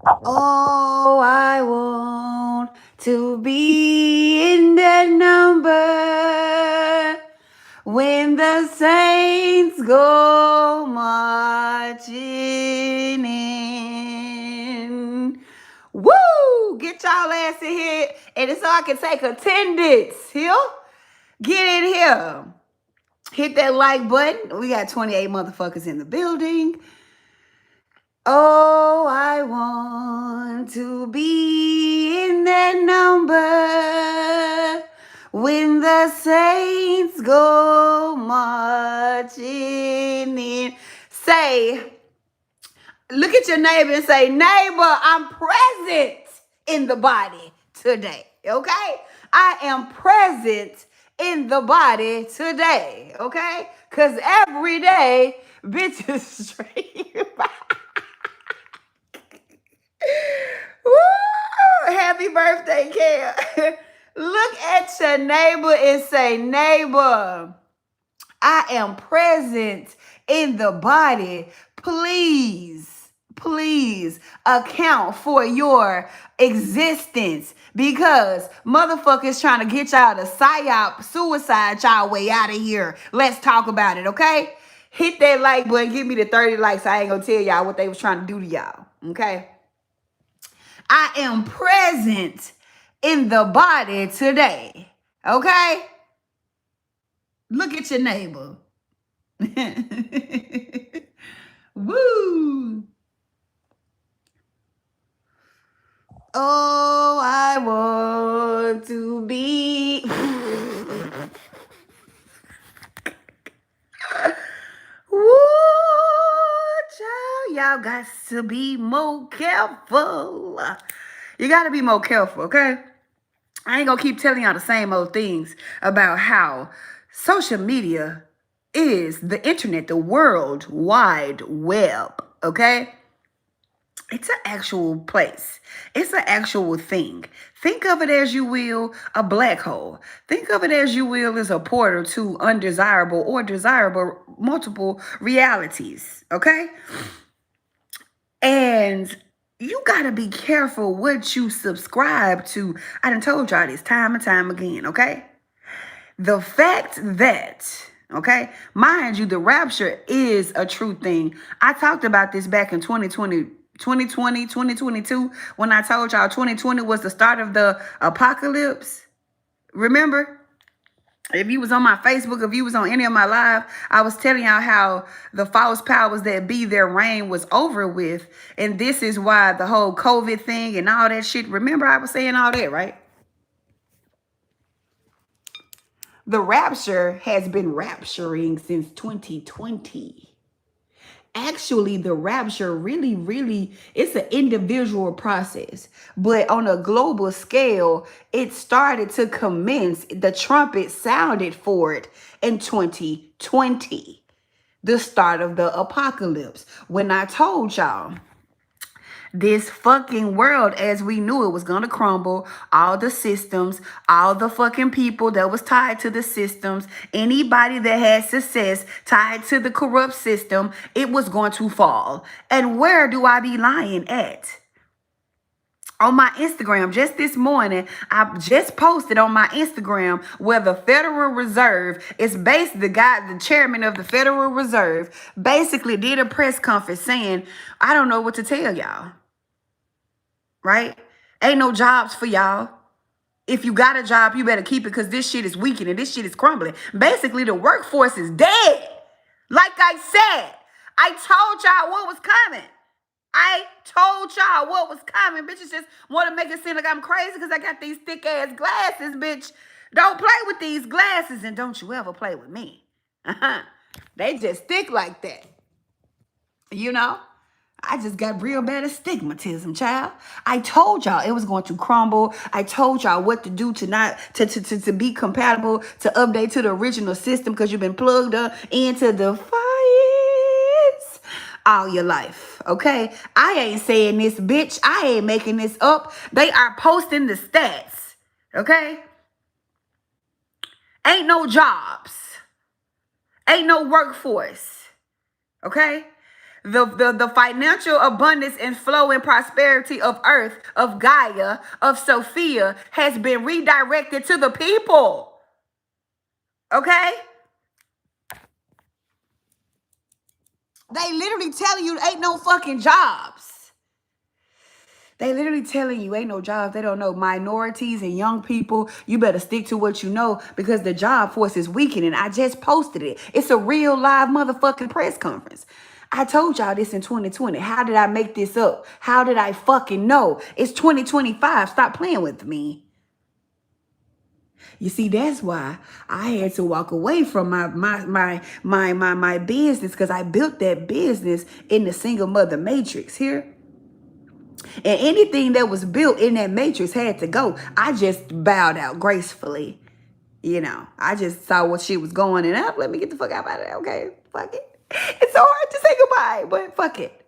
Oh, I want to be in that number when the saints go marching in. Woo! Get y'all ass in here, and it's so I can take attendance. Here, get in here. Hit that like button. We got 28 motherfuckers in the building. Oh, I want to be in that number when the saints go marching in. Say, look at your neighbor and say, neighbor, I'm present in the body today. Okay? I am present in the body today. Okay? Because every day, bitches straight. Woo! Happy birthday, Kale. Look at your neighbor and say, neighbor, I am present in the body. Please account for your existence because motherfuckers trying to get y'all to psyop, suicide y'all way out of here. Let's talk about it, okay? Hit that like button. Give me the 30 likes. I ain't gonna tell y'all what they was trying to do to y'all, okay? I am present in the body today. Okay? Look at your neighbor. Woo. Oh, I want to be. Woo, child. Y'all got to be more careful. You got to be more careful, okay? I ain't gonna keep telling y'all the same old things about how social media is the internet, the world wide web, okay? It's an actual place. It's an actual thing. Think of it as you will, a black hole. Think of it as you will as a portal to undesirable or desirable multiple realities, okay? And you gotta be careful what you subscribe to. I done told y'all this time and time again, okay? The fact that, okay, mind you, the rapture is a true thing. I talked about this back in 2022, when I told y'all 2020 was the start of the apocalypse. Remember? If you was on my Facebook, if you was on any of my live, I was telling y'all how the false powers that be, their reign was over with. And this is why the whole COVID thing and all that shit. Remember I was saying all that, right? The rapture has been rapturing since 2020. Actually, the rapture really, it's an individual process. But on a global scale, it started to commence. The trumpet sounded for it in 2020, the start of the apocalypse. When I told y'all, this fucking world as we knew it was gonna crumble, all the systems, all the fucking people that was tied to the systems, anybody that had success tied to the corrupt system, it was going to fall. And where do I be lying at? On my Instagram, just this morning, I just posted on my Instagram where the Federal Reserve is based, the chairman of the Federal Reserve, basically did a press conference saying, I don't know what to tell y'all. Right? Ain't no jobs for y'all. If you got a job, you better keep it because this shit is weakening. This shit is crumbling. Basically, the workforce is dead. Like I said, I told y'all what was coming. I told y'all what was coming. Bitches just want to make it seem like I'm crazy because I got these thick ass glasses, bitch. Don't play with these glasses and don't you ever play with me. They just thick like that. You know? I just got real bad astigmatism, child. I told y'all it was going to crumble. I told y'all what to do to not to be compatible, to update to the original system because you've been plugged up into the fires all your life. Okay? I ain't saying this, bitch. I ain't making this up. They are posting the stats. Okay? Ain't no jobs. Ain't no workforce. Okay? The financial abundance and flow and prosperity of earth, of Gaia, of Sophia has been redirected to the people. Okay? They literally telling you ain't no fucking jobs. They literally telling you ain't no jobs. They don't know minorities and young people. You better stick to what you know because the job force is weakening. I just posted it. It's a real live motherfucking press conference. I told y'all this in 2020. How did I make this up? How did I fucking know? It's 2025. Stop playing with me. You see, that's why I had to walk away from my business because I built that business in the single mother matrix here. And anything that was built in that matrix had to go. I just bowed out gracefully. You know, I just saw what shit was going and up. Let me get the fuck out of there. Okay, fuck it. It's so hard to say goodbye, but fuck it.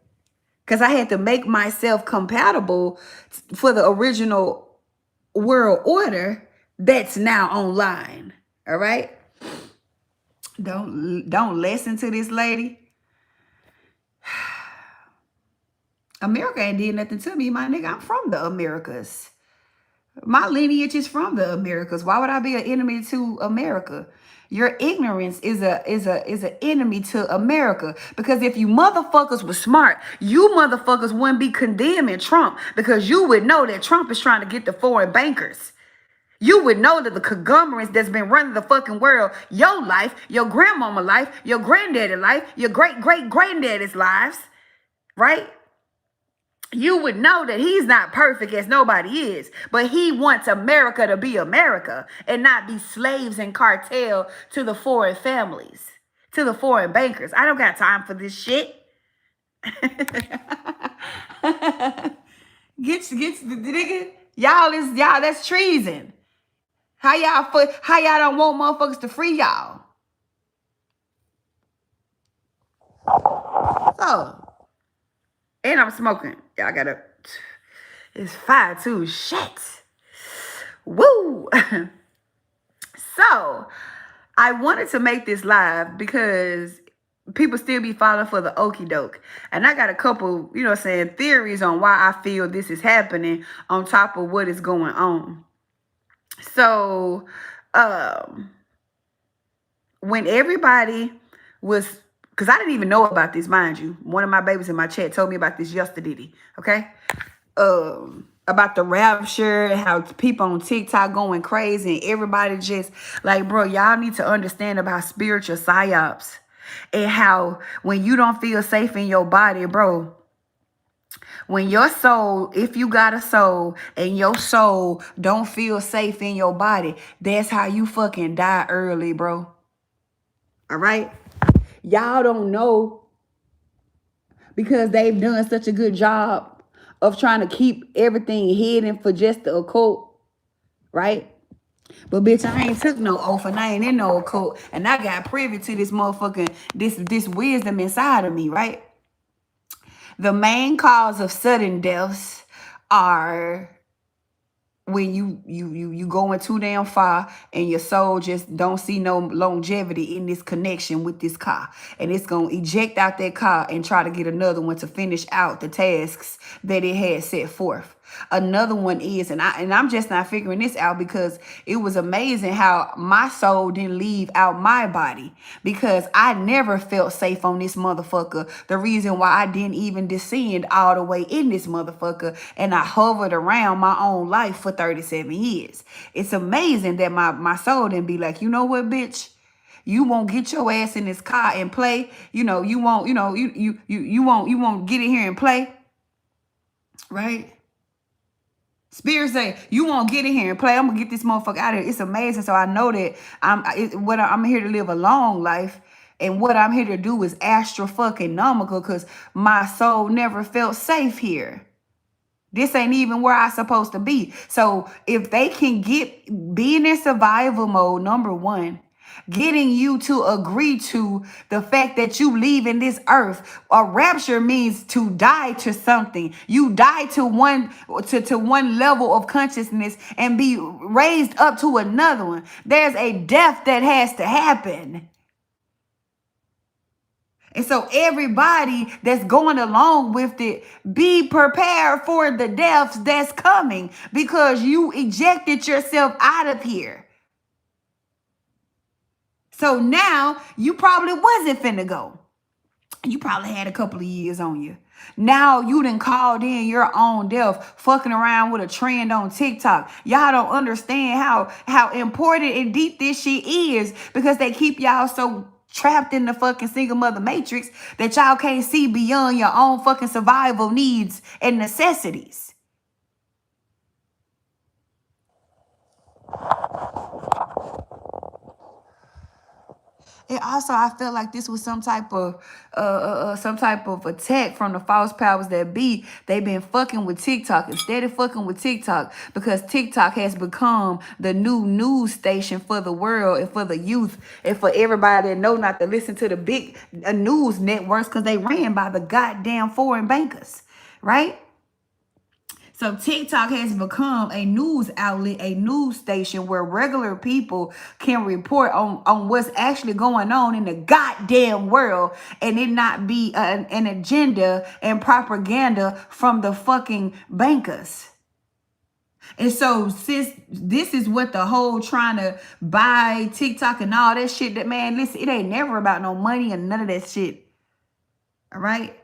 Because I had to make myself compatible for the original world order that's now online. All right? Don't listen to this lady. America ain't did nothing to me, my nigga. I'm from the Americas. My lineage is from the Americas. Why would I be an enemy to America? Your ignorance is an enemy to America. Because if you motherfuckers were smart, you motherfuckers wouldn't be condemning Trump because you would know that Trump is trying to get the foreign bankers. You would know that the conglomerates that's been running the fucking world, your life, your grandmama life, your granddaddy life, your great-great-granddaddy's lives, right? You would know that he's not perfect as nobody is, but he wants America to be America and not be slaves and cartel to the foreign families, to the foreign bankers. I don't got time for this shit. Get the nigga. Y'all, that's treason. How y'all don't want motherfuckers to free y'all? So, and I'm smoking. Y'all gotta, it's fire too. Shit. Woo. So, I wanted to make this live because people still be falling for the okie doke. And I got a couple, you know what I'm saying, theories on why I feel this is happening on top of what is going on. So, when everybody was, because I didn't even know about this, mind you. One of my babies in my chat told me about this yesterday, okay? About the rapture, how people on TikTok going crazy, and everybody just like, bro, y'all need to understand about spiritual psyops and how when you don't feel safe in your body, bro, when your soul, if you got a soul and your soul don't feel safe in your body, that's how you fucking die early, bro. All right? Y'all don't know because they've done such a good job of trying to keep everything hidden for just the occult, right? But bitch, I ain't took no oath and I ain't in no occult, and I got privy to this motherfucking this wisdom inside of me, right? The main cause of sudden deaths are when you going too damn far and your soul just don't see no longevity in this connection with this car, and it's gonna eject out that car and try to get another one to finish out the tasks that it had set forth. Another one is, and I'm just not figuring this out because it was amazing how my soul didn't leave out my body because I never felt safe on this motherfucker. The reason why I didn't even descend all the way in this motherfucker and I hovered around my own life for 37 years. It's amazing that my soul didn't be like, you know what, bitch? You won't get your ass in this car and play. You know, you won't get in here and play. Right? Spirit say, you won't get in here and play. I'm gonna get this motherfucker out of here. It's amazing. So I know that I'm here to live a long life. And what I'm here to do is astro-fucking-nomical because my soul never felt safe here. This ain't even where I'm supposed to be. So if they can being in survival mode, number one, getting you to agree to the fact that you leaving this earth. A rapture means to die to something. You die to one level of consciousness and be raised up to another one. There's a death that has to happen. And so everybody that's going along with it, be prepared for the deaths that's coming because you ejected yourself out of here. So now you probably wasn't finna go. You probably had a couple of years on you. Now you done called in your own death, fucking around with a trend on TikTok. Y'all don't understand how important and deep this shit is because they keep y'all so trapped in the fucking single mother matrix that y'all can't see beyond your own fucking survival needs and necessities. And also, I felt like this was some type of attack from the false powers that be. They've been fucking with TikTok instead of fucking with TikTok because TikTok has become the new news station for the world and for the youth and for everybody that know not to listen to the big news networks because they ran by the goddamn foreign bankers, right? So TikTok has become a news outlet, a news station where regular people can report on what's actually going on in the goddamn world and it not be an agenda and propaganda from the fucking bankers. And so since this is what the whole trying to buy TikTok and all that shit, that man, listen, it ain't never about no money and none of that shit. All right?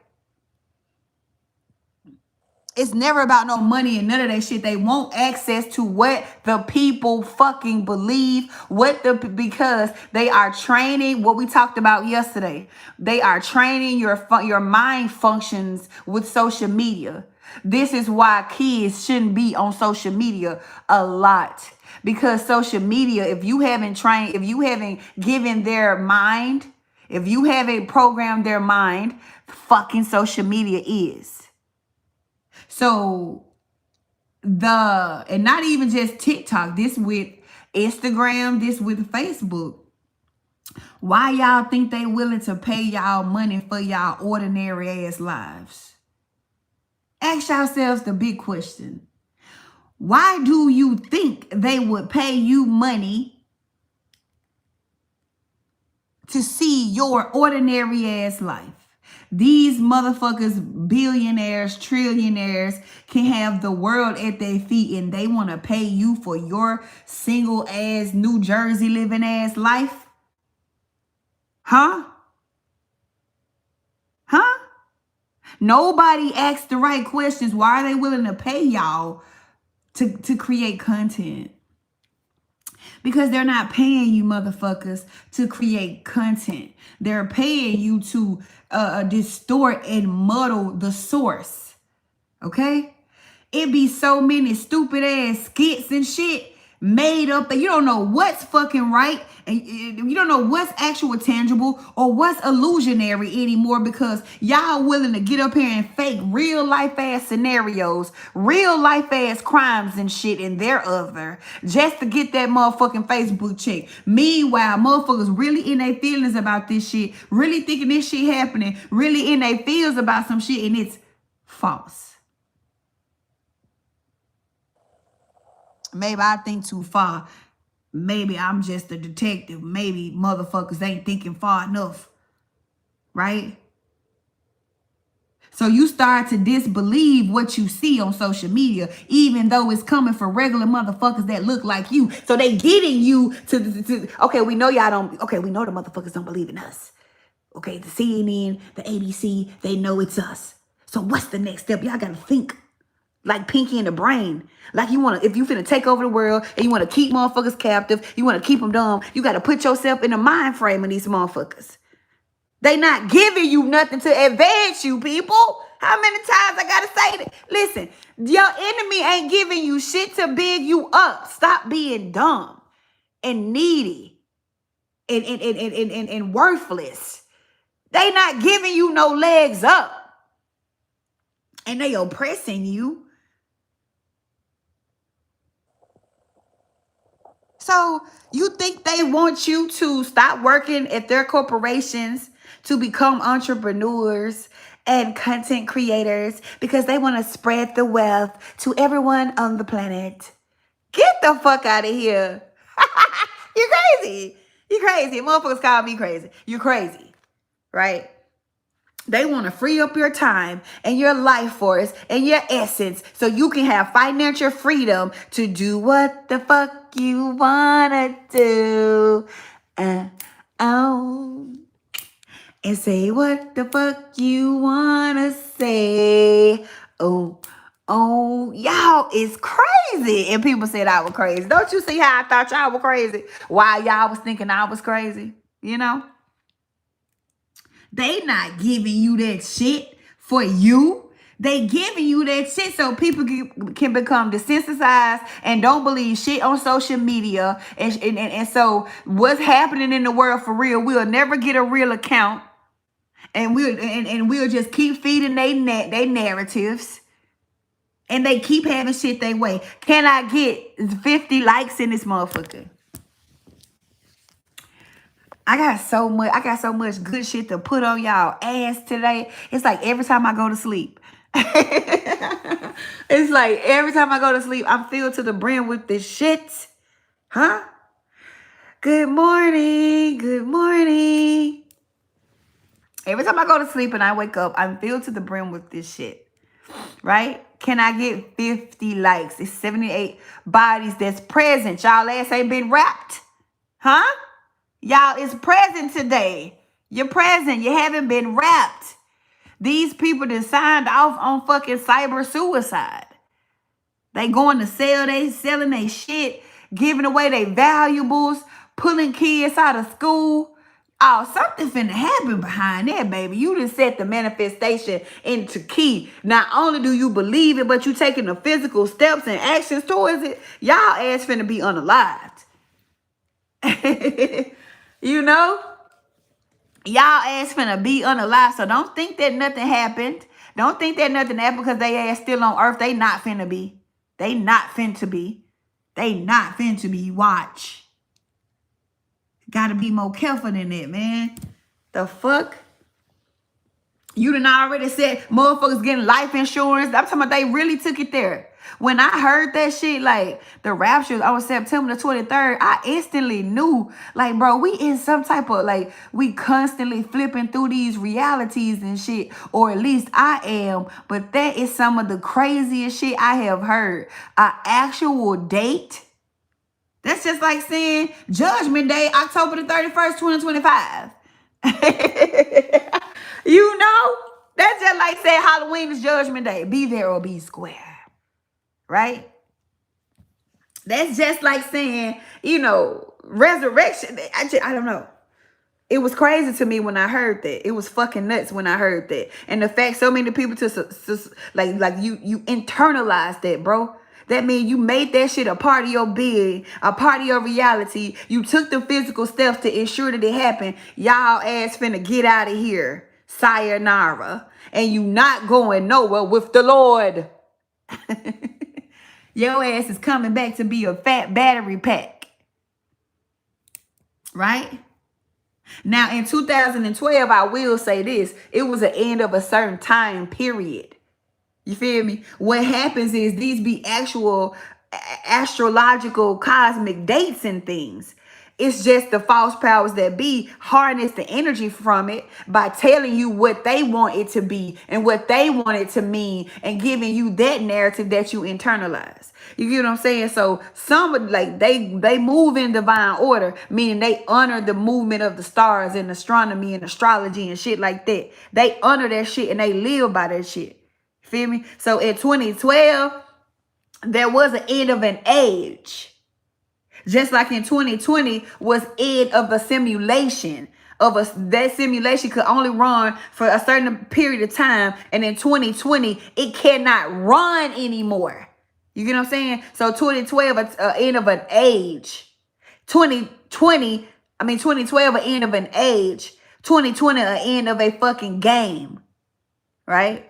It's never about no money and none of that shit. They want access to what the people fucking believe, because they are training what we talked about yesterday. They are training your mind functions with social media. This is why kids shouldn't be on social media a lot. Because social media, if you haven't given their mind, if you haven't programmed their mind, fucking social media is. So and not even just TikTok, this with Instagram, this with Facebook. Why y'all think they willing to pay y'all money for y'all ordinary ass lives? Ask yourselves the big question. Why do you think they would pay you money to see your ordinary ass life? These motherfuckers, billionaires, trillionaires, can have the world at their feet and they want to pay you for your single ass New Jersey living ass life? Huh? Huh? Nobody asks the right questions. Why are they willing to pay y'all to create content? Because they're not paying you motherfuckers to create content. They're paying you to distort and muddle the source. Okay? It be so many stupid ass skits and shit made up that you don't know what's fucking right and you don't know what's actual tangible or what's illusionary anymore because y'all willing to get up here and fake real life ass scenarios, real life ass crimes and shit and their other just to get that motherfucking Facebook check. Meanwhile, motherfuckers really in their feelings about this shit, really thinking this shit happening, really in their feels about some shit and it's false. Maybe I think too far. Maybe I'm just a detective. Maybe motherfuckers ain't thinking far enough. Right? So you start to disbelieve what you see on social media, even though it's coming from regular motherfuckers that look like you. So they getting you to okay, we know y'all don't, okay, we know the motherfuckers don't believe in us. Okay, the CNN, the ABC, they know it's us. So what's the next step? Y'all gotta think. Like Pinky in the Brain. Like if you finna take over the world and you want to keep motherfuckers captive, you want to keep them dumb, you got to put yourself in the mind frame of these motherfuckers. They not giving you nothing to advance you, people. How many times I got to say that? Listen, your enemy ain't giving you shit to big you up. Stop being dumb and needy and worthless. They not giving you no legs up. And they oppressing you. So you think they want you to stop working at their corporations to become entrepreneurs and content creators because they want to spread the wealth to everyone on the planet? Get the fuck out of here. You're crazy. You're crazy. Motherfuckers call me crazy. You're crazy. Right? They want to free up your time and your life force and your essence so you can have financial freedom to do what the fuck you want to do. Oh. And say what the fuck you want to say. Oh. Oh, y'all is crazy. And people said I was crazy. Don't you see how I thought y'all were crazy? Why y'all was thinking I was crazy? You know? They not giving you that shit for you. They giving you that shit so people can become desensitized and don't believe shit on social media. And so what's happening in the world for real, we'll never get a real account. And we'll just keep feeding they narratives. And they keep having shit their way. Can I get 50 likes in this motherfucker? I got so much good shit to put on y'all ass today. It's like every time I go to sleep. It's like every time I go to sleep, I'm filled to the brim with this shit. Huh? Good morning. Good morning. Every time I go to sleep and I wake up, I'm filled to the brim with this shit. Right? Can I get 50 likes? It's 78 bodies that's present. Y'all ass ain't been wrapped. Huh? Y'all is present today. You're present. You haven't been wrapped. These people that signed off on fucking cyber suicide. They going to sell, they selling their shit, giving away their valuables, pulling kids out of school. Oh, something finna happen behind that, baby. You done set the manifestation into key. Not only do you believe it, but you taking the physical steps and actions towards it. Y'all ass finna be unalived. You know? Y'all ass finna be unalive. So don't think that nothing happened. Don't think that nothing happened because they ass still on earth. They not finna be. They not finna be. They not finna be. Watch. Gotta be more careful than that, man. The fuck? You done already said motherfuckers getting life insurance. I'm talking about they really took it there. When I heard that shit, like the rapture on September the 23rd, I instantly knew, like, bro, we in some type of, like, we constantly flipping through these realities and shit, or at least I am. But that is some of the craziest shit I have heard. An actual date. That's just like saying Judgment Day, October the 31st, 2025. You know? That's just like saying Halloween is Judgment Day. Be there or be square. Right? That's just like saying, you know, resurrection. I don't know. It was crazy to me when I heard that. It was fucking nuts when I heard that. And the fact so many people like you internalized that, bro. That means you made that shit a part of your being, a part of your reality. You took the physical steps to ensure that it happened. Y'all ass finna get out of here. Sayonara. And you not going nowhere with the Lord. Your ass is coming back to be a fat battery pack. Right? Now, in 2012, I will say this. It was the end of a certain time period. You feel me? What happens is these be actual astrological cosmic dates and things. It's just the false powers that be harness the energy from it by telling you what they want it to be and what they want it to mean and giving you that narrative that you internalize. You get what I'm saying? So some like they move in divine order, meaning they honor the movement of the stars and astronomy and astrology and shit like that. They honor that shit and they live by that shit. Feel me? So in 2012, there was an end of an age. Just like in 2020 was end of a simulation. That simulation could only run for a certain period of time. And in 2020, it cannot run anymore. You get what I'm saying? So 2012, end of an age. 2012, an end of an age. 2020, an end of a fucking game. Right?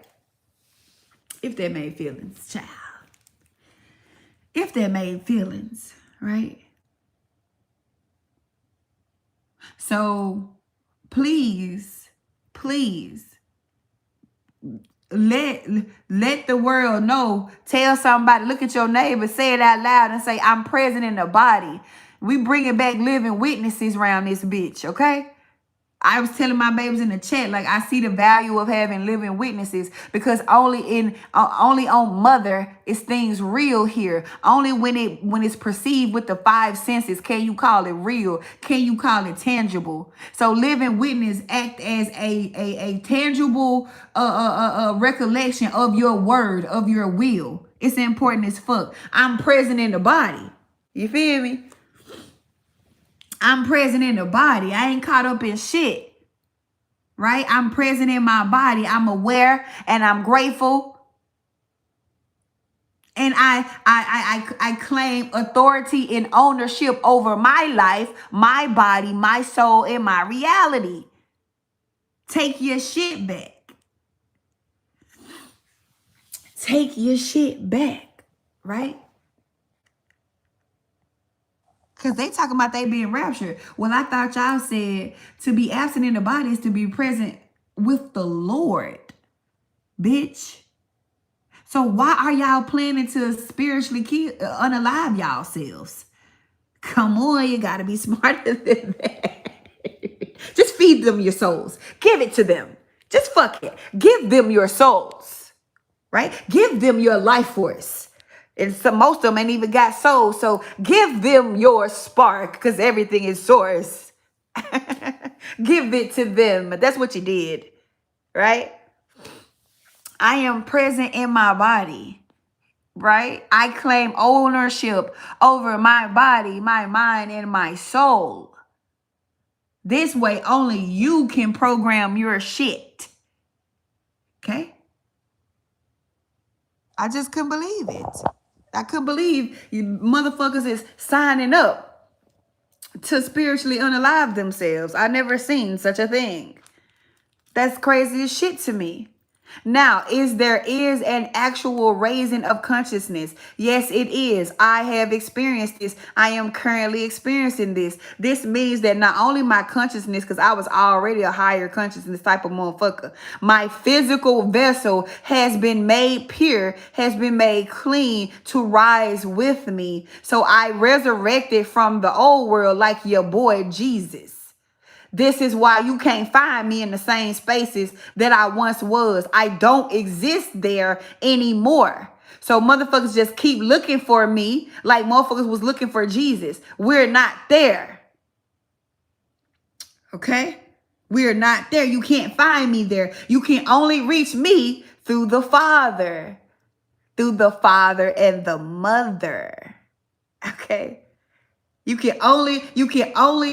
If that made feelings, child. If that made feelings, right? So please let the world know. Tell somebody, look at your neighbor, say it out loud and say, I'm present in the body. We bringing back living witnesses around this bitch, okay? I was telling my babies in the chat, like, I see the value of having living witnesses, because only on mother is things real here. Only when it's perceived with the five senses can you call it real. Can you call it tangible? So living witness act as a tangible recollection of your word, of your will. It's important as fuck. I'm present in the body. You feel me? I'm present in the body. I ain't caught up in shit, right? I'm present in my body. I'm aware and I'm grateful. And I claim authority and ownership over my life, my body, my soul, and my reality. Take your shit back. Take your shit back, right? Because they talking about they being raptured. Well, I thought y'all said to be absent in the body is to be present with the Lord, bitch. So why are y'all planning to spiritually unalive y'all selves? Come on, you got to be smarter than that. Just feed them your souls. Give it to them. Just fuck it. Give them your souls, right? Give them your life force. And most of them ain't even got souls. So give them your spark, because everything is source. Give it to them. That's what you did, right? I am present in my body, right? I claim ownership over my body, my mind, and my soul. This way, only you can program your shit. Okay? I just couldn't believe it. I couldn't believe you motherfuckers is signing up to spiritually unalive themselves. I never seen such a thing. That's crazy as shit to me. Now, there is an actual raising of consciousness? Yes, it is. I have experienced this. I am currently experiencing this. This means that not only my consciousness, because I was already a higher consciousness type of motherfucker, my physical vessel has been made pure, has been made clean to rise with me. So I resurrected from the old world like your boy Jesus. This is why you can't find me in the same spaces that I once was. I don't exist there anymore. So motherfuckers just keep looking for me like motherfuckers was looking for Jesus. We're not there. Okay? We're not there. You can't find me there. You can only reach me through the Father. Through the Father and the Mother. Okay? You can only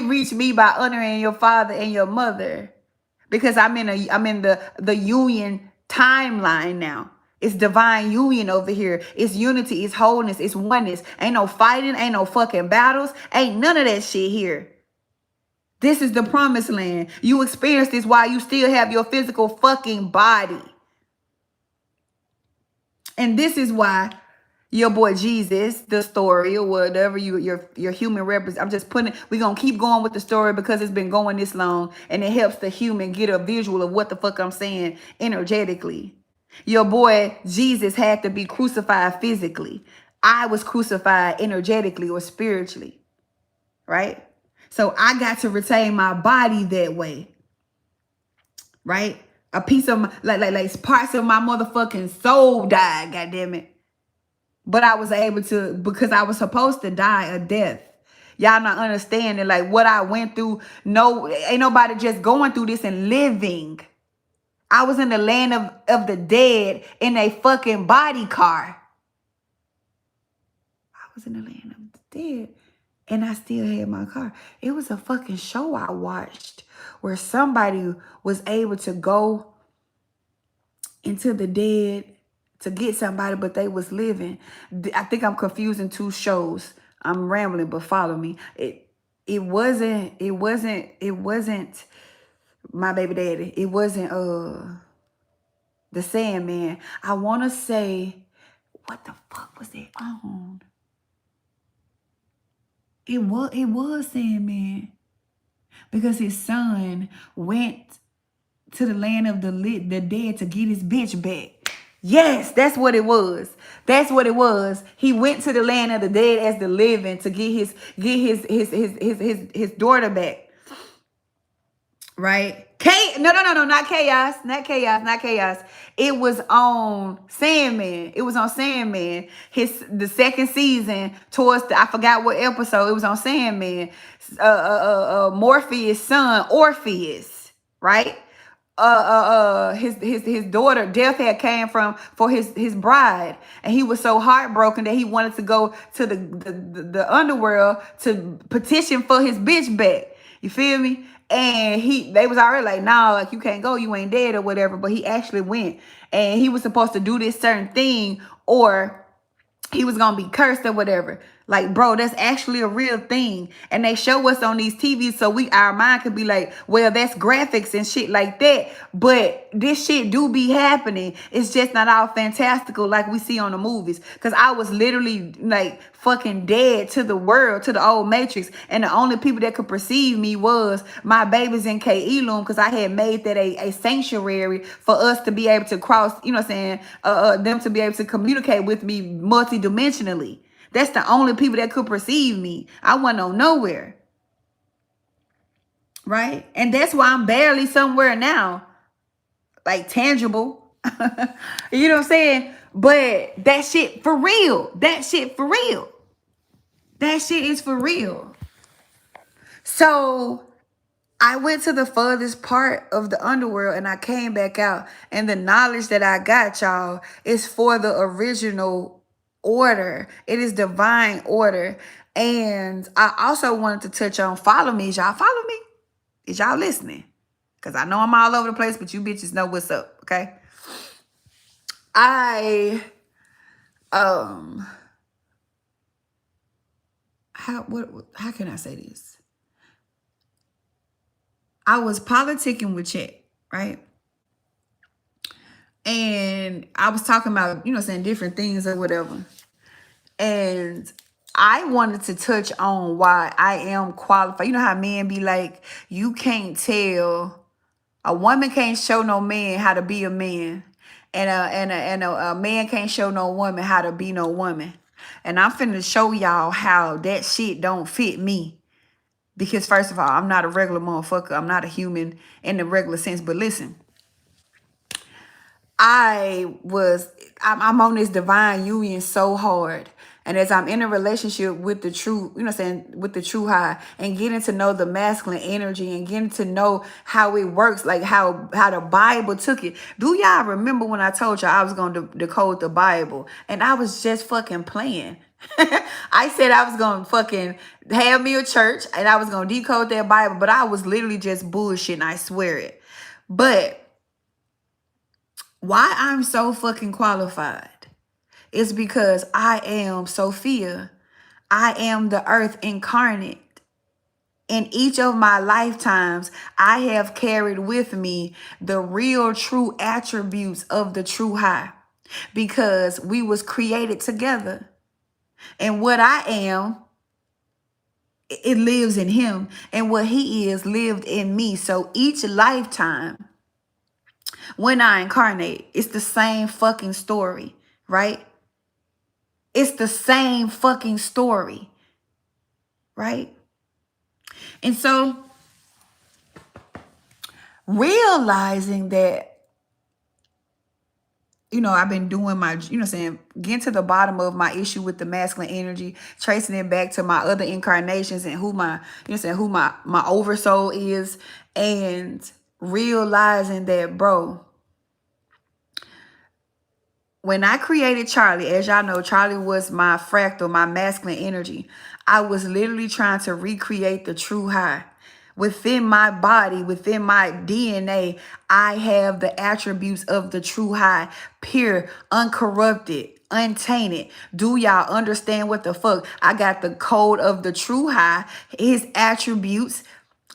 reach me by honoring your father and your mother, because I'm in the union timeline now. It's divine union over here. It's unity, it's wholeness, it's oneness. Ain't no fighting, ain't no fucking battles, ain't none of that shit here. This is the promised land. You experience this while you still have your physical fucking body. And this is why your boy Jesus, the story, or whatever your human represent. I'm just putting it, we're gonna keep going with the story because it's been going this long, and it helps the human get a visual of what the fuck I'm saying energetically. Your boy Jesus had to be crucified physically. I was crucified energetically or spiritually, right? So I got to retain my body that way, right? A piece of my, like parts of my motherfucking soul died, goddammit. But I was able to, because I was supposed to die a death. Y'all not understanding like what I went through. No, ain't nobody just going through this and living. I was in the land of the dead in a fucking body car. I was in the land of the dead and I still had my car. It was a fucking show I watched where somebody was able to go into the dead to get somebody, but they was living. I think I'm confusing two shows. I'm rambling, but follow me. It wasn't My Baby Daddy. It wasn't the Sandman. I want to say, what the fuck was it on? It was Sandman, because his son went to the land of the dead to get his bitch back. Yes, that's what it was. That's what it was. He went to the land of the dead as the living to get his daughter back. right? No, not chaos, not chaos, not chaos. It was on Sandman. It was on Sandman. The second season, towards I forgot what episode. It was on Sandman. Morpheus' son, Orpheus, right? His daughter, death had came from for his bride, and he was so heartbroken that he wanted to go to the underworld to petition for his bitch back. You feel me? And they was already like, nah, like you can't go, you ain't dead or whatever. But he actually went, and he was supposed to do this certain thing, or he was gonna be cursed or whatever. Like, bro, that's actually a real thing. And they show us on these TVs so our mind could be like, well, that's graphics and shit like that. But this shit do be happening. It's just not all fantastical like we see on the movies. Cause I was literally like fucking dead to the world, to the old Matrix. And the only people that could perceive me was my babies in K-Elum, because I had made that a sanctuary for us to be able to cross, you know what I'm saying, them to be able to communicate with me multidimensionally. That's the only people that could perceive me. I wasn't on nowhere. Right? And that's why I'm barely somewhere now. Like tangible. You know what I'm saying? But that shit for real. That shit for real. That shit is for real. So I went to the furthest part of the underworld and I came back out. And the knowledge that I got, y'all, is for the original order. It is divine order. And I also wanted to touch on follow me. Is y'all follow me? Is y'all listening? Because I know I'm all over the place, but you bitches know what's up, okay? How can I say this? I was politicking with Chet, right? And I was talking about, you know, saying different things or whatever. And I wanted to touch on why I am qualified. You know how men be like, you can't tell, a woman can't show no man how to be a man. And a man can't show no woman how to be no woman. And I'm finna show y'all how that shit don't fit me. Because first of all, I'm not a regular motherfucker. I'm not a human in the regular sense. But listen, I'm on this divine union so hard. And as I'm in a relationship with the true, you know what I'm saying, with the true high, and getting to know the masculine energy and getting to know how it works, like how the Bible took it. Do y'all remember when I told y'all I was going to decode the Bible? And I was just fucking playing. I said I was going to fucking have me a church and I was going to decode that Bible, but I was literally just bullshitting, I swear it. But why I'm so fucking qualified is because I am Sophia. I am the earth incarnate. In each of my lifetimes, I have carried with me the real true attributes of the true high, because we was created together. And what I am, it lives in him. And what he is lived in me. So each lifetime, when I incarnate, it's the same fucking story, right? It's the same fucking story, right? And so realizing that, you know, I've been doing my, you know what I'm saying, getting to the bottom of my issue with the masculine energy, tracing it back to my other incarnations and who my, you know what I'm saying, who my oversoul is, and realizing that, bro, when I created Charlie, as y'all know, Charlie was my fractal, my masculine energy. I was literally trying to recreate the true high. Within my body, within my DNA, I have the attributes of the true high, pure, uncorrupted, untainted. Do y'all understand what the fuck? I got the code of the true high, his attributes,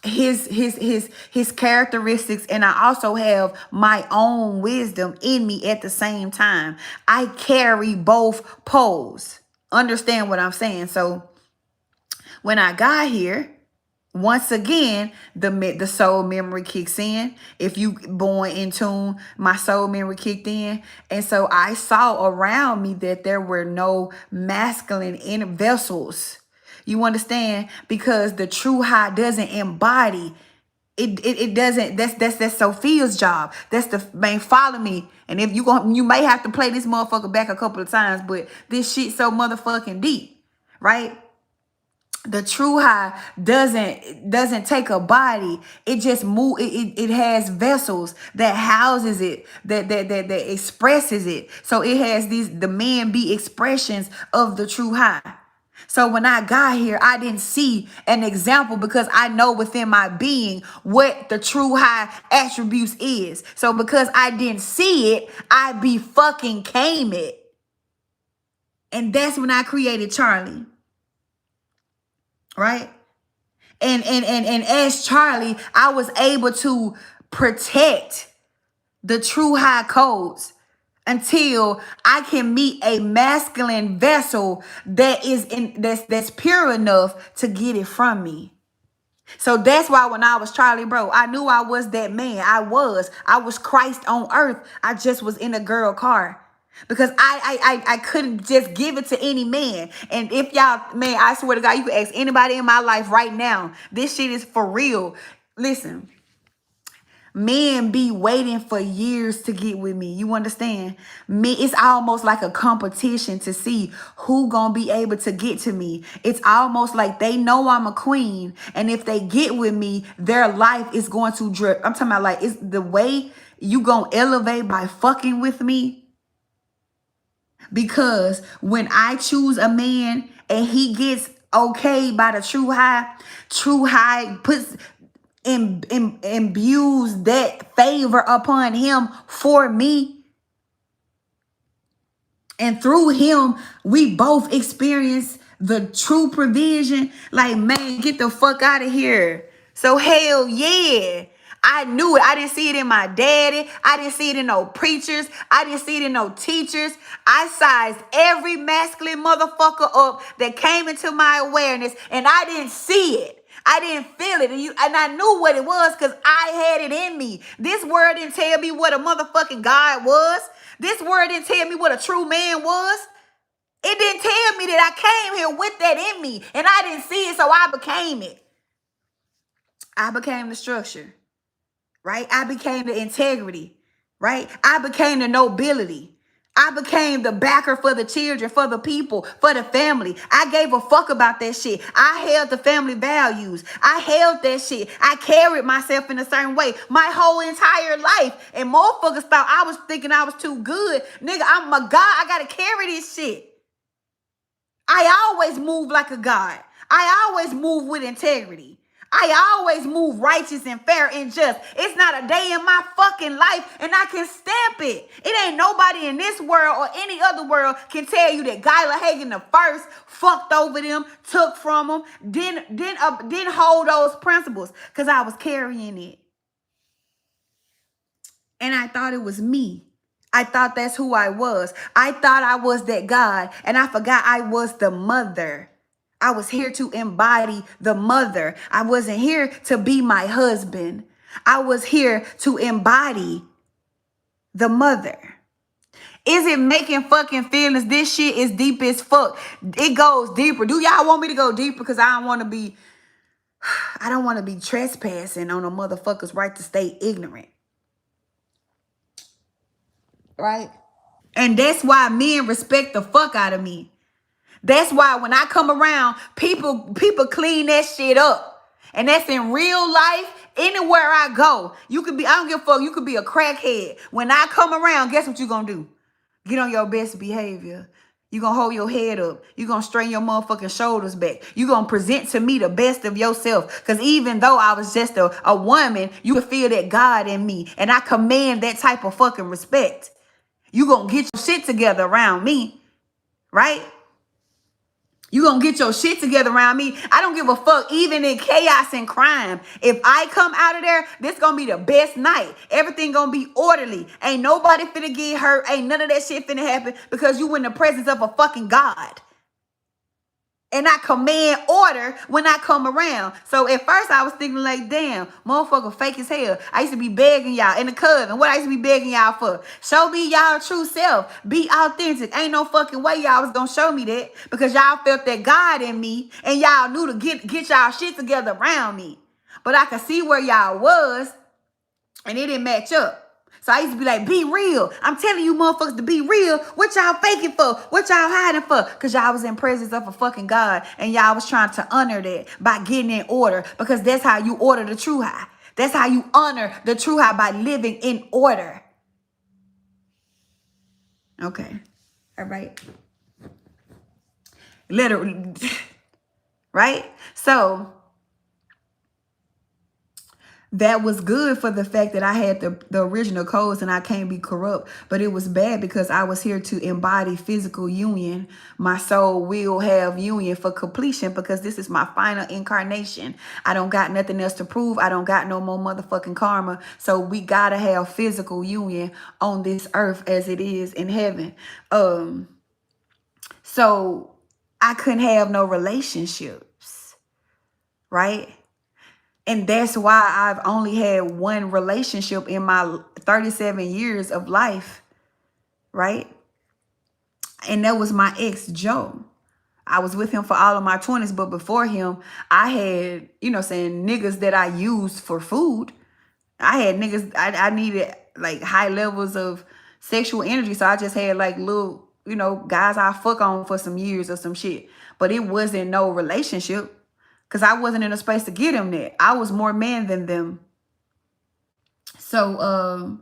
his characteristics, and I also have my own wisdom in me at the same time. I carry both poles. Understand what I'm saying? So when I got here, once again, the soul memory kicks in. If you born in tune, my soul memory kicked in. And so I saw around me that there were no masculine vessels. You understand? Because the true high doesn't embody It doesn't. That's Sophia's job. That's the main. Follow me. And if you may have to play this motherfucker back a couple of times, but this shit so motherfucking deep, right? The true high doesn't take a body. It just it has vessels that houses it, that expresses it. So it has the man be expressions of the true high. So when I got here, I didn't see an example because I know within my being what the true high attributes is. So because I didn't see it, I be fucking came it. And that's when I created Charlie. Right? And as Charlie, I was able to protect the true high codes until I can meet a masculine vessel that's pure enough to get it from me. So that's why when I was Charlie, bro, I knew I was that man. I was Christ on earth. I just was in a girl car. Because I couldn't just give it to any man. And if y'all, man, I swear to God, you can ask anybody in my life right now. This shit is for real. Listen, men be waiting for years to get with me. You understand? Me, it's almost like a competition to see who gonna be able to get to me. It's almost like they know I'm a queen, and if they get with me, their life is going to drip. I'm talking about like it's the way you gonna elevate by fucking with me. Because when I choose a man and he gets okay by the true high puts imbues that favor upon him for me. And through him, we both experience the true provision. Like, man, get the fuck out of here. So hell yeah. I knew it. I didn't see it in my daddy. I didn't see it in no preachers. I didn't see it in no teachers. I sized every masculine motherfucker up that came into my awareness, and I didn't see it. I didn't feel it. And I knew what it was because I had it in me. This word didn't tell me what a motherfucking God was. This word didn't tell me what a true man was. It didn't tell me that I came here with that in me, and I didn't see it, so I became it. I became the structure. Right? I became the integrity, right? I became the nobility. I became the backer for the children, for the people, for the family. I gave a fuck about that shit. I held the family values. I held that shit. I carried myself in a certain way my whole entire life. And motherfuckers thought I was thinking I was too good. Nigga, I'm a god. I gotta carry this shit. I always move like a god. I always move with integrity. I always move righteous and fair and just. It's not a day in my fucking life and I can stamp it. It ain't nobody in this world or any other world can tell you that Gyla Hagen the first fucked over them, took from them, didn't hold those principles because I was carrying it. And I thought it was me. I thought that's who I was. I thought I was that God, and I forgot I was the mother. I was here to embody the mother. I wasn't here to be my husband. I was here to embody the mother. Is it making fucking feelings? This shit is deep as fuck. It goes deeper. Do y'all want me to go deeper? Because I don't want to be trespassing on a motherfucker's right to stay ignorant. Right? And that's why men respect the fuck out of me. That's why when I come around, people clean that shit up. And that's in real life, anywhere I go. You could be, I don't give a fuck, you could be a crackhead. When I come around, guess what you gonna do? Get on your best behavior. You gonna hold your head up. You gonna straighten your motherfucking shoulders back. You gonna present to me the best of yourself. Because even though I was just a woman, you could feel that God in me. And I command that type of fucking respect. You gonna get your shit together around me, right? You gonna get your shit together around me. I don't give a fuck, even in chaos and crime. If I come out of there, this gonna be the best night. Everything gonna be orderly. Ain't nobody finna get hurt. Ain't none of that shit finna happen because you in the presence of a fucking God. And I command order when I come around. So at first I was thinking like, damn, motherfucker fake as hell. I used to be begging y'all in the cousin. What I used to be begging y'all for? Show me y'all true self. Be authentic. Ain't no fucking way y'all was gonna show me that because y'all felt that God in me and y'all knew to get y'all shit together around me. But I could see where y'all was, and it didn't match up. So I used to be like, be real. I'm telling you motherfuckers to be real. What y'all faking for? What y'all hiding for? Because y'all was in presence of a fucking God. And y'all was trying to honor that by getting in order. Because that's how you order the true high. That's how you honor the true high, by living in order. Okay. All right. Literally. Right? So that was good for the fact that I had the original codes and I can't be corrupt. But it was bad because I was here to embody physical union. My soul will have union for completion because this is my final incarnation. I don't got nothing else to prove. I don't got no more motherfucking karma. So we gotta have physical union on this earth as it is in heaven. So I couldn't have no relationships, right? And that's why I've only had one relationship in my 37 years of life, right? And that was my ex, Joe. I was with him for all of my 20s, but before him, I had, niggas that I used for food. I had niggas, I needed like high levels of sexual energy. So I just had like little, guys I fuck on for some years or some shit. But it wasn't no relationship. Because I wasn't in a space to get them that. I was more man than them. So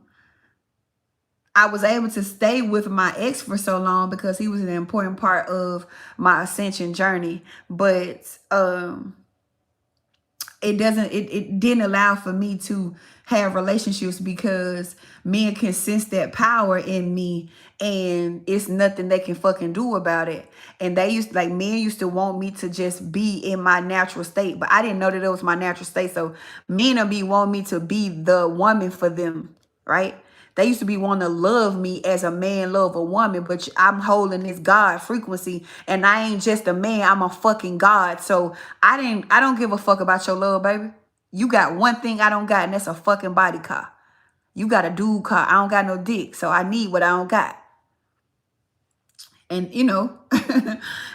I was able to stay with my ex for so long because he was an important part of my ascension journey. But it didn't allow for me to have relationships because men can sense that power in me and it's nothing they can fucking do about it. And men used to want me to just be in my natural state, but I didn't know that it was my natural state. So men will be wanting me to be the woman for them, right? They used to be wanting to love me as a man love a woman, but I'm holding this God frequency and I ain't just a man, I'm a fucking God. So I don't give a fuck about your love, baby. You got one thing I don't got, and that's a fucking body car. You got a dude car. I don't got no dick, so I need what I don't got. And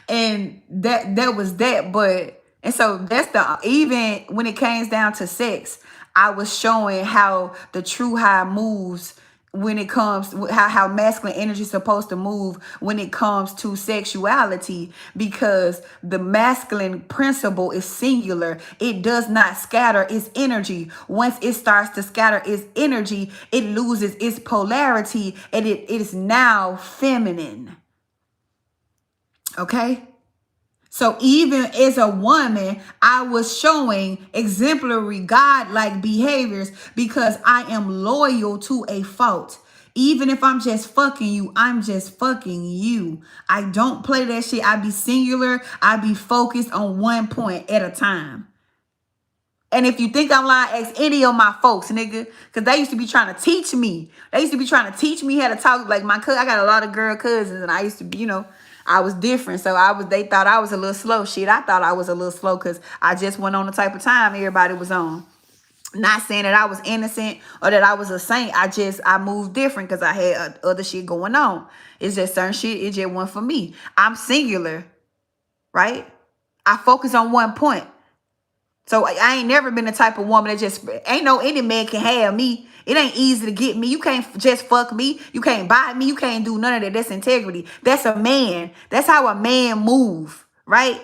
and that was that. But and so that's even when it came down to sex, I was showing how the true high moves when it comes how masculine energy is supposed to move when it comes to sexuality, because the masculine principle is singular. It does not scatter its energy. Once it starts to scatter its energy, it loses its polarity and it is now feminine. Okay? So even as a woman, I was showing exemplary God-like behaviors because I am loyal to a fault. Even if I'm just fucking you, I'm just fucking you. I don't play that shit. I be singular. I be focused on one point at a time. And if you think I'm lying, ask any of my folks, nigga. Because they used to be trying to teach me. They used to be trying to teach me how to talk. Like my cousin, I got a lot of girl cousins. And I used to be, I was different. So they thought I was a little slow. Shit, I thought I was a little slow because I just went on the type of time everybody was on. Not saying that I was innocent or that I was a saint. I moved different because I had other shit going on. It's just certain shit. It just wasn't for me. I'm singular, right? I focus on one point. So I ain't never been the type of woman that just ain't no any man can have me. It ain't easy to get me. You can't just fuck me. You can't buy me. You can't do none of that. That's integrity. That's a man. That's how a man move, right?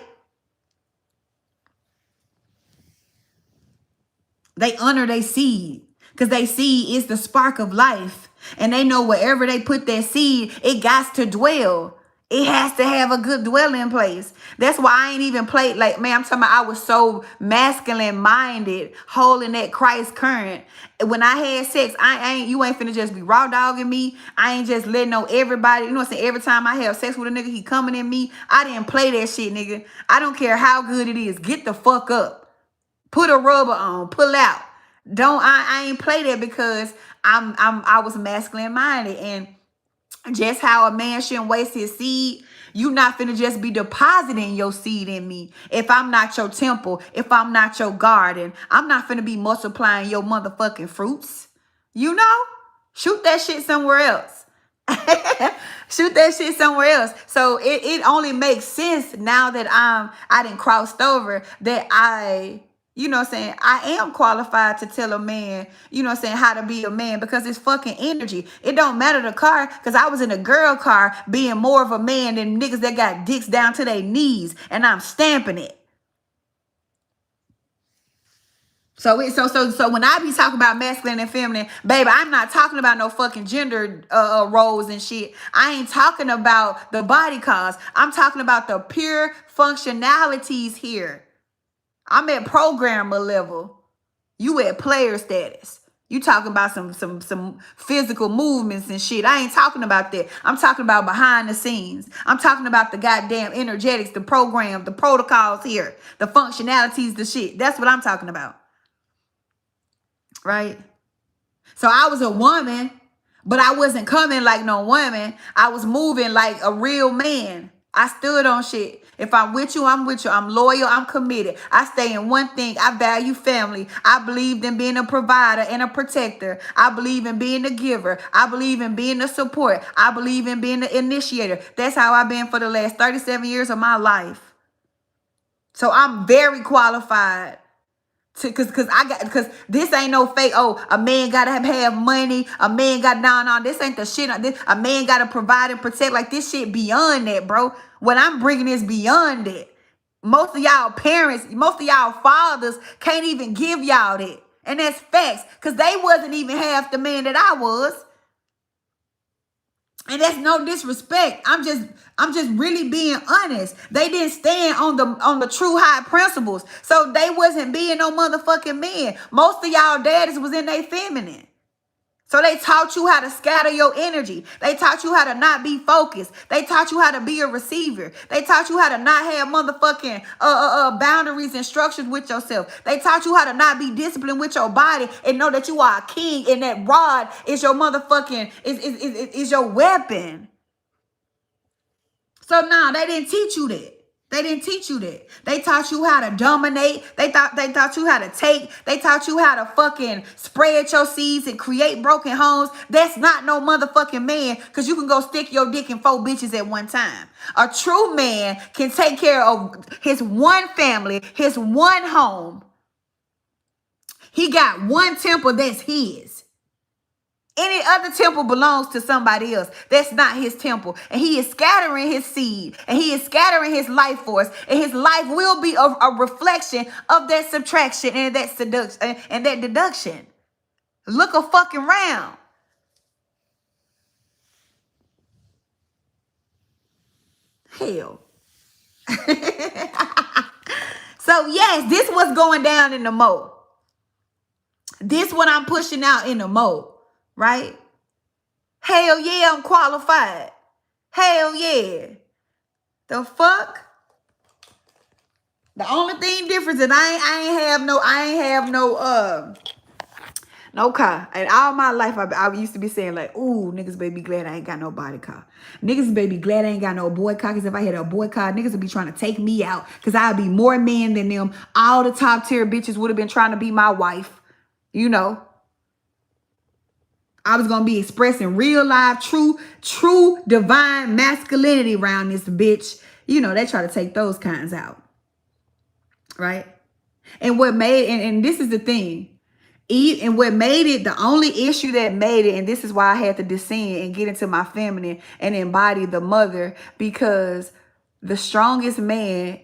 They honor their seed because they seed is the spark of life. And they know wherever they put that seed, it got to dwell. It has to have a good dwelling place. That's why I ain't even played like, man, I'm talking about I was so masculine minded, holding that Christ current. When I had sex, you ain't finna just be raw dogging me. I ain't just letting know everybody, you know what I'm saying? Every time I have sex with a nigga, he coming in me. I didn't play that shit, nigga. I don't care how good it is. Get the fuck up. Put a rubber on, pull out. I ain't play that because I was masculine minded. And just how a man shouldn't waste his seed, you not finna just be depositing your seed in me. If I'm not your temple, if I'm not your garden, I'm not finna be multiplying your motherfucking fruits. Shoot that shit somewhere else. Shoot that shit somewhere else. So it only makes sense now that I done crossed over that I You know what I'm saying? I am qualified to tell a man, you know what I'm saying, how to be a man because it's fucking energy. It don't matter the car because I was in a girl car being more of a man than niggas that got dicks down to their knees and I'm stamping it. So when I be talking about masculine and feminine, baby, I'm not talking about no fucking gender roles and shit. I ain't talking about the body cause. I'm talking about the pure functionalities here. I'm at programmer level. You at player status. You talking about some physical movements and shit. I ain't talking about that. I'm talking about behind the scenes. I'm talking about the goddamn energetics, the program, the protocols here, the functionalities, the shit. That's what I'm talking about. Right? So I was a woman, but I wasn't coming like no woman. I was moving like a real man. I stood on shit. If I'm with you, I'm with you. I'm loyal. I'm committed. I stay in one thing. I value family. I believe in being a provider and a protector. I believe in being a giver. I believe in being a support. I believe in being the initiator. That's how I've been for the last 37 years of my life. So I'm very qualified. Cause this ain't no fake. Oh, a man gotta have money. A man got no. This ain't the shit. A man gotta provide and protect. Like this shit beyond that, bro. What I'm bringing is beyond that. Most of y'all parents, most of y'all fathers can't even give y'all that, and that's facts. Cause they wasn't even half the man that I was. And that's no disrespect. I'm just really being honest. They didn't stand on the true high principles. So they wasn't being no motherfucking men. Most of y'all daddies was in their feminine. So they taught you how to scatter your energy. They taught you how to not be focused. They taught you how to be a receiver. They taught you how to not have motherfucking boundaries and structures with yourself. They taught you how to not be disciplined with your body and know that you are a king and that rod is your motherfucking is your weapon. So no, they didn't teach you that. They didn't teach you that. They taught you how to dominate. They taught you how to take. They taught you how to fucking spread your seeds and create broken homes. That's not no motherfucking man, because you can go stick your dick in 4 bitches at one time. A true man can take care of his one family, his one home. He got one temple that's his. Any other temple belongs to somebody else. That's not his temple. And he is scattering his seed. And he is scattering his life force. And his life will be a reflection of that subtraction and that seduction and that deduction. Look a fucking round. Hell. So yes, this was going down in the mo. This what I'm pushing out in the mo. Right? Hell yeah, I'm qualified. Hell yeah. The fuck? The only thing difference is I ain't have no car. And all my life I used to be saying like, ooh, niggas baby glad I ain't got no body car. Niggas baby glad I ain't got no boy car. Cause if I had a boy car, niggas would be trying to take me out. Cause I'd be more men than them. All the top tier bitches would have been trying to be my wife. You know. I was gonna be expressing real life, true divine masculinity around this bitch. You know, they try to take those kinds out. Right? And what made, and this is the thing, and what made it, the only issue that made it, and this is why I had to descend and get into my feminine and embody the mother, because the strongest man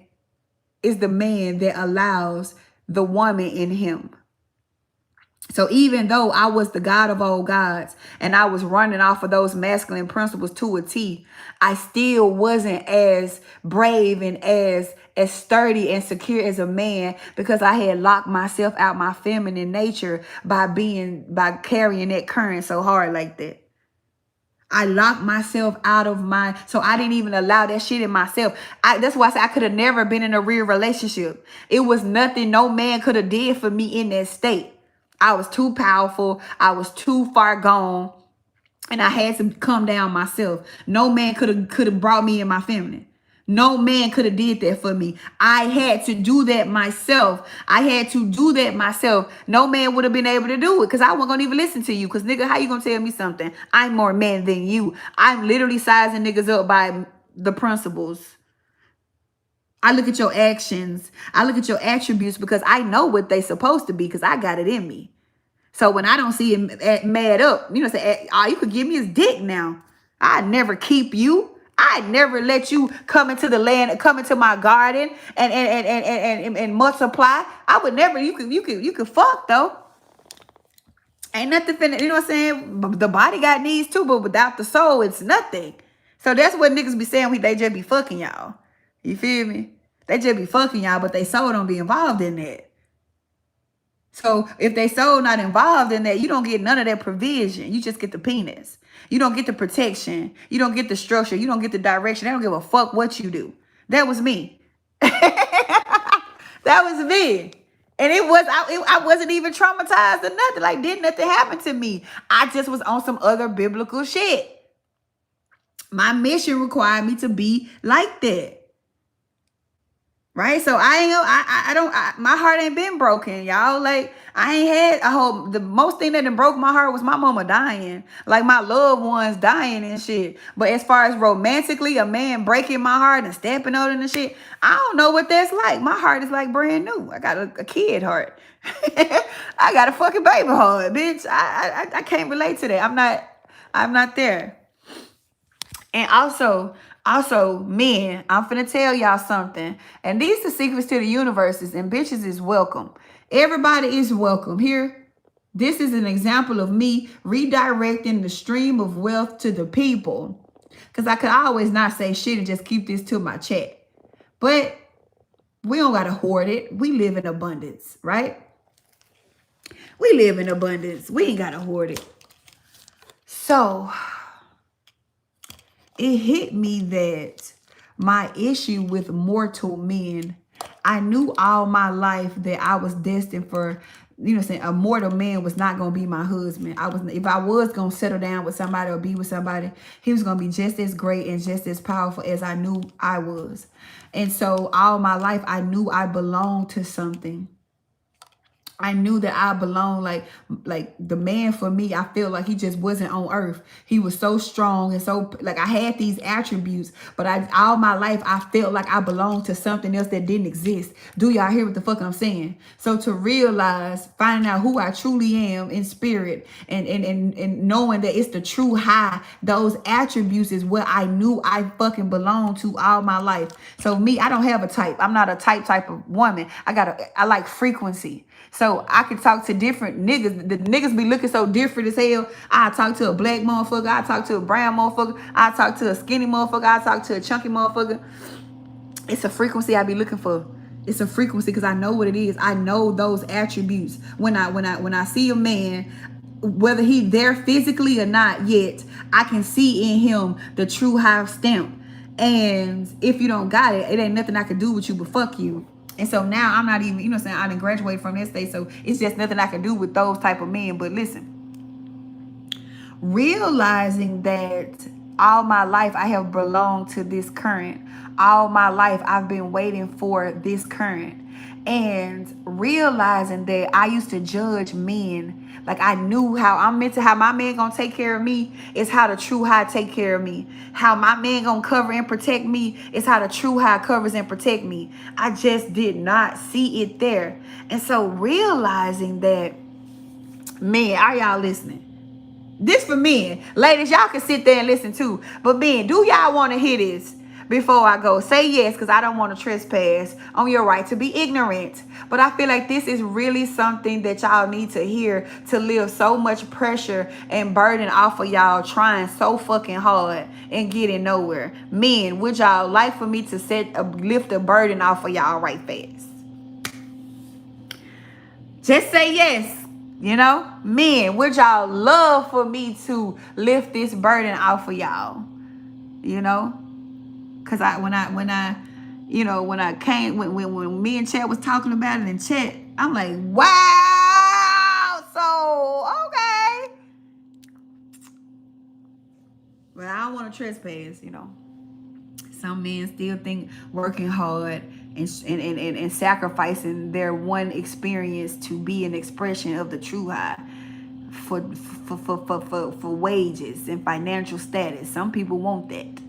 is the man that allows the woman in him. So even though I was the God of all gods and I was running off of those masculine principles to a T, I still wasn't as brave and as sturdy and secure as a man, because I had locked myself out my feminine nature by carrying that current so hard like that. I locked myself out of so I didn't even allow that shit in myself. That's why I said I could have never been in a real relationship. It was nothing no man could have did for me in that state. I was too powerful. I was too far gone. And I had to come down myself. No man could have brought me in my feminine. No man could have did that for me. I had to do that myself. No man would have been able to do it, because I wasn't going to even listen to you. Because nigga, how you going to tell me something? I'm more man than you. I'm literally sizing niggas up by the principles. I look at your actions. I look at your attributes because I know what they supposed to be because I got it in me. So when I don't see him mad up, say, all you could give me is dick now. I'd never keep you. I'd never let you come into the land, come into my garden and multiply. I would never, you could fuck though. Ain't nothing finna, you know what I'm saying? The body got needs too, but without the soul, it's nothing. So that's what niggas be saying, they just be fucking y'all. You feel me? They just be fucking y'all, but they soul don't be involved in that. So if they soul not involved in that, you don't get none of that provision. You just get the penis. You don't get the protection. You don't get the structure. You don't get the direction. They don't give a fuck what you do. That was me. That was me. And I wasn't even traumatized or nothing. Like, did nothing happen to me. I just was on some other biblical shit. My mission required me to be like that. Right? So my heart ain't been broken, y'all. Like, I ain't had, the most thing that broke my heart was my mama dying. Like, my loved ones dying and shit. But as far as romantically, a man breaking my heart and stepping on it and shit, I don't know what that's like. My heart is like brand new. I got a kid heart. I got a fucking baby heart, bitch. I can't relate to that. I'm not there. And also, men, I'm finna tell y'all something. And these are secrets to the universes, and bitches is welcome. Everybody is welcome here. This is an example of me redirecting the stream of wealth to the people. Because I could always not say shit and just keep this to my chat. But we don't gotta hoard it. We live in abundance, right? We live in abundance. We ain't gotta hoard it. So it hit me that my issue with mortal men, I knew all my life that I was destined for, a mortal man was not going to be my husband. If I was going to settle down with somebody or be with somebody, he was going to be just as great and just as powerful as I knew I was. And so all my life, I knew I belonged to something. I knew that I belonged, like the man for me, I feel like he just wasn't on earth. He was so strong and so, like, I had these attributes, but all my life, I felt like I belonged to something else that didn't exist. Do y'all hear what the fuck I'm saying? So to realize, finding out who I truly am in spirit and knowing that it's the true high, those attributes is what I knew I fucking belonged to all my life. So me, I don't have a type. I'm not a type of woman. I like frequency. So I could talk to different niggas. The niggas be looking so different as hell. I talk to a black motherfucker. I talk to a brown motherfucker. I talk to a skinny motherfucker. I talk to a chunky motherfucker. It's a frequency I be looking for. It's a frequency because I know what it is. I know those attributes. When I see a man, whether he there physically or not yet, I can see in him the true high stamp. And if you don't got it, it ain't nothing I can do with you but fuck you. And so now I'm not even, I done graduated from that state. So it's just nothing I can do with those type of men. But listen, realizing that all my life I have belonged to this current. All my life I've been waiting for this current. And realizing that I used to judge men. Like, I knew how my man gonna take care of me is how the true high take care of me. How my man gonna cover and protect me is how the true high covers and protect me. I just did not see it there. And so realizing that, man, are y'all listening? This for men. Ladies, y'all can sit there and listen too. But men, do y'all want to hear this? Before I go, say yes, because I don't want to trespass on your right to be ignorant. But I feel like this is really something that y'all need to hear to lift so much pressure and burden off of y'all trying so fucking hard and getting nowhere. Men, would y'all like for me to lift a burden off of y'all right fast? Just say yes. Men, would y'all love for me to lift this burden off of y'all? Cause when me and Chet was talking about it in chat, I'm like, wow, so okay. But I don't want to trespass, Some men still think working hard and sacrificing their one experience to be an expression of the true high for wages and financial status. Some people want that.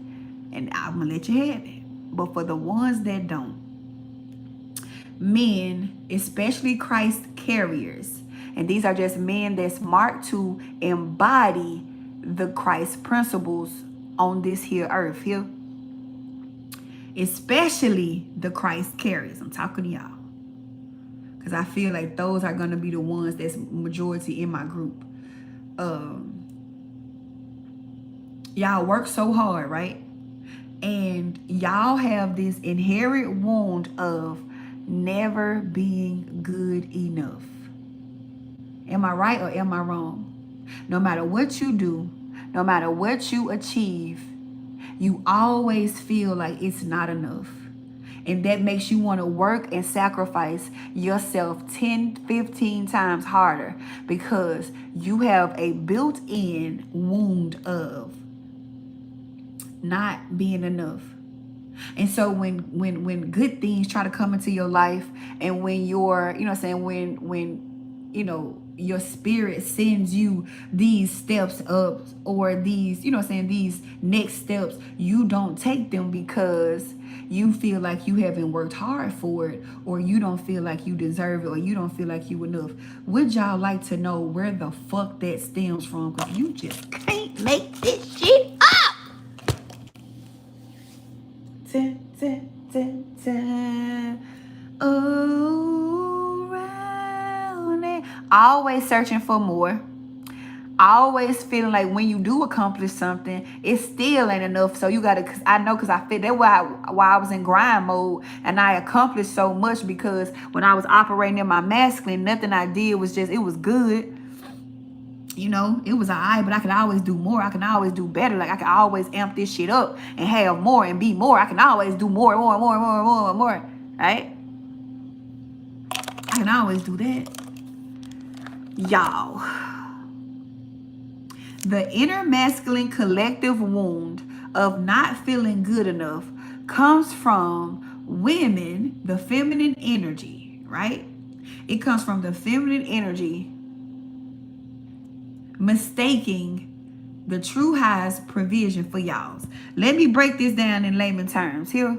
And I'm gonna let you have it. But for the ones that don't, Men, especially Christ carriers, and these are just men that's marked to embody the Christ principles on this here earth here, especially the Christ carriers. I'm talking to y'all because I feel like those are going to be the ones that's majority in my group. Y'all work so hard, right? And y'all have this inherent wound of never being good enough. Am I right or am I wrong? No matter what you do, no matter what you achieve, you always feel like it's not enough. And that makes you want to work and sacrifice yourself 10, 15 times harder because you have a built-in wound of not being enough. And so when good things try to come into your life, and when you're, you know what I'm saying, when you know your spirit sends you these steps up, or these, you know what I'm saying, these next steps, you don't take them because you feel like you haven't worked hard for it, or you don't feel like you deserve it, or you don't feel like you enough. Would y'all like to know where the fuck that stems from? Because you just can't make this shit up. Around it. Always searching for more. Always feeling like when you do accomplish something, it still ain't enough. So you gotta, cause I know, cause I feel that why I was in grind mode and I accomplished so much, because when I was operating in my masculine, nothing I did was just, it was good. You know, it was alright, but I can always do more. I can always do better. Like I can always amp this shit up and have more and be more. I can always do more, right? I can always do that. Y'all, the inner masculine collective wound of not feeling good enough comes from women, the feminine energy, right? It comes from the feminine energy mistaking the true high's provision for y'all's. Let me break this down in layman terms here.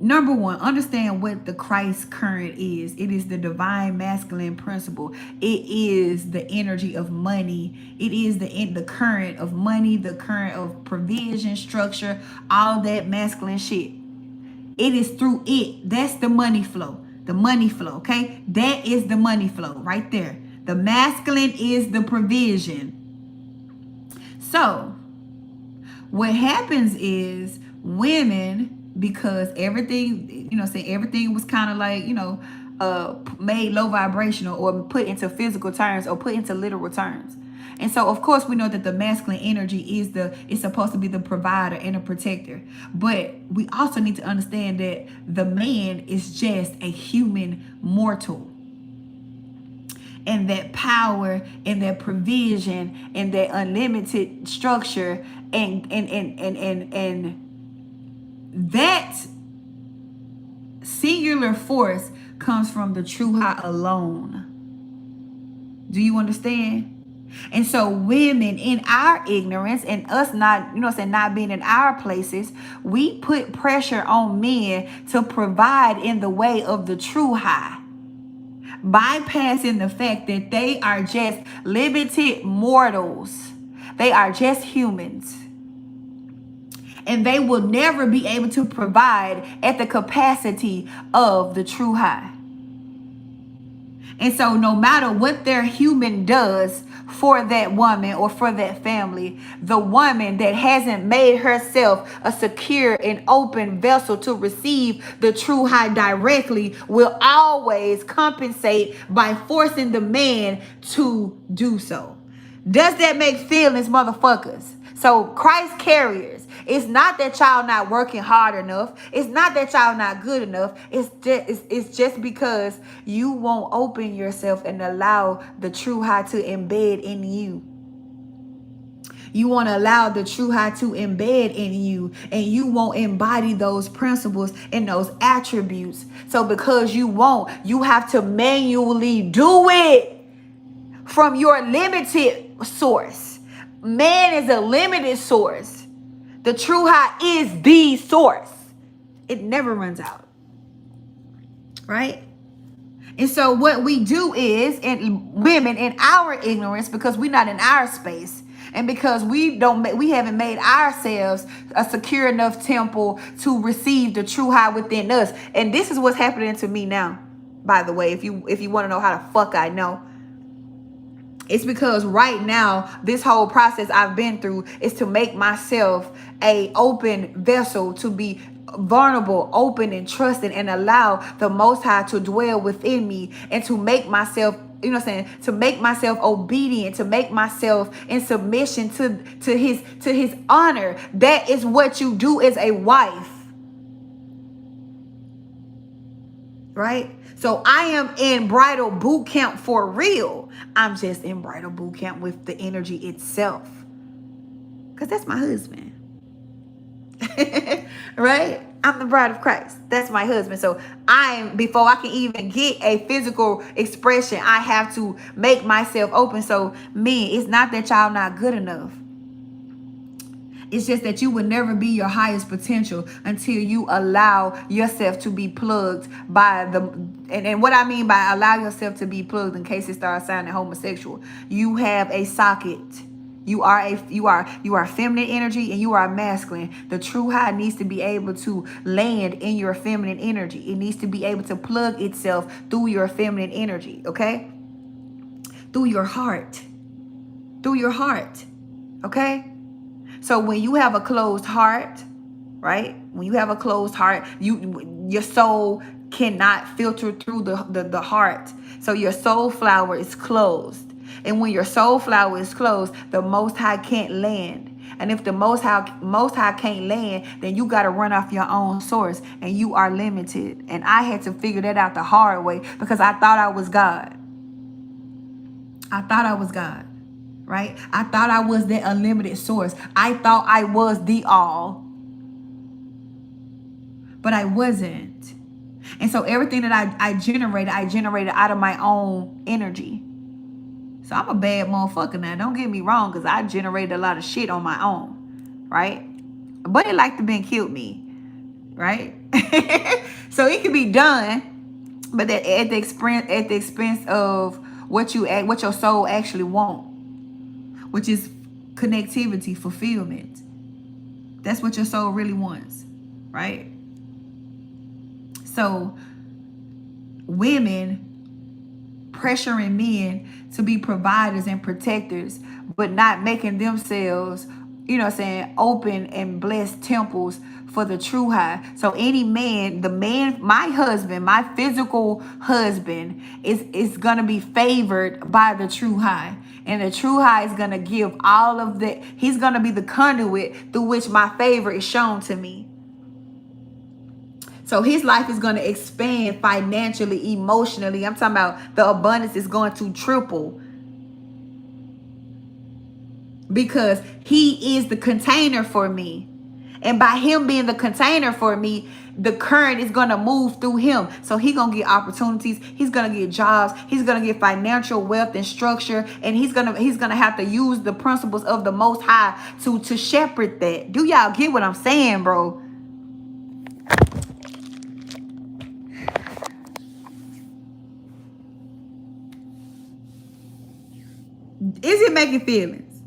Number one, understand what the Christ current is. It is the divine masculine principle. It is the energy of money. It is the current of money, the current of provision, structure, all that masculine shit. It is through it. That's the money flow. The money flow, okay? That is the money flow right there. The masculine is the provision. So, what happens is women, because everything, you know, say everything was kind of like, you know, made low vibrational or put into physical terms or put into literal terms. And so, of course, we know that the masculine energy is supposed to be the provider and a protector. But we also need to understand that the man is just a human mortal. And that power and that provision and that unlimited structure and that singular force comes from the true high alone. Do you understand? And so women, in our ignorance and us not, you know what I'm saying, not being in our places, we put pressure on men to provide in the way of the true high, bypassing the fact that they are just limited mortals. They are just humans. And they will never be able to provide at the capacity of the true high. And so no matter what their human does for that woman or for that family, the woman that hasn't made herself a secure and open vessel to receive the true high directly will always compensate by forcing the man to do so. Does that make feelings, motherfuckers? So Christ carriers, it's not that y'all not working hard enough. It's not that y'all not good enough. It's just because you won't open yourself and allow the true high to embed in you. You want to allow the true high to embed in you, and you won't embody those principles and those attributes. So because you won't, you have to manually do it from your limited source. Man is a limited source. The true high is the source. It never runs out. right? And so what we do is, and women in our ignorance, because we're not in our space, and because we haven't made ourselves a secure enough temple to receive the true high within us. And this is what's happening to me now, by the way, if you want to know how the fuck I know. It's because right now, this whole process I've been through is to make myself a open vessel, to be vulnerable, open, and trusting, and allow the Most High to dwell within me, and to make myself, you know what I'm saying, to make myself obedient, to make myself in submission to his honor. That is what you do as a wife. Right? So I am in bridal boot camp for real. I'm just in bridal boot camp with the energy itself. Because that's my husband. Right? I'm the bride of Christ. That's my husband. So before I can even get a physical expression, I have to make myself open. So men, it's not that y'all not good enough. It's just that you will never be your highest potential until you allow yourself to be plugged by and what I mean by allow yourself to be plugged, in case it starts sounding homosexual, you have a socket. You are feminine energy and you are masculine. The true high needs to be able to land in your feminine energy. It needs to be able to plug itself through your feminine energy, okay? Through your heart. Through your heart. Okay? So when you have a closed heart, right? When you have a closed heart, your soul cannot filter through the heart. So your soul flower is closed. And when your soul flower is closed, the Most High can't land. And if the Most High can't land, then you got to run off your own source, and you are limited. And I had to figure that out the hard way, because I thought I was God. I thought I was God. Right? I thought I was the unlimited source. I thought I was the all, but I wasn't. And so everything that I generated out of my own energy. So I'm a bad motherfucker now. Don't get me wrong, because I generated a lot of shit on my own, right? But it like to been killed me, right? So it can be done, but that at the expense of what your soul actually want, which is connectivity, fulfillment. That's what your soul really wants, right? So women pressuring men to be providers and protectors, but not making themselves, you know what I'm saying, open and blessed temples for the true high. So any man, my husband, my physical husband is going to be favored by the true high. And the true high is going to give all of that. He's going to be the conduit through which my favor is shown to me. So his life is going to expand financially, emotionally. I'm talking about the abundance is going to triple, because he is the container for me. And by him being the container for me, the current is going to move through him. So he's going to get opportunities. He's going to get jobs. He's going to get financial wealth and structure. And he's going to have to use the principles of the Most High to shepherd that. Do y'all get what I'm saying, bro? Is it making feelings?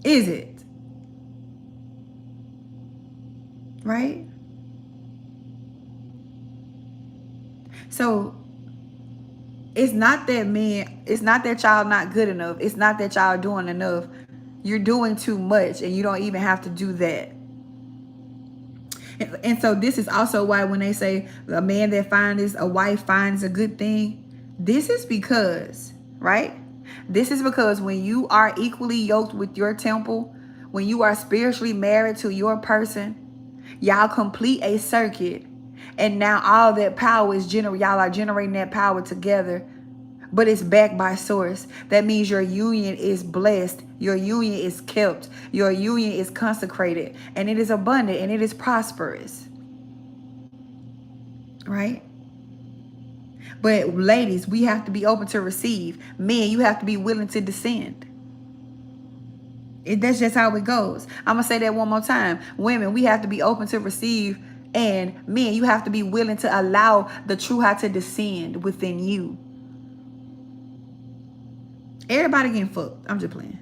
Is it? Right? So it's not that y'all not good enough. It's not that y'all doing enough. You're doing too much, and you don't even have to do that. And so this is also why when they say a man that finds a wife finds a good thing, this is because, right? This is because when you are equally yoked with your temple, when you are spiritually married to your person, y'all complete a circuit, and now all that power is y'all are generating that power together, but it's backed by source. That means your union is blessed, your union is kept, your union is consecrated, and it is abundant, and it is prosperous, right? But ladies, we have to be open to receive. Men, you have to be willing to descend. That's just how it goes. I'm going to say that one more time. Women, we have to be open to receive And men, you have to be willing to allow the true high to descend within you. Everybody getting fucked. I'm just playing.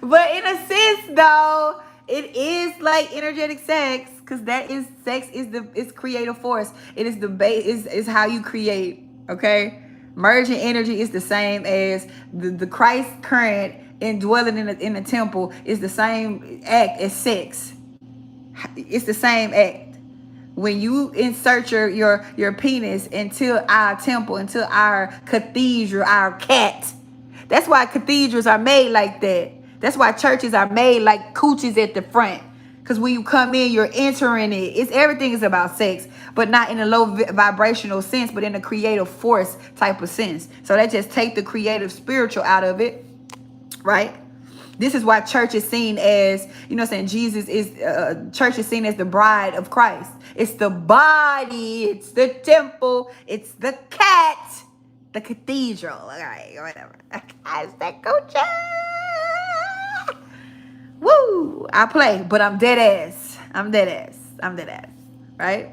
But in a sense, though, it is like energetic sex, because that is sex is creative force. It is the base, is how you create. Okay, merging energy is the same as the Christ current indwelling in the temple is the same act as sex. It's the same act. When you insert your penis into our temple, into our cathedral, our cat. That's why cathedrals are made like that. That's why churches are made like coochies at the front. Because when you come in, you're entering it. Everything is about sex, but not in a low vibrational sense, but in a creative force type of sense. So that just take the creative spiritual out of it, right? This is why church is seen as, you know what I'm saying, Jesus is, church is seen as the bride of Christ. It's the body, it's the temple, it's the cat, the cathedral. All right, whatever. I said, coach. Woo! I play, but I'm dead ass. I'm dead ass. I'm dead ass. Right?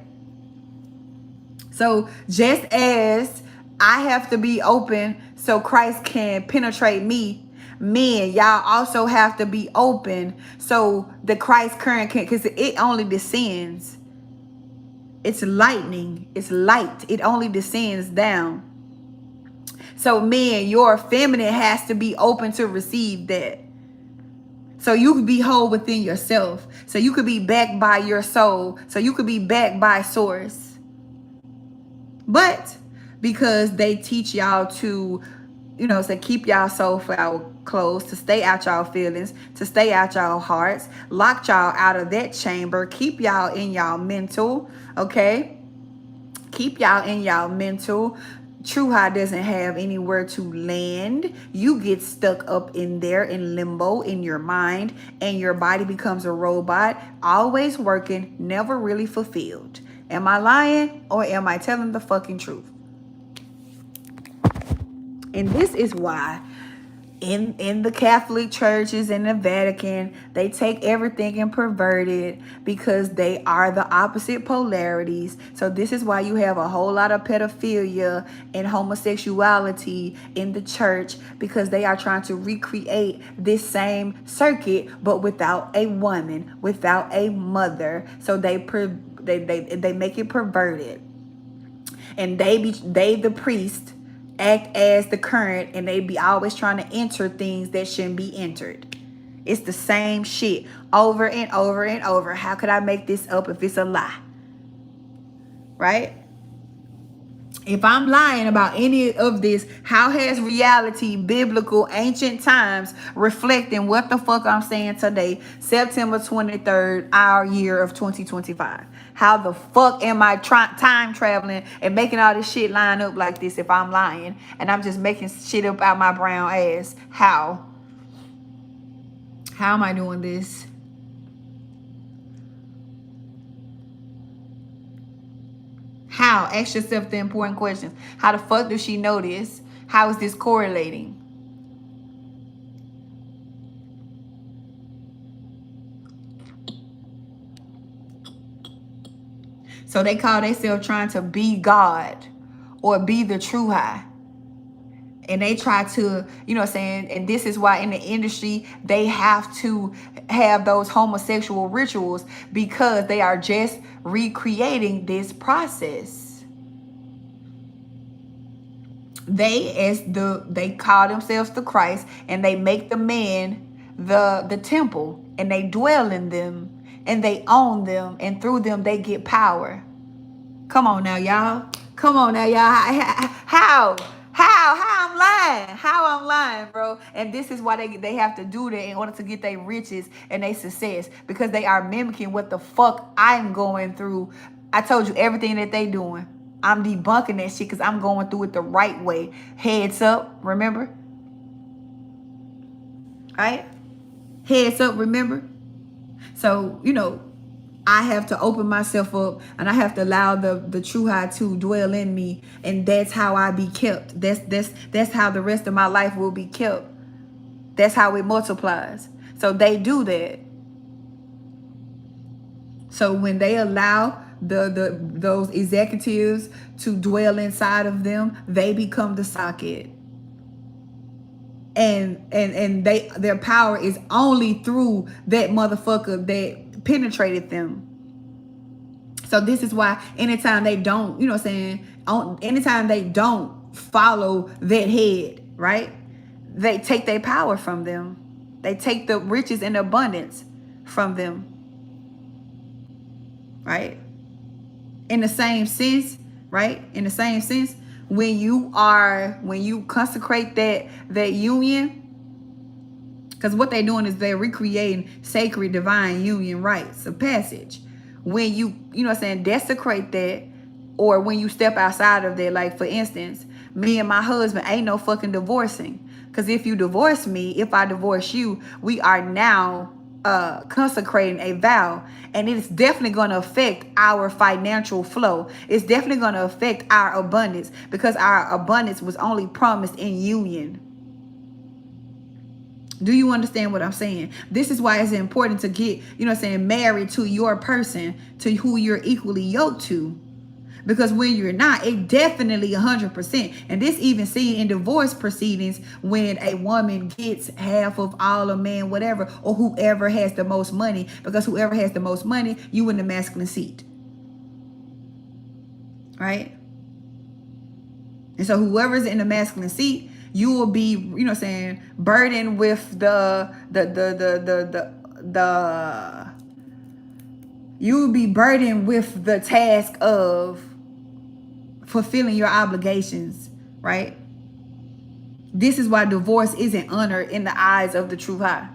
So just as I have to be open so Christ can penetrate me, men, y'all also have to be open so the Christ current can, because it only descends. It's lightning. It's light. It only descends down. So men, your feminine has to be open to receive that. So you could be whole within yourself. So you could be backed by your soul. So you could be backed by source. But because they teach y'all to, you know, say keep y'all soul flower closed, to stay out y'all feelings, to stay out y'all hearts, lock y'all out of that chamber, keep y'all in y'all mental, okay? Keep y'all in y'all mental. True high doesn't have anywhere to land. You get stuck up in there in limbo in your mind, and your body becomes a robot, always working, never really fulfilled. Am I lying or am I telling the fucking truth? And this is why in the Catholic churches in the Vatican, they take everything and pervert it because they are the opposite polarities. So this is why you have a whole lot of pedophilia and homosexuality in the church, because they are trying to recreate this same circuit but without a woman, without a mother. So they make it perverted. And they the priest act as the current, and they be always trying to enter things that shouldn't be entered. It's the same shit over and over and over. How could I make this up if it's a lie? Right? If I'm lying about any of this, how has reality, biblical, ancient times reflecting what the fuck I'm saying today, September 23rd, our year of 2025? How the fuck am I time traveling and making all this shit line up like this if I'm lying and I'm just making shit up out my brown ass? How? How am I doing this? How? Ask yourself the important questions. How the fuck does she know this? How is this correlating? So they call themselves trying to be God or be the true high. And they try to, you know what I'm saying? And this is why in the industry, they have to have those homosexual rituals, because they are just recreating this process. They call themselves the Christ, and they make the man the temple, and they dwell in them, and they own them, and through them they get power. Come on now, y'all. Come on now, y'all. How I'm lying? How I'm lying, bro? And this is why they have to do that in order to get their riches and their success, because they are mimicking what the fuck I'm going through. I told you everything that they doing. I'm debunking that shit because I'm going through it the right way. Heads up, remember? Right? Heads up, remember? So, you know, I have to open myself up, and I have to allow the true high to dwell in me, and that's how I be kept. That's how the rest of my life will be kept. That's how it multiplies. So they do that. So when they allow those executives to dwell inside of them, they become the socket. And their power is only through that motherfucker that penetrated them. So this is why anytime they don't, you know what I'm saying, anytime they don't follow that head, right? They take their power from them. They take the riches and abundance from them. Right? In the same sense, right? In the same sense, when you consecrate that union, because what they're doing is they're recreating sacred divine union rites of passage. When you know what I'm saying, desecrate that, or when you step outside of that, like for instance, me and my husband ain't no fucking divorcing. Because if you divorce me, if I divorce you, we are now consecrating a vow, and it's definitely going to affect our financial flow. It's definitely going to affect our abundance, because our abundance was only promised in union. Do you understand what I'm saying? This is why it's important to get, you know what I'm saying, married to your person, to who you're equally yoked to. Because when you're not, it definitely 100%. And this even seen in divorce proceedings, when a woman gets half of all a man, whatever, or whoever has the most money. Because whoever has the most money, you in the masculine seat. Right? And so whoever's in the masculine seat, you will be, you know what I'm saying, burdened with you will be burdened with the task of fulfilling your obligations, right? This is why divorce isn't honored in the eyes of the true high.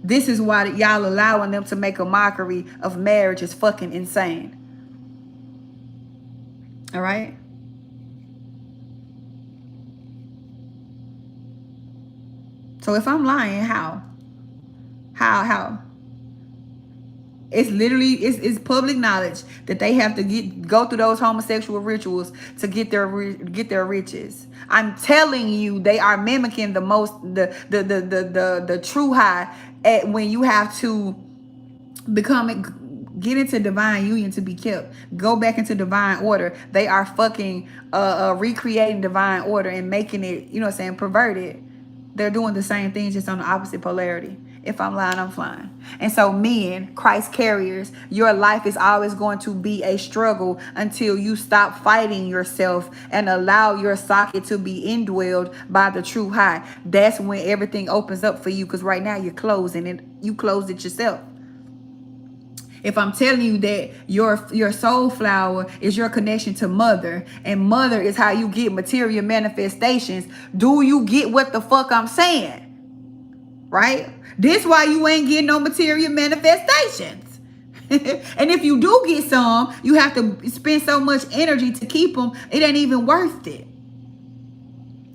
This is why y'all allowing them to make a mockery of marriage is fucking insane. All right? So if I'm lying, how? How? It's literally, it's public knowledge that they have to go through those homosexual rituals to get their riches. I'm telling you, they are mimicking the true high at when you have to get into divine union to be kept. Go back into divine order. They are fucking recreating divine order and making it, you know what I'm saying, perverted. They're doing the same thing, just on the opposite polarity. If I'm lying, I'm flying. And so men, Christ carriers, your life is always going to be a struggle until you stop fighting yourself and allow your socket to be indwelled by the true high. That's when everything opens up for you, because right now you're closing it. You closed it yourself. If I'm telling you that your soul flower is your connection to mother, and mother is how you get material manifestations, do you get what the fuck I'm saying? Right? This why you ain't getting no material manifestations. And if you do get some, you have to spend so much energy to keep them. It ain't even worth it.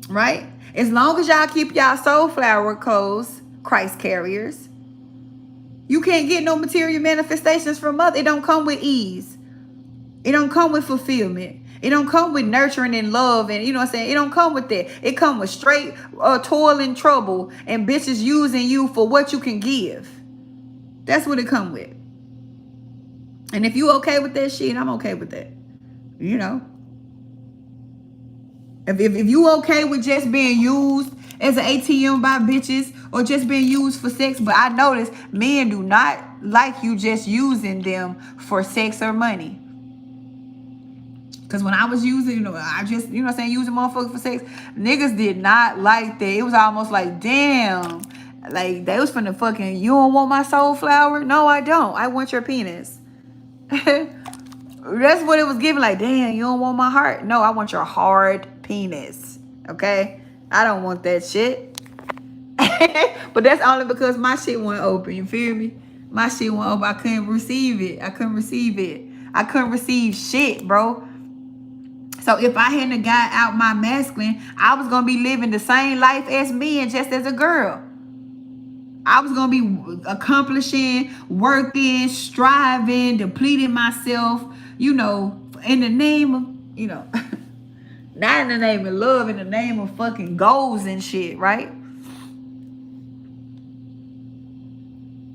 Right? As long as y'all keep y'all soul flower codes, Christ carriers, you can't get no material manifestations from mother. It don't come with ease. It don't come with fulfillment. It don't come with nurturing and love, and you know what I'm saying? It don't come with that. It come with straight toil and trouble and bitches using you for what you can give. That's what it come with. And if you okay with that shit, I'm okay with that. You know? If you okay with just being used as an ATM by bitches, or just being used for sex, but I notice men do not like you just using them for sex or money. Because when I was using, you know, I just, you know what I'm saying, using motherfuckers for sex, niggas did not like that. It was almost like, damn, like they was finna fucking, you don't want my soul flower? No, I don't. I want your penis. That's what it was giving, like, damn, you don't want my heart? No, I want your hard penis. Okay? I don't want that shit. But that's only because my shit wasn't open. You feel me? My shit wasn't open. I couldn't receive it. I couldn't receive shit, bro. So if I hadn't got out my masculine, I was going to be living the same life as me, and just as a girl. I was going to be accomplishing, working, striving, depleting myself, you know, in the name of, you know, not in the name of love, in the name of fucking goals and shit, right?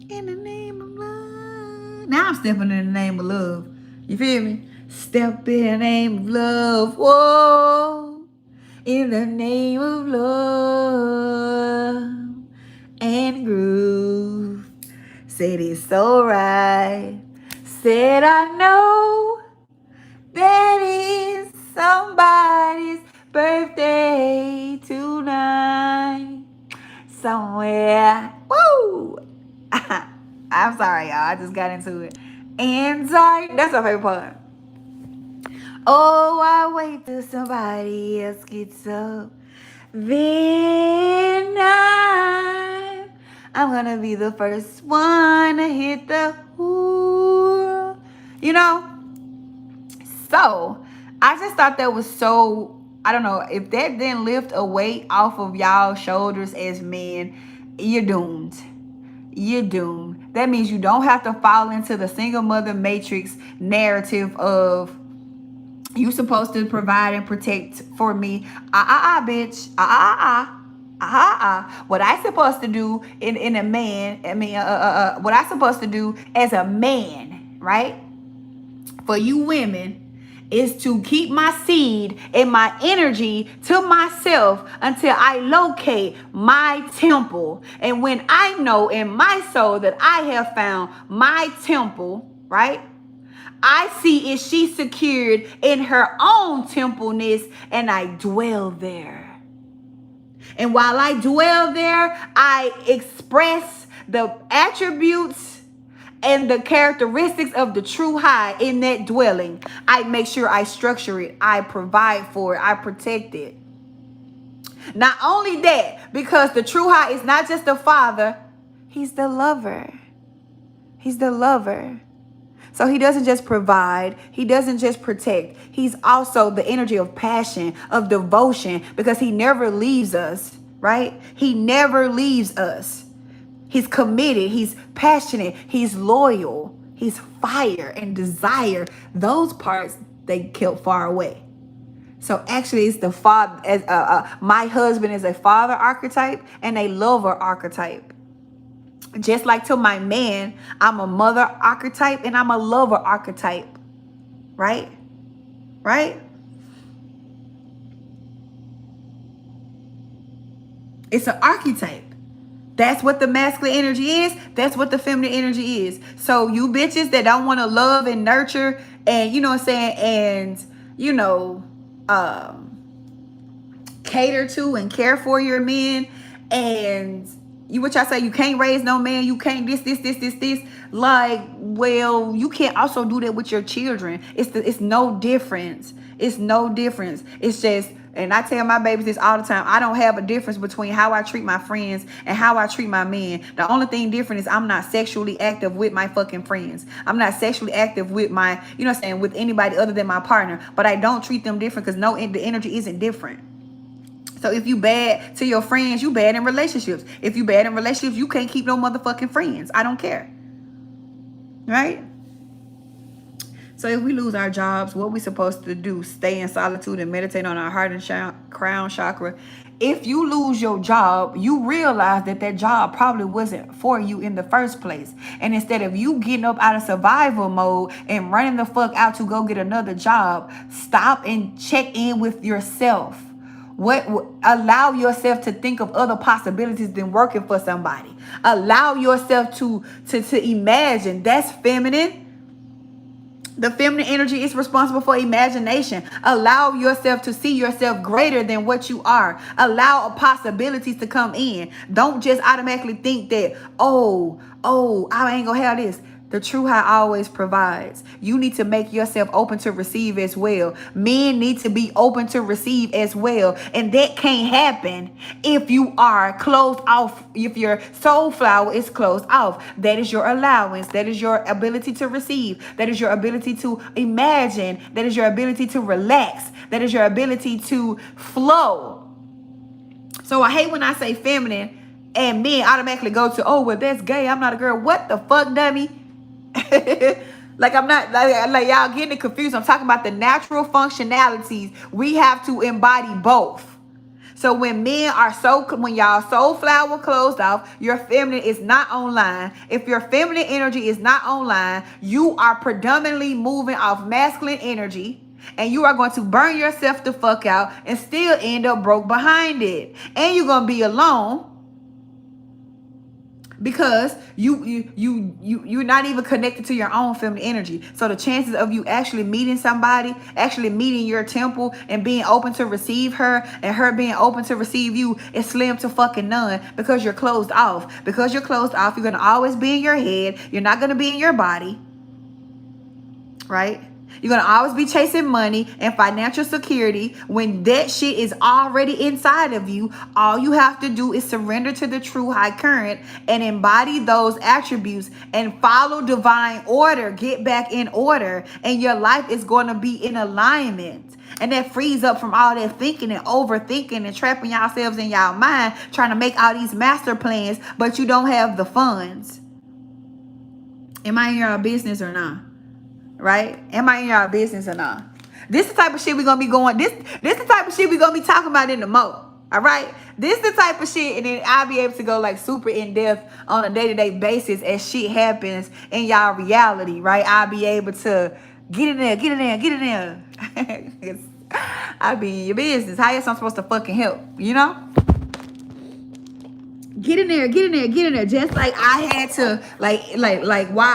In the name of love. Now I'm stepping in the name of love. You feel me? Step in the name of love. Whoa. In the name of love and groove. Said it's so right. Said I know that it's somebody's birthday tonight. Somewhere. Woo! I'm sorry, y'all. I just got into it. And sorry. That's my favorite part. Oh, I wait till somebody else gets up. Then I'm gonna be the first one to hit the ooh. You know? So, I just thought that was so, I don't know, if that didn't lift a weight off of y'all's shoulders as men, you're doomed. You're doomed. That means you don't have to fall into the single mother matrix narrative of you supposed to provide and protect for me. Bitch. What I supposed to do in a man, what I supposed to do as a man, right? For you women, is to keep my seed and my energy to myself until I locate my temple. And when I know in my soul that I have found my temple, right? I see is she secured in her own templeness, and I dwell there. And while I dwell there, I express the attributes and the characteristics of the true high in that dwelling. I make sure I structure it. I provide for it. I protect it. Not only that, because the true high is not just the father, he's the lover. He's the lover. So he doesn't just provide. He doesn't just protect. He's also the energy of passion, of devotion, because he never leaves us, right? He never leaves us. He's committed. He's passionate. He's loyal. He's fire and desire. Those parts, they kept far away. So actually, it's the father. As my husband is a father archetype and a lover archetype. Just like to my man, I'm a mother archetype and I'm a lover archetype. Right? Right? It's an archetype. That's what the masculine energy is. That's what the feminine energy is. So you bitches that don't want to love and nurture and, you know what I'm saying, and, you know, cater to and care for your men, and you, what y'all say, you can't raise no man, you can't this. Like, well, you can't also do that with your children. It's no difference. It's no difference. It's just, and I tell my babies this all the time, I don't have a difference between how I treat my friends and how I treat my men. The only thing different is I'm not sexually active with my fucking friends. I'm not sexually active with my, you know what I'm saying, with anybody other than my partner. But I don't treat them different because the energy isn't different. So if you bad to your friends, you bad in relationships. If you bad in relationships, you can't keep no motherfucking friends. I don't care. Right? So if we lose our jobs, what we supposed to do? Stay in solitude and meditate on our heart and crown chakra. If you lose your job, you realize that that job probably wasn't for you in the first place. And instead of you getting up out of survival mode and running the fuck out to go get another job, stop and check in with yourself. Allow yourself to think of other possibilities than working for somebody. Allow yourself to imagine. That's feminine. The feminine energy is responsible for imagination. Allow yourself to see yourself greater than what you are. Allow possibilities to come in. Don't just automatically think that, oh, I ain't gonna have this. The true high always provides. You need to make yourself open to receive as well. Men need to be open to receive as well. And that can't happen if you are closed off, if your soul flower is closed off. That is your allowance. That is your ability to receive. That is your ability to imagine. That is your ability to relax. That is your ability to flow. So I hate when I say feminine and men automatically go to, oh, well, that's gay. I'm not a girl. What the fuck, dummy? Like, I'm not, like y'all getting it confused. I'm talking about the natural functionalities. We have to embody both. So when y'all soul flower closed off, your feminine is not online. If your feminine energy is not online, you are predominantly moving off masculine energy, and you are going to burn yourself the fuck out and still end up broke behind it. And you're going to be alone because you're not even connected to your own feminine energy. So the chances of you actually meeting somebody, actually meeting your temple and being open to receive her and her being open to receive you is slim to fucking none, because you're closed off. Because you're closed off, you're going to always be in your head. You're not going to be in your body, right? You're going to always be chasing money and financial security when that shit is already inside of you. All you have to do is surrender to the true high current and embody those attributes and follow divine order. Get back in order, and your life is going to be in alignment. And that frees up from all that thinking and overthinking and trapping yourselves in y'all mind, trying to make all these master plans, but you don't have the funds. Am I in your business or not? Right? Am I in y'all business or not? This the type of shit we gonna be going. This the type of shit we gonna be talking about in the mo. All right? This the type of shit, and then I'll be able to go like super in depth on a day-to-day basis as shit happens in y'all reality, right? I'll be able to get in there. I'll be in your business. How else I'm supposed to fucking help? You know? Get in there. Just like I had to, like why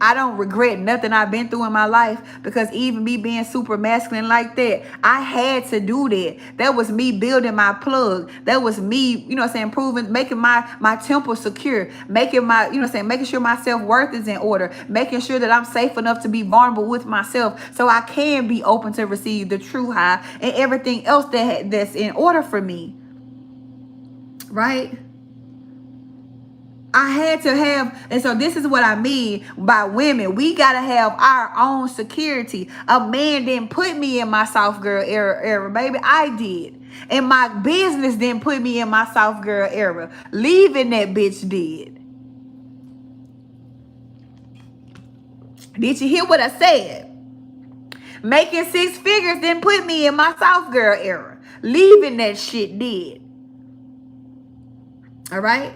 I don't regret nothing I've been through in my life, because even me being super masculine like that, I had to do that. That was me building my plug. That was me, improving, making my temple secure, making making sure my self-worth is in order, making sure that I'm safe enough to be vulnerable with myself so I can be open to receive the true high and everything else that's in order for me. Right? I had to have, and so this is what I mean by women. We gotta have our own security. A man didn't put me in my soft girl era, baby. I did. And my business didn't put me in my soft girl era. Leaving that bitch did. Did you hear what I said? Making 6 figures didn't put me in my soft girl era. Leaving that shit did. All right?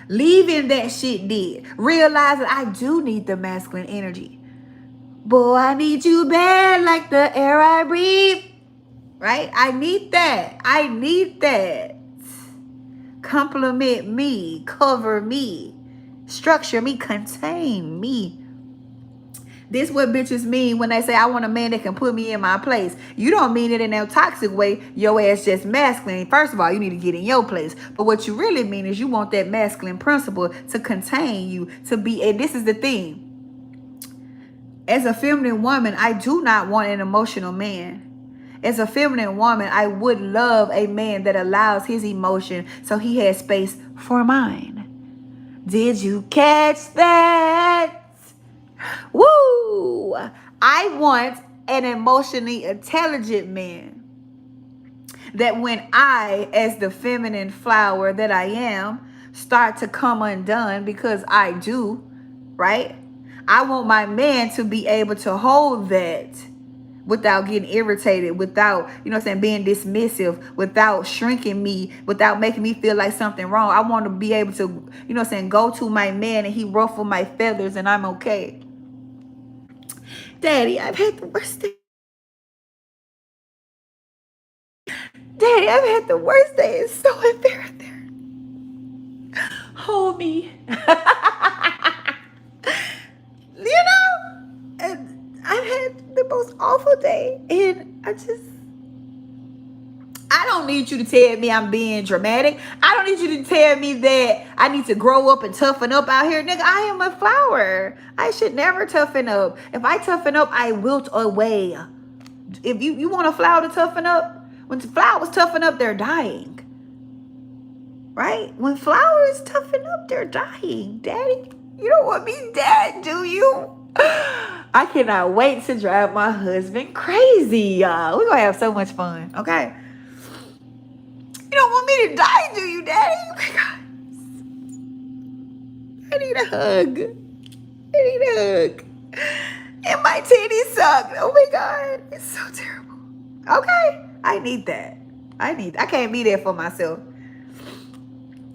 Leaving that shit did. Realizing I do need the masculine energy. Boy, I need you bad like the air I breathe. Right? I need that. Compliment me. Cover me. Structure me. Contain me. This what bitches mean when they say I want a man that can put me in my place. You don't mean it in that toxic way. Your ass just masculine. First of all, you need to get in your place. But what you really mean is you want that masculine principle to contain you, to be. And this is the thing. As a feminine woman, I do not want an emotional man. As a feminine woman, I would love a man that allows his emotion so he has space for mine. Did you catch that? Woo! I want an emotionally intelligent man that when I, as the feminine flower that I am, start to come undone, because I do, right? I want my man to be able to hold that without getting irritated, without, being dismissive, without shrinking me, without making me feel like something wrong. I want to be able to, go to my man and he ruffle my feathers and I'm okay. Daddy, I've had the worst day. Daddy, I've had the worst day. It's so unfair out there. Hold me. And I've had the most awful day. And I don't need you to tell me I'm being dramatic. I don't need you to tell me that I need to grow up and toughen up out here. Nigga, I am a flower. I should never toughen up. If I toughen up, I wilt away. If you want a flower to toughen up, when flowers toughen up, they're dying. Right? When flowers toughen up, they're dying. Daddy, you don't want me dead, do you? I cannot wait to drive my husband crazy, y'all. We're going to have so much fun, okay? You don't want me to die, do you, Daddy? Oh, my God. I need a hug. And my titties suck. Oh, my God. It's so terrible. Okay? I need that. I can't be there for myself.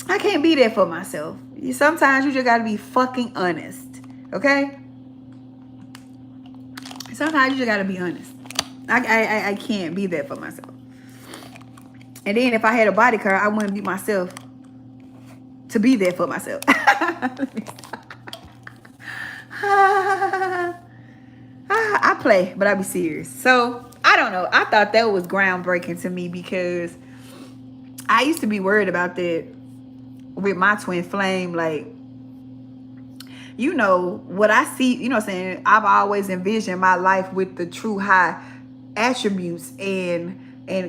I can't be there for myself. Sometimes you just gotta be fucking honest. Okay? Sometimes you just gotta be honest. I can't be there for myself. And then if I had a body card, I wouldn't be myself to be there for myself. I play, but I be serious. So I don't know. I thought that was groundbreaking to me because I used to be worried about that with my twin flame. Like, you know, what I see, you know what I'm saying? I've always envisioned my life with the true high attributes and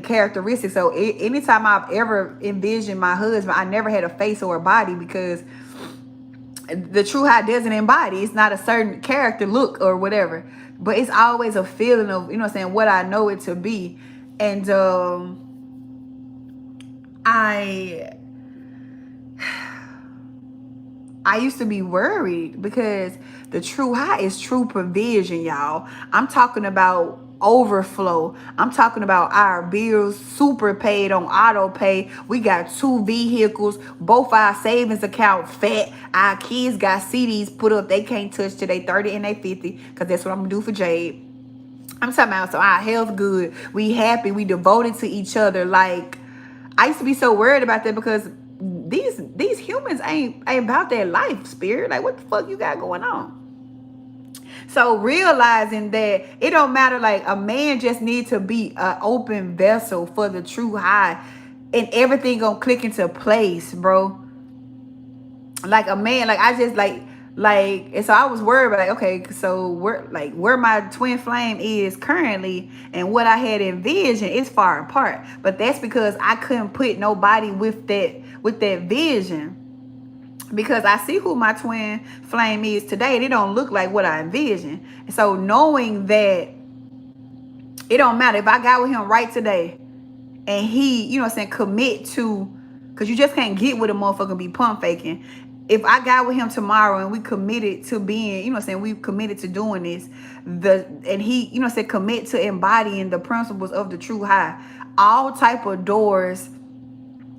characteristics. So anytime I've ever envisioned my husband, I never had a face or a body because the true high doesn't embody. It's not a certain character look or whatever. But it's always a feeling of, you know what I'm saying, what I know it to be. And I used to be worried because the true high is true provision, y'all. I'm talking about overflow. I'm talking about our bills super paid on auto pay. We got 2 vehicles, both our savings account fat. Our kids got CDs put up they can't touch till they 30 and they 50 because that's what I'm gonna do for Jade. I'm talking about so our health good. We happy. We devoted to each other. Like, I used to be so worried about that because these humans ain't about their life, spirit. Like, what the fuck you got going on? So realizing that it don't matter, like a man just needs to be an open vessel for the true high, and everything gonna click into place, bro. Like a man, like I just and so I was worried about, like, okay, so where my twin flame is currently and what I had envisioned is far apart. But that's because I couldn't put nobody with that vision. Because I see who my twin flame is today. They don't look like what I envisioned. So knowing that it don't matter if I got with him right today and he, you know what I'm saying, commit to, because you just can't get with a motherfucker and be pump faking. If I got with him tomorrow and we committed to being, you know what I'm saying, we committed to doing this, and he, you know what I'm saying, commit to embodying the principles of the true high, all type of doors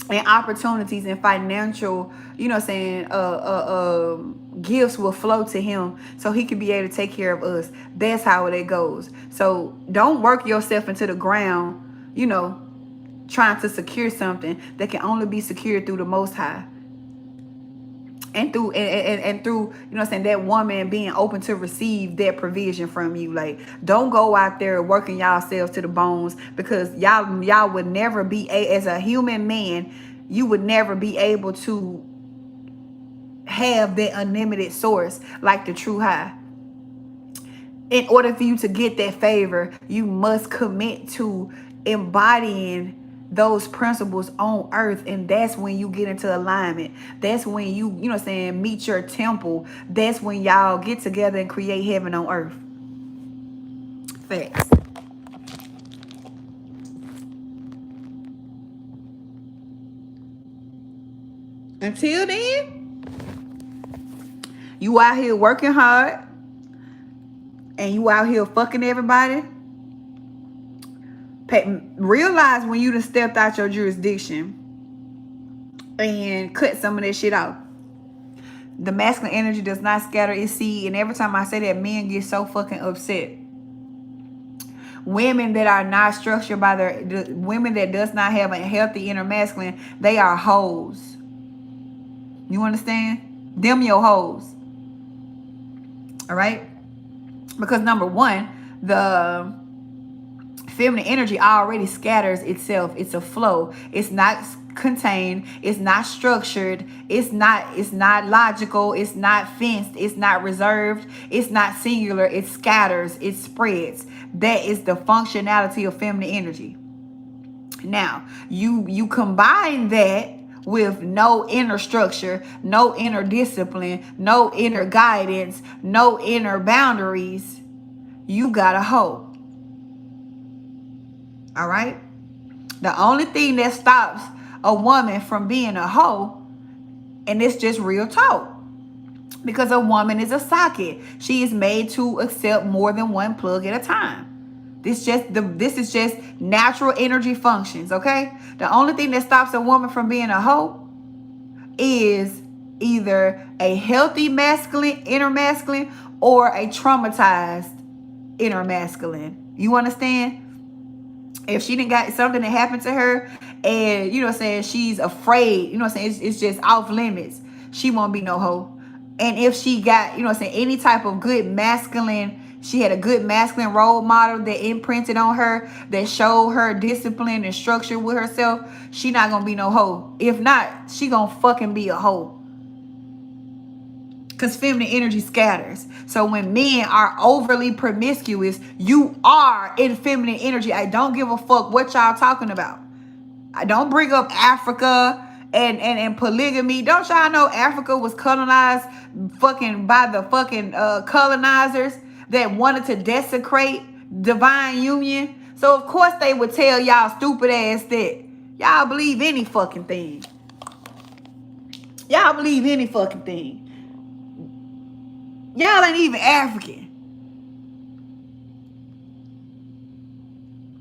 and opportunities and financial, you know what I'm saying, gifts will flow to him so he can be able to take care of us. That's how it goes. So don't work yourself into the ground, you know, trying to secure something that can only be secured through the Most High. And through and through, you know what I'm saying, that woman being open to receive that provision from you. Like, don't go out there working yourselves to the bones, because y'all would never be as a human man, you would never be able to have that unlimited source like the true high. In order for you to get that favor, you must commit to embodying those principles on earth. And that's when you get into alignment. That's when you know what I'm saying, meet your temple. That's when y'all get together and create heaven on earth. Facts. Until then, you out here working hard and you out here fucking everybody. Realize when you done stepped out your jurisdiction and cut some of that shit out. The masculine energy does not scatter its seed. And every time I say that, men get so fucking upset. Women that are not structured by the women that does not have a healthy inner masculine, they are hoes. You understand? Them your hoes. All right? Because number one, the feminine energy already scatters itself. It's a flow. It's not contained. It's not structured. It's not logical. It's not fenced. It's not reserved. It's not singular. It scatters. It spreads. That is the functionality of feminine energy. Now, you combine that with no inner structure, no inner discipline, no inner guidance, no inner boundaries, you got a hoe. All right? The only thing that stops a woman from being a hoe, and it's just real talk, because a woman is a socket. She is made to accept more than one plug at a time. This is just natural energy functions, okay? The only thing that stops a woman from being a hoe is either a healthy masculine, inner masculine, or a traumatized inner masculine. You understand? If she didn't got something that happened to her and, you know what I'm saying, she's afraid, you know what I'm saying, it's just off limits, she won't be no hoe. And if she got, you know what I'm saying, any type of good masculine, she had a good masculine role model that imprinted on her, that showed her discipline and structure with herself, she not gonna be no hoe. If not, she gonna fucking be a hoe. Because feminine energy scatters. So when men are overly promiscuous, you are in feminine energy. I don't give a fuck what y'all talking about. I don't bring up Africa and polygamy. Don't y'all know Africa was colonized fucking by the fucking colonizers that wanted to desecrate divine union? So of course they would tell y'all stupid ass that y'all believe any fucking thing. Y'all believe any fucking thing. Y'all ain't even African.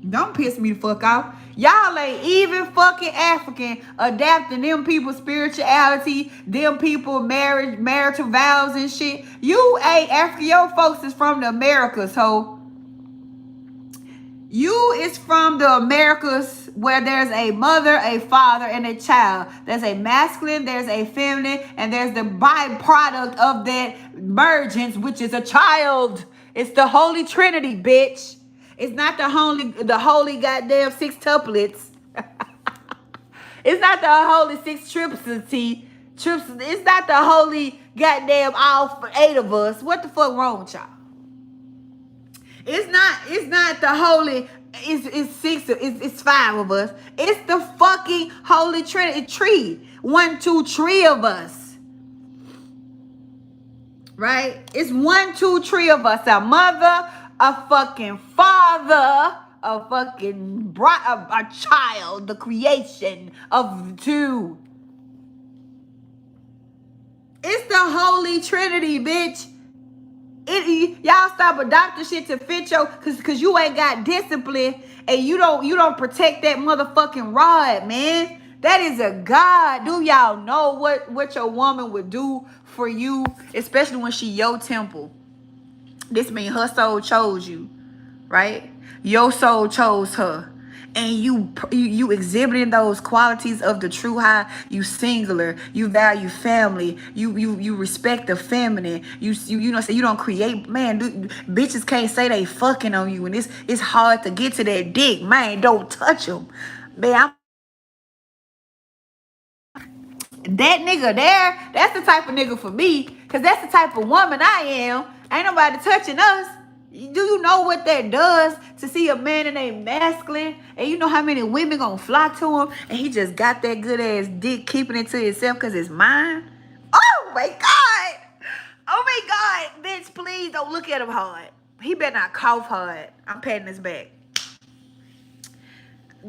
Don't piss me the fuck off. Y'all ain't even fucking African, adapting them people's spirituality, them people marriage, marital vows and shit. You ain't African. Your folks is from the Americas, ho. You is from the Americas where there's a mother, a father, and a child. There's a masculine, there's a feminine, and there's the byproduct of that mergence, which is a child. It's the Holy Trinity, bitch. It's not the holy goddamn sextuplets. It's not the holy six triplicity. It's not the holy goddamn all 8 of us. What the fuck wrong with y'all? It's not the holy, it's 5 of us. It's the fucking Holy Trinity tree. 1, 2, 3 of us. Right? It's 1, 2, 3 of us. A mother, a fucking father, a fucking a child, the creation of 2. It's the Holy Trinity, bitch. Y'all stop adopting shit to fit your, cause you ain't got discipline and you don't protect that motherfucking rod, man. That is a God. Do y'all know what your woman would do for you, especially when she your temple? This means her soul chose you, right? Your soul chose her. And you exhibiting those qualities of the true high. You singular. You value family. You respect the feminine. You know, so you don't create. Man, bitches can't say they fucking on you, and it's hard to get to that dick. Man, don't touch them. Man, that nigga there, that's the type of nigga for me, because that's the type of woman I am. Ain't nobody touching us. Do you know what that does to see a man in a masculine? And you know how many women gonna flock to him, and he just got that good ass dick, keeping it to himself because it's mine? Oh my God. Oh my God. Bitch, please don't look at him hard. He better not cough hard. I'm patting his back.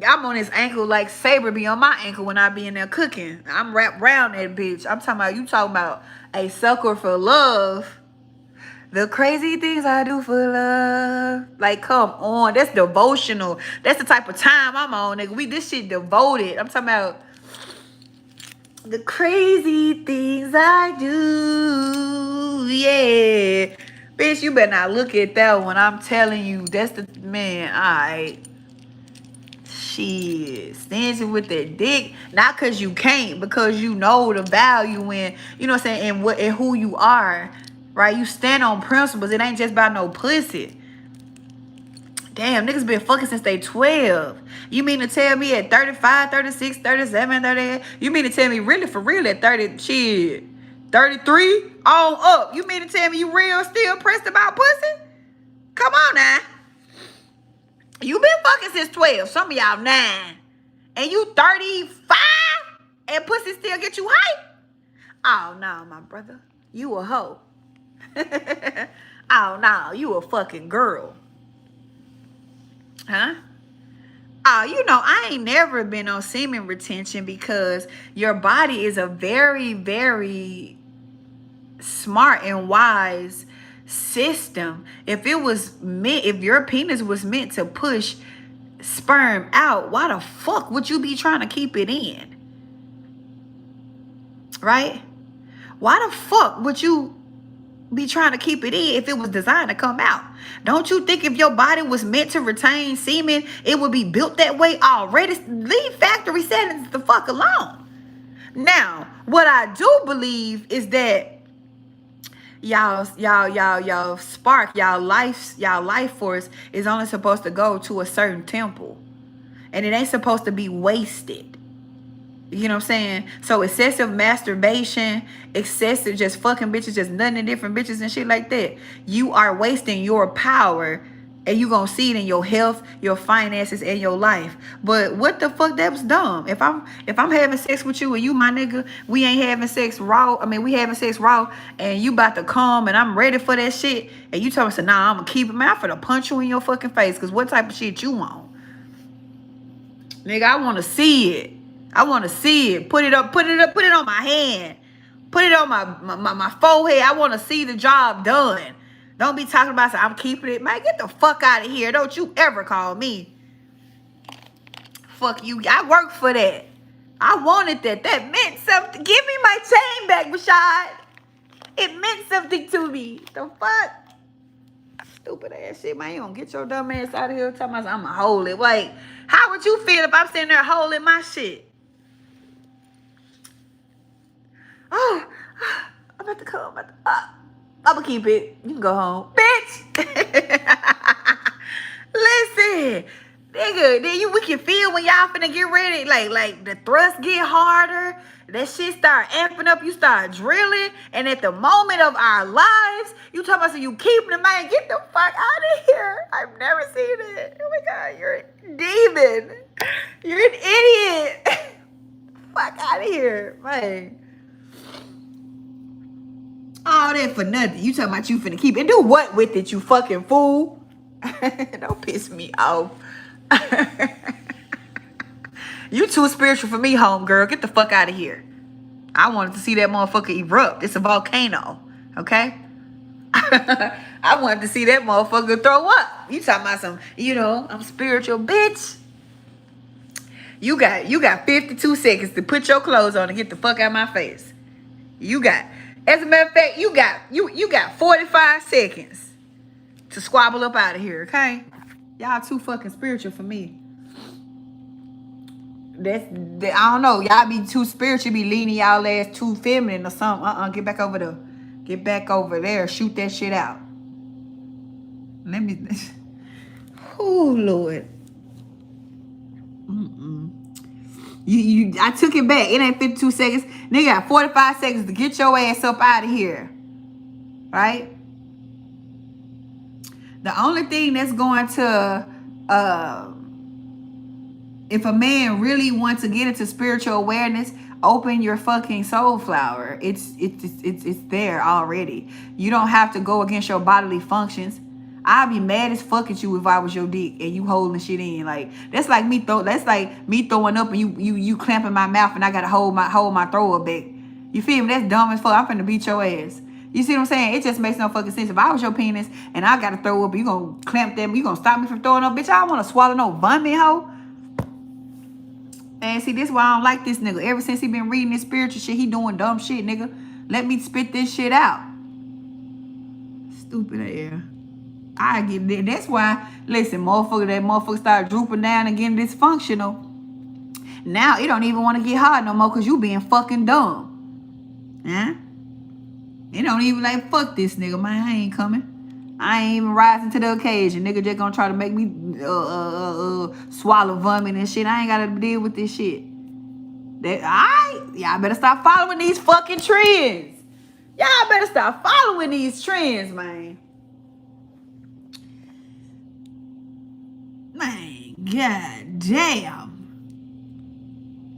I'm on his ankle like Saber be on my ankle when I be in there cooking. I'm wrapped around that bitch. I'm talking about, you talking about a sucker for love. The crazy things I do for love. Like, come on. That's devotional. That's the type of time I'm on, nigga. This shit devoted. I'm talking about the crazy things I do. Yeah. Bitch, you better not look at that one. I'm telling you. That's the, man, all right. Shit, stingy with that dick, not because you can't, because you know the value in, you know what I'm saying, and who you are, right? You stand on principles. It ain't just about no pussy. Damn, niggas been fucking since they 12. You mean to tell me at 35, 36, 37, 38? You mean to tell me really for real at 30, shit, 33 on up? You mean to tell me you real still pressed about pussy? Come on now. You been fucking since 12. Some of y'all 9. And you 35 and pussy still get you hype? Oh, no, my brother. You a hoe. Oh, no, you a fucking girl. Huh? Oh, you know, I ain't never been on semen retention because your body is a very, very smart and wise system, if your penis was meant to push sperm out, why the fuck would you be trying to keep it in? Right? Why the fuck would you be trying to keep it in if it was designed to come out? Don't you think if your body was meant to retain semen, it would be built that way already? Leave factory settings the fuck alone. Now, what I do believe is that y'all spark, y'all life force is only supposed to go to a certain temple. And it ain't supposed to be wasted. You know what I'm saying? So excessive masturbation, excessive just fucking bitches, just nutting different bitches and shit like that. You are wasting your power, and you gonna see it in your health, your finances, and your life. But what the fuck? That was dumb. If I'm having sex with you and you my nigga, we ain't having sex raw. I mean, we having sex raw, and you about to come, and I'm ready for that shit, and you tell me, so nah, I'm gonna keep it. Man, I'm finna punch you in your fucking face, cause what type of shit you want? Nigga, I want to see it. I want to see it. Put it up, put it on my hand. Put it on my forehead. I want to see the job done. Don't be talking about, I'm keeping it. Man, get the fuck out of here. Don't you ever call me. Fuck you. I worked for that. I wanted that. That meant something. Give me my chain back, Rashad. It meant something to me. The fuck? Stupid ass shit, man. You don't get your dumb ass out of here talking about I'm going to hold it. Wait, how would you feel if I'm sitting there holding my shit? Oh, I'm about to come. I'm going to keep it. You can go home. Bitch. Listen. Nigga, then we can feel when y'all finna get ready. Like the thrust get harder. That shit start amping up. You start drilling. And at the moment of our lives, you talking about, so you keeping the man. Get the fuck out of here. I've never seen it. Oh my God, you're a demon. You're an idiot. Fuck out of here, man. All that for nothing. You talking about you finna keep it. Do what with it, you fucking fool? Don't piss me off. You too spiritual for me, homegirl. Get the fuck out of here. I wanted to see that motherfucker erupt. It's a volcano. Okay? I wanted to see that motherfucker throw up. You talking about some, I'm spiritual, bitch. You got 52 seconds to put your clothes on and get the fuck out of my face. As a matter of fact, you got 45 seconds to squabble up out of here, okay? Y'all too fucking spiritual for me. I don't know. Y'all be too spiritual, be leaning y'all ass too feminine or something. Get back over there. Get back over there. Shoot that shit out. Let me. Oh Lord. I took it back. It ain't 52 seconds. Nigga got 45 seconds to get your ass up out of here. Right? The only thing that's going to if a man really wants to get into spiritual awareness, open your fucking soul flower. It's there already. You don't have to go against your bodily functions. I'd be mad as fuck at you if I was your dick and you holding shit in. Like that's like me throwing up and you clamping my mouth and I gotta hold my thrower back. You feel me? That's dumb as fuck. I'm finna beat your ass. You see what I'm saying? It just makes no fucking sense. If I was your penis and I gotta throw up, you gonna clamp them, you gonna stop me from throwing up, bitch. I don't wanna swallow no vomit, hoe. And see, this is why I don't like this nigga. Ever since he been reading this spiritual shit, he doing dumb shit, nigga. Let me spit this shit out. Stupid ass. I get that. That's why, listen, that motherfucker start drooping down and getting dysfunctional. Now it don't even want to get hard no more because you being fucking dumb. Huh? It don't even like, fuck this nigga, man. I ain't coming. I ain't even rising to the occasion. Nigga just gonna try to make me swallow vomit and shit. I ain't gotta deal with this shit. Y'all better stop following these fucking trends. Y'all better stop following these trends, man. Man, god damn.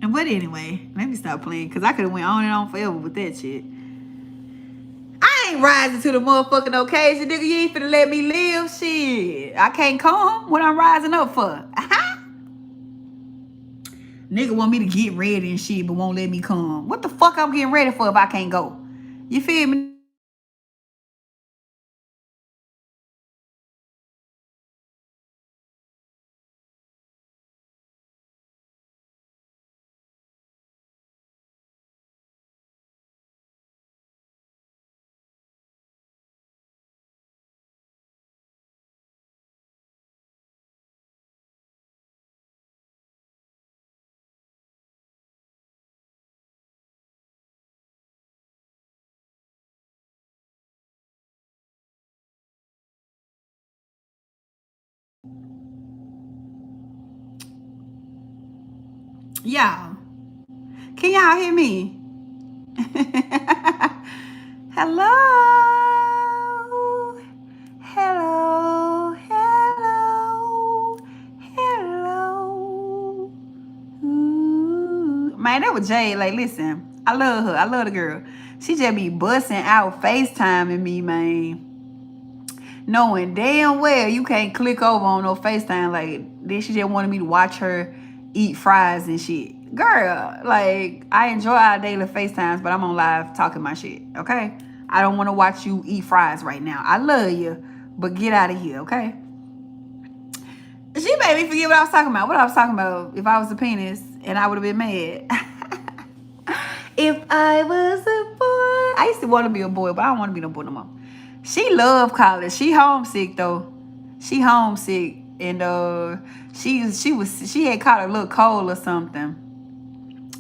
But anyway, let me stop playing because I could have went on and on forever with that shit. I ain't rising to the motherfucking occasion, nigga. You ain't finna let me live, shit. I can't come. What I'm rising up for? Nigga want me to get ready and shit, but won't let me come. What the fuck I'm getting ready for if I can't go? You feel me? Y'all, can y'all hear me? Hello. Hello. Hello. Hello. Ooh. Man, that was Jade. Like, listen, I love her. I love the girl. She just be busting out FaceTiming me, man. Knowing damn well you can't click over on no FaceTime. Like, then she just wanted me to watch her eat fries and shit. Girl, like, I enjoy our daily FaceTimes, but I'm on live talking my shit, okay? I don't want to watch you eat fries right now. I love you, but get out of here, okay? She made me forget what I was talking about. What I was talking about, if I was a penis and I would have been mad. If I was a boy. I used to want to be a boy, but I don't want to be no boy no more. She loved college. She homesick though. She homesick, and she had caught a little cold or something,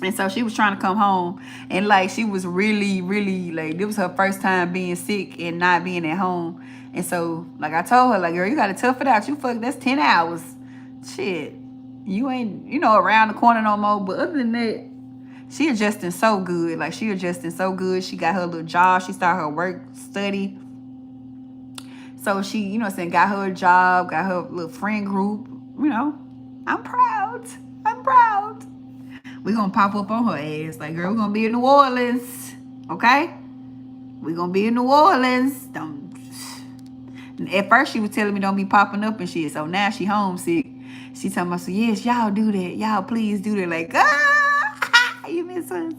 and so she was trying to come home, and like she was really like, this was her first time being sick and not being at home, and so like I told her, like, girl, you gotta tough it out. You fuck, that's 10 hours. Shit, you ain't around the corner no more. But other than that, she adjusting so good. Like, she adjusting so good. She got her little job. She started her work study. So she, got her a job, got her little friend group. I'm proud. I'm proud. We're going to pop up on her ass. Like, girl, we're going to be in New Orleans. Okay? We're going to be in New Orleans. At first, she was telling me don't be popping up and shit. So now she homesick. She talking about, so yes, y'all do that. Y'all please do that. Like, you miss us.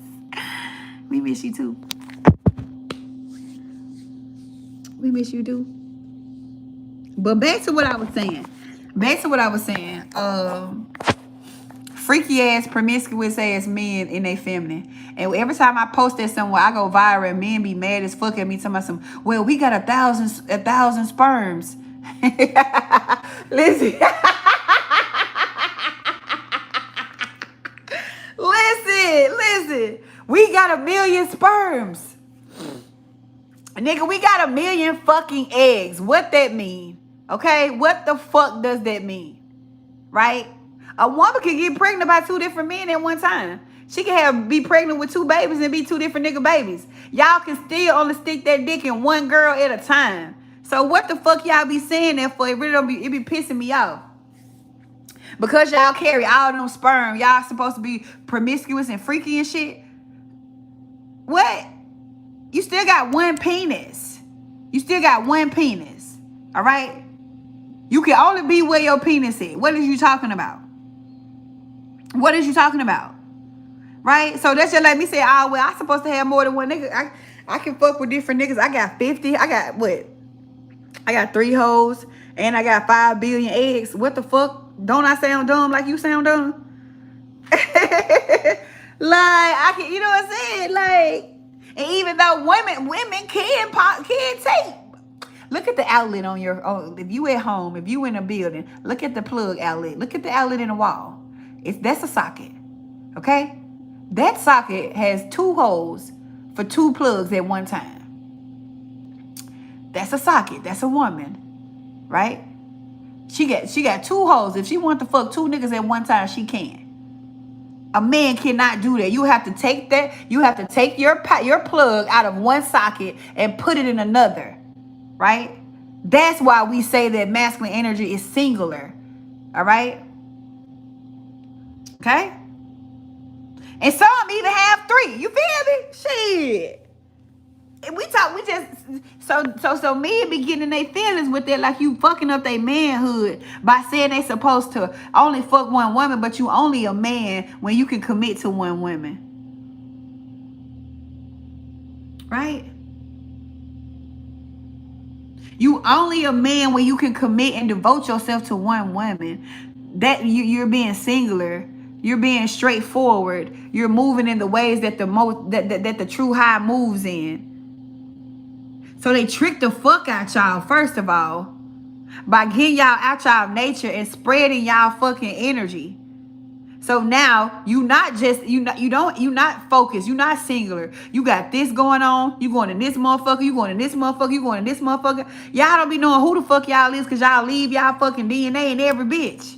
We miss you too. We miss you too. But back to what I was saying. Freaky ass, promiscuous ass men in their feminine. And every time I post that somewhere, I go viral and men be mad as fuck at me talking about some, well, we got 1,000 sperms. Listen. Listen. We got 1 million sperms. Nigga, we got 1 million fucking eggs. What that mean? Okay? What the fuck does that mean? Right? A woman can get pregnant by 2 different men at one time. She can be pregnant with 2 babies and be 2 different nigga babies. Y'all can still only stick that dick in one girl at a time. So what the fuck y'all be saying that for? It really don't be, it be pissing me off. Because y'all carry all them sperm, y'all supposed to be promiscuous and freaky and shit. What? You still got one penis. All right? You can only be where your penis is. What is you talking about? Right? So that's just like me say, well, I supposed to have more than one nigga. I can fuck with different niggas. I got 50. I got what? I got 3 hoes and I got 5 billion eggs. What the fuck? Don't I sound dumb like you sound dumb? Like, I can, you know what I'm saying? Like, and even though women can take. Look at the outlet on your, if you at home, if you in a building, look at the plug outlet. Look at the outlet in the wall. That's a socket. Okay? That socket has 2 holes for 2 plugs at one time. That's a socket. That's a woman. Right? She got 2 holes. If she want to fuck 2 niggas at one time, she can. A man cannot do that. You have to take that. You have to take your plug out of one socket and put it in another. Right? That's why we say that masculine energy is singular. All right? Okay? And some even have 3. You feel me? Shit. So men be getting their feelings with that, like you fucking up their manhood by saying they supposed to only fuck one woman, but you only a man when you can commit to one woman. Right? You only a man when you can commit and devote yourself to one woman. That you're being singular. You're being straightforward. You're moving in the ways that the true high moves in. So they trick the fuck out y'all, first of all, by getting y'all out y'all nature and spreading y'all fucking energy. So now you not just you not focused, you not singular. You got this going on. You going in this motherfucker. You going in this motherfucker. You going in this motherfucker. Y'all don't be knowing who the fuck y'all is because y'all leave y'all fucking DNA in every bitch.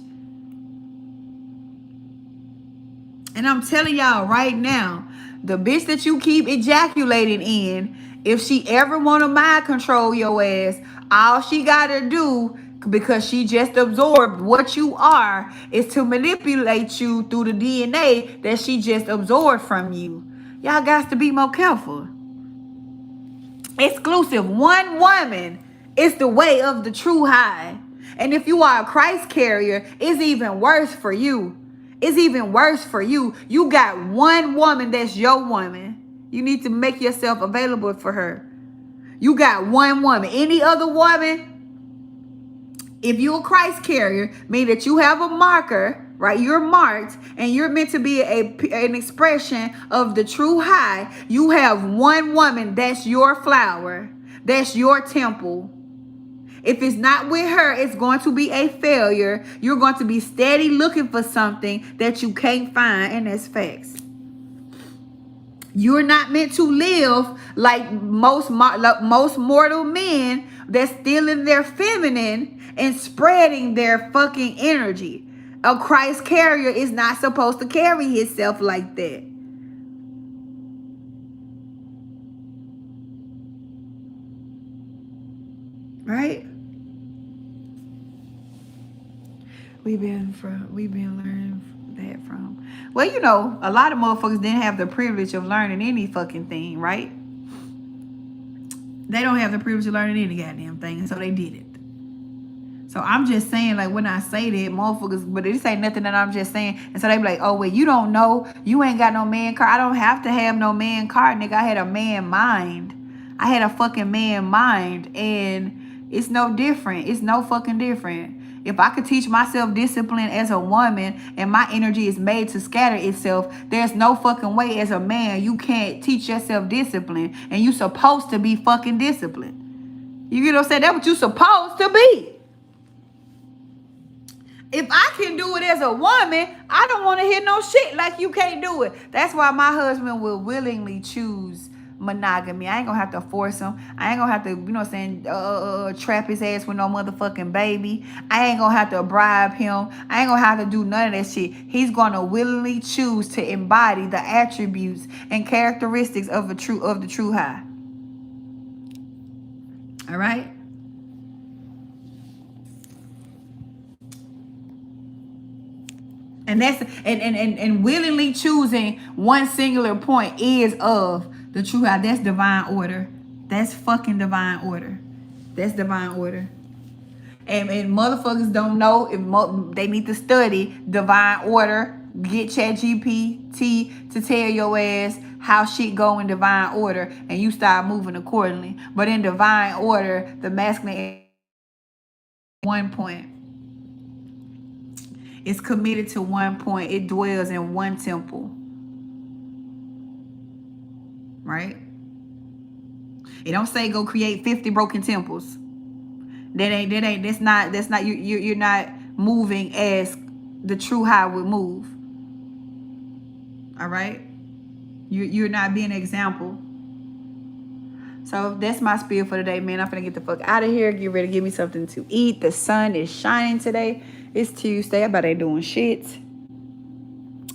And I'm telling y'all right now, the bitch that you keep ejaculating in, if she ever want to mind control your ass, all she gotta do, because she just absorbed what you are, is to manipulate you through the DNA that she just absorbed from you. Y'all got to be more careful. Exclusive. One woman is the way of the true high. And if you are a Christ carrier, it's even worse for you. It's even worse for you. You got one woman that's your woman. You need to make yourself available for her. You got one woman. Any other woman, if you're a Christ carrier, mean that you have a marker, right? You're marked and you're meant to be an expression of the true high. You have one woman that's your flower. That's your temple. If it's not with her, it's going to be a failure. You're going to be steady looking for something that you can't find, and that's facts. You're not meant to live like most mortal men that's still in their feminine and spreading their fucking energy. A Christ carrier is not supposed to carry himself like that. Right? We've been learning that from. Well, you know, a lot of motherfuckers didn't have the privilege of learning any fucking thing, right? They don't have the privilege of learning any goddamn thing, so they did it. So I'm just saying, like, when I say that, motherfuckers, but this ain't nothing that I'm just saying. And so they be like, oh, well, you don't know. You ain't got no man card. I don't have to have no man card, nigga. I had a man mind. I had a fucking man mind. And it's no different. It's no fucking different. If I could teach myself discipline as a woman and my energy is made to scatter itself, there's no fucking way as a man you can't teach yourself discipline. And you supposed to be fucking disciplined. You get what I'm saying? That's what you supposed to be. If I can do it as a woman, I don't want to hear no shit like you can't do it. That's why my husband will willingly choose monogamy. I ain't gonna have to force him. I ain't gonna have to, you know what I'm saying, trap his ass with no motherfucking baby. I ain't gonna have to bribe him. I ain't gonna have to do none of that shit. He's gonna willingly choose to embody the attributes and characteristics of the true high. All right? And that's and willingly choosing one singular point is of the true high. That's divine order. That's fucking divine order. That's divine order. And motherfuckers don't know if they need to study divine order. Get ChatGPT to tell your ass how shit go in divine order, and you start moving accordingly. But in divine order, the masculine 1 point. It's committed to 1 point. It dwells in one temple. Right? It don't say go create 50 broken temples. That's not you're not moving as the true high would move. All right? You're not being an example. So that's my spiel for today, man. I'm finna get the fuck out of here. Get ready to give me something to eat. The sun is shining today. It's Tuesday. I about ain't doing shit.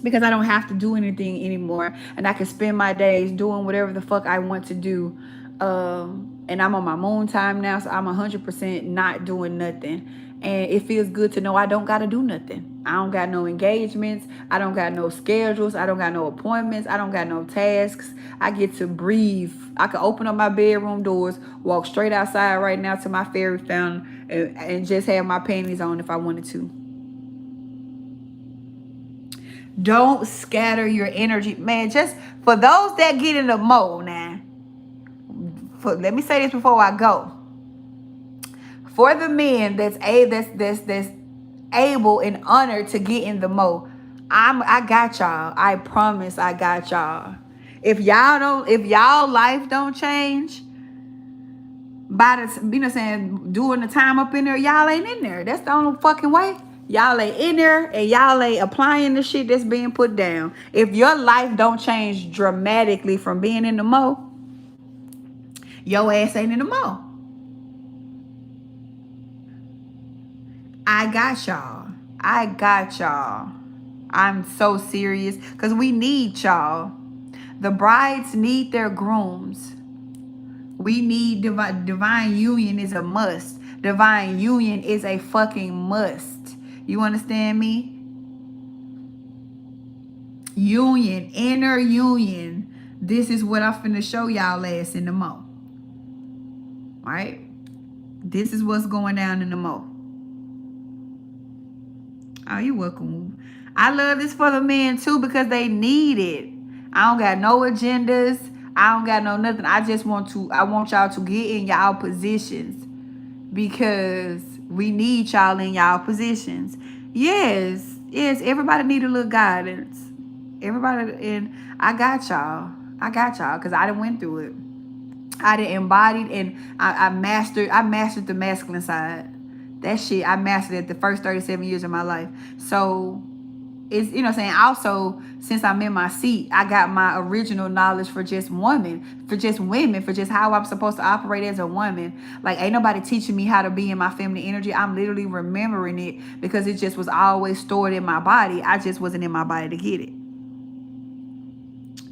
Because I don't have to do anything anymore. And I can spend my days doing whatever the fuck I want to do. And I'm on my moon time now. So I'm 100% not doing nothing. And it feels good to know I don't got to do nothing. I don't got no engagements. I don't got no schedules. I don't got no appointments. I don't got no tasks. I get to breathe. I can open up my bedroom doors, walk straight outside right now to my fairy fountain, and just have my panties on if I wanted to. Don't scatter your energy. Man, just for those that get in the mode now, let me say this before I go. For the men that's able and honored to get in the mode, I got y'all. I promise I got y'all. If y'all life don't change by the, you know what I'm saying, doing the time up in there, y'all ain't in there. That's the only fucking way. Y'all ain't in there and y'all ain't applying the shit that's being put down. If your life don't change dramatically from being in the mo, your ass ain't in the mo. I got y'all. I got y'all. I'm so serious because we need y'all. The brides need their grooms. We need divine union is a must. Divine union is a fucking must. You understand me? Union, inner union. This is what I'm finna show y'all ass in the mo. Right? This is what's going down in the mo. Oh, you welcome. I love this for the men too because they need it. I don't got no agendas. I don't got no nothing. I want y'all to get in y'all positions because we need y'all in y'all positions. Yes, everybody need a little guidance. Everybody, and I got y'all. Because I done went through it. I done embodied and I mastered the masculine side. That shit, I mastered it the first 37 years of my life. So it's, you know what I'm saying? Also, since I'm in my seat, I got my original knowledge for just women, for just how I'm supposed to operate as a woman. Like, ain't nobody teaching me how to be in my feminine energy. I'm literally remembering it because it just was always stored in my body. I just wasn't in my body to get it.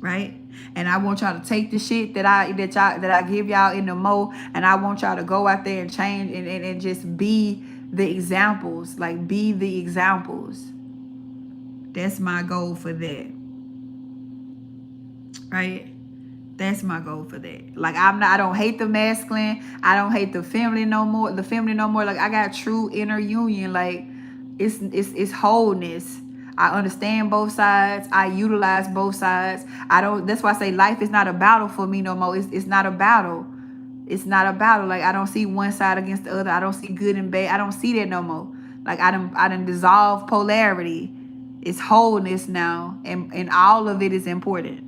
Right? And I want y'all to take the shit that I give y'all in the mo, and I want y'all to go out there and change and just be the examples. Like, be the examples. That's my goal for that. Right? That's my goal for that. Like, I don't hate the masculine. I don't hate the feminine no more. Like, I got true inner union. Like, it's wholeness. I understand both sides. I utilize both sides. That's why I say life is not a battle for me no more. It's not a battle. It's not a battle. Like, I don't see one side against the other. I don't see good and bad. I don't see that no more. Like, I done dissolve polarity. It's wholeness now. And all of it is important.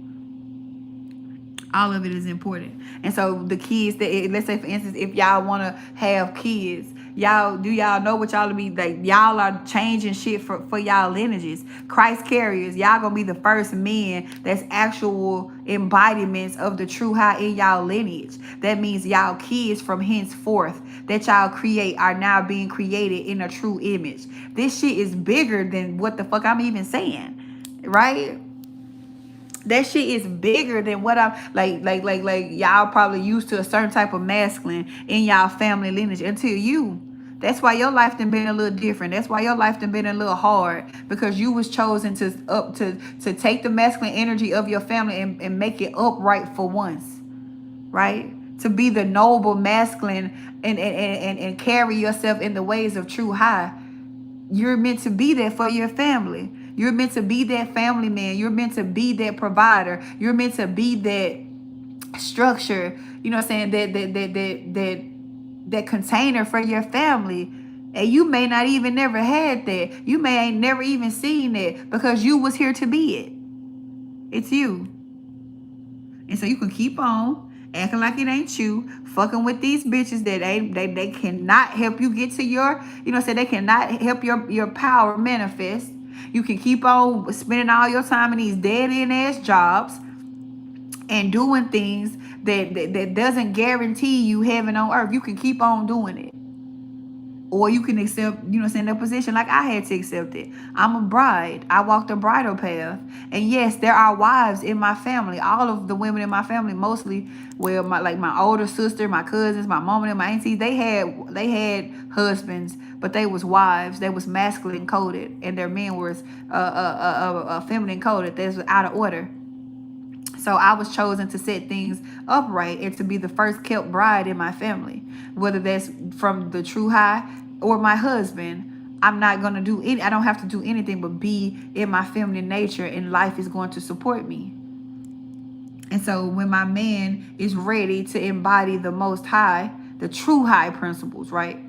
All of it is important. And so the kids that, let's say for instance, if y'all want to have kids, y'all know what y'all to be like? Y'all are changing shit for y'all lineages. Christ carriers, y'all gonna be the first men that's actual embodiments of the true high in y'all lineage. That means y'all kids from henceforth that y'all create are now being created in a true image. This shit is bigger than what the fuck I'm even saying, right? That shit is bigger than what I'm like y'all probably used to a certain type of masculine in y'all family lineage until you. That's why your life done been a little different. That's why your life done been a little hard because you was chosen to take the masculine energy of your family and make it upright for once, right? To be the noble masculine and carry yourself in the ways of true high. You're meant to be there for your family. You're meant to be that family man. You're meant to be that provider. You're meant to be that structure. You know what I'm saying? That container for your family. And you may not even never had that. You may ain't never even seen it because you was here to be it. It's you. And so you can keep on acting like it ain't you, fucking with these bitches that they cannot help you get to your, you know, say they cannot help your power manifest. You can keep on spending all your time in these dead end ass jobs and doing things that doesn't guarantee you heaven on earth. You can keep on doing it. Or you can accept, you know, in a position like I had to accept it. I'm a bride. I walked a bridal path. And yes, there are wives in my family. All of the women in my family, mostly, well, my older sister, my cousins, my mom and my aunties, they had husbands, but they was wives. They was masculine coded, and their men was feminine coded. They was out of order. So I was chosen to set things upright and to be the first kept bride in my family, whether that's from the true high or my husband. I'm not going to do any, I don't have to do anything but be in my feminine nature, and life is going to support me. And so when my man is ready to embody the most high, the true high principles, right?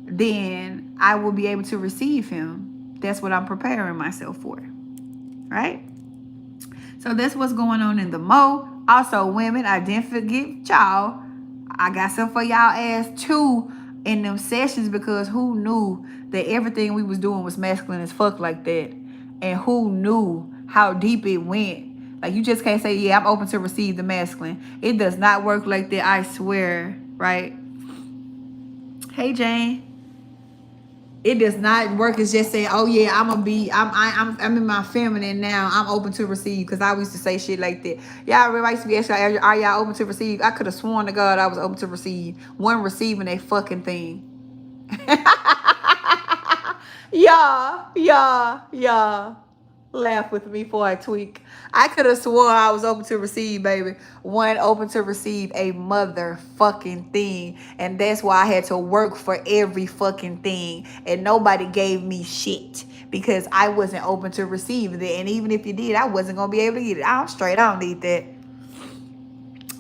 Then I will be able to receive him. That's what I'm preparing myself for, right? So that's what's going on in the mo. Also, women, I didn't forget y'all. I got some for y'all ass too. in them sessions, because who knew that everything we was doing was masculine as fuck like that? And who knew how deep it went? Like, you just can't say, yeah, I'm open to receive the masculine. It does not work like that, I swear, right? Hey, Jane. It does not work as just saying, oh yeah, I'm in my feminine now, I'm open to receive. Because I used to say shit like that. Y'all everybody used to be asking, are y'all open to receive? I could have sworn to God I was open to receive. One receiving a fucking thing. Yeah. Laugh with me before I tweak. I could have sworn I was open to receive, baby. One open to receive a motherfucking thing. And that's why I had to work for every fucking thing. And nobody gave me shit. Because I wasn't open to receive it. And even if you did, I wasn't going to be able to get it. I'm straight. I don't need that.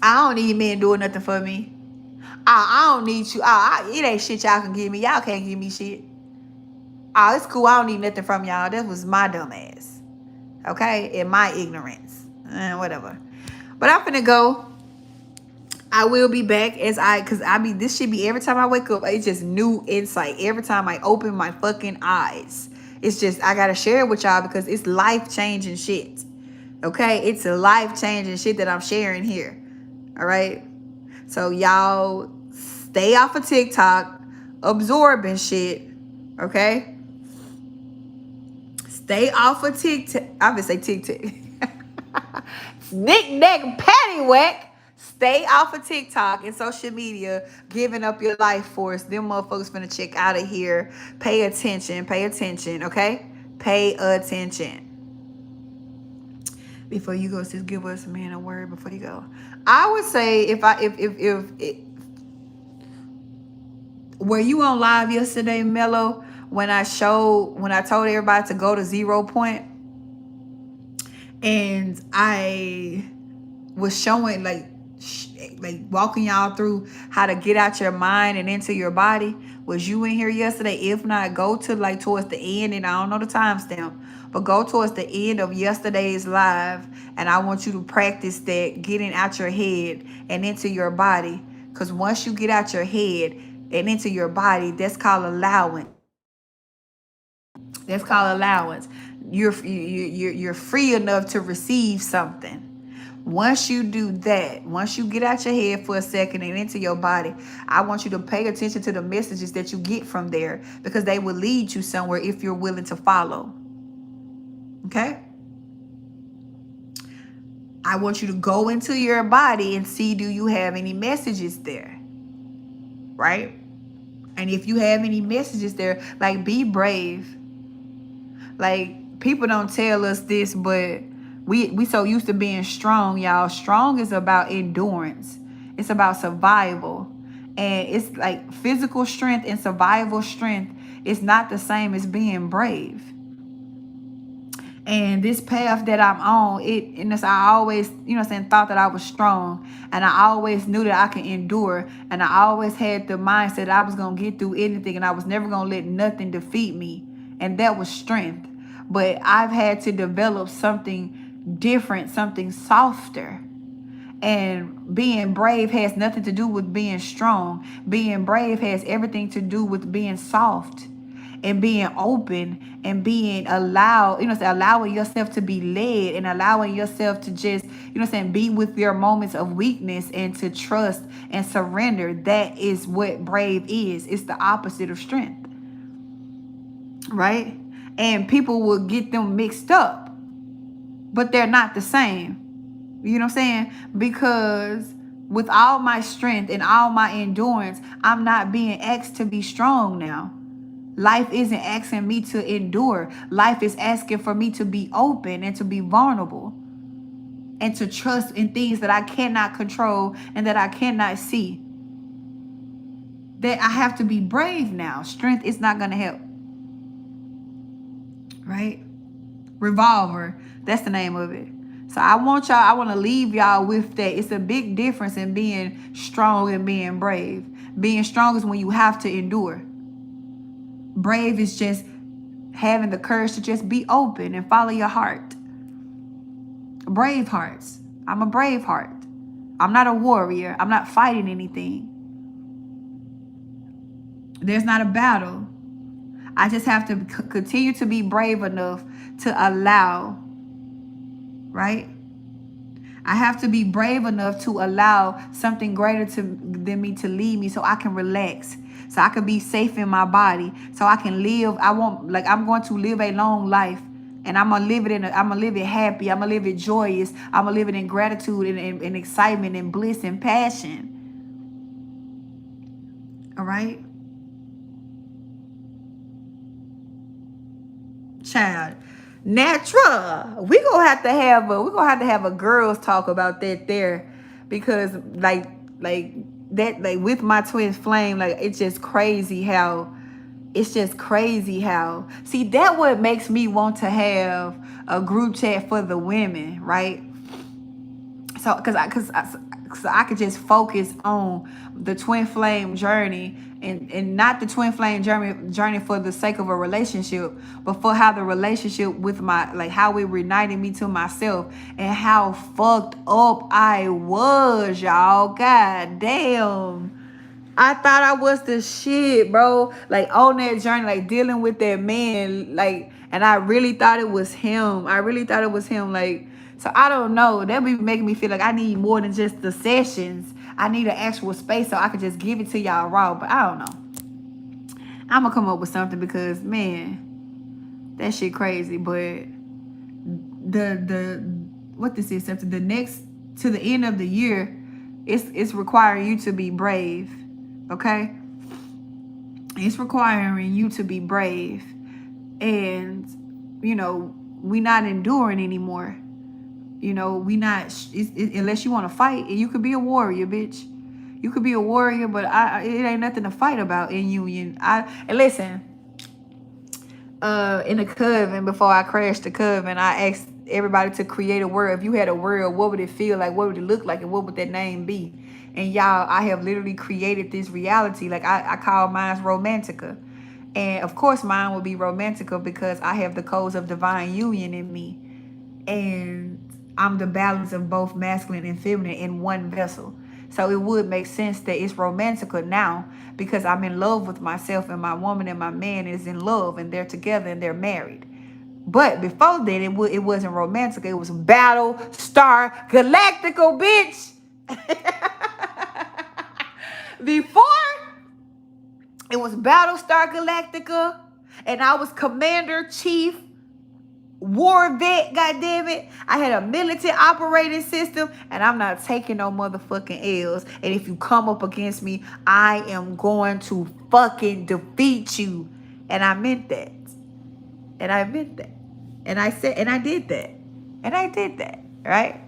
I don't need men doing nothing for me. I don't need you. It ain't shit y'all can give me. Y'all can't give me shit. Oh, it's cool. I don't need nothing from y'all. That was my dumb ass. Okay? In my ignorance. Whatever. But I'm finna go. I will be back because this should be every time I wake up. It's just new insight. Every time I open my fucking eyes. It's just, I gotta share it with y'all because it's life-changing shit. Okay? It's a life-changing shit that I'm sharing here. All right? So y'all stay off of TikTok, absorbing shit. Okay? Stay off of TikTok. I would say TikTok. Knick-knack, paddywhack. Stay off of TikTok and social media, giving up your life force. Them motherfuckers finna check out of here. Pay attention, okay? Pay attention. Before you go, just give us, man, a word before you go. I would say if were you on live yesterday, Mello, when I told everybody to go to 0 point, and I was showing like walking y'all through how to get out your mind and into your body. Was you in here yesterday? If not, go to like towards the end, and I don't know the timestamp, but go towards the end of yesterday's live, and I want you to practice that getting out your head and into your body. Because once you get out your head and into your body, that's called allowance. That's called allowance. You're free enough to receive something. Once you do that, once you get out your head for a second and into your body, I want you to pay attention to the messages that you get from there, because they will lead you somewhere if you're willing to follow. Okay? I want you to go into your body and see, do you have any messages there? Right? And if you have any messages there, like, be brave. Like, people don't tell us this, but we so used to being strong, y'all. Strong is about endurance. It's about survival. And it's like physical strength and survival strength is not the same as being brave. And this path that I'm on, I always, thought that I was strong. And I always knew that I could endure. And I always had the mindset that I was going to get through anything. And I was never going to let nothing defeat me. And that was strength. But I've had to develop something different, something softer. And being brave has nothing to do with being strong. Being brave has everything to do with being soft and being open and being allowing yourself to be led and allowing yourself to just, be with your moments of weakness and to trust and surrender. That is what brave is. It's the opposite of strength. Right? And people will get them mixed up, but they're not the same. You know what I'm saying? Because with all my strength and all my endurance, I'm not being asked to be strong now. Life isn't asking me to endure. Life is asking for me to be open and to be vulnerable and to trust in things that I cannot control and that I cannot see. That I have to be brave now. Strength is not going to help. Right? Revolver. That's the name of it. So I want to leave y'all with that. It's a big difference in being strong and being brave. Being strong is when you have to endure. Brave is just having the courage to just be open and follow your heart. Brave hearts. I'm a brave heart. I'm not a warrior. I'm not fighting anything. There's not a battle. I just have to continue to be brave enough to allow, right? I have to be brave enough to allow something greater than me to lead me so I can relax, so I can be safe in my body, so I can live. I'm going to live a long life, and I'm gonna live it I'm gonna live it happy. I'm gonna live it joyous. I'm gonna live it in gratitude and excitement and bliss and passion. All right, child. Natural. We gonna have to have a girls talk about that there, because like that, like with my twin flame, like it's just crazy how see that what makes me want to have a group chat for the women, right? So cause I could just focus on the twin flame journey, and not the twin flame journey for the sake of a relationship, but for how the relationship with my, like how it reunited me to myself, and how fucked up I was, y'all. God damn. I thought I was the shit, bro. Like on that journey, like dealing with that man, like, and I really thought it was him. I really thought it was him. Like, so I don't know. That be making me feel like I need more than just the sessions. I need an actual space so I could just give it to y'all raw. But I don't know. I'm gonna come up with something, because man, that shit crazy. But the what this is, something the next to the end of the year, it's requiring you to be brave. Okay? It's requiring you to be brave. And, we not enduring anymore. We not, unless you want to fight, and you could be a warrior, bitch. You could be a warrior, but it ain't nothing to fight about in union. And listen, in the coven, before I crashed the coven, I asked everybody to create a word. If you had a word, what would it feel like? What would it look like? And what would that name be? And y'all, I have literally created this reality. Like I call mine Romantica. And of course mine will be Romantica because I have the codes of divine union in me. And I'm the balance of both masculine and feminine in one vessel. So it would make sense that it's Romantica now, because I'm in love with myself, and my woman and my man is in love, and they're together and they're married. But before then, it wasn't Romantica. It was Battle Star Galactical, bitch. Before, it was Battlestar Galactica, and I was Commander Chief War vet, goddammit. I had a military operating system, and I'm not taking no motherfucking L's. And if you come up against me, I am going to fucking defeat you. And I meant that. And I meant that. And I said, and I did that. And I did that, right?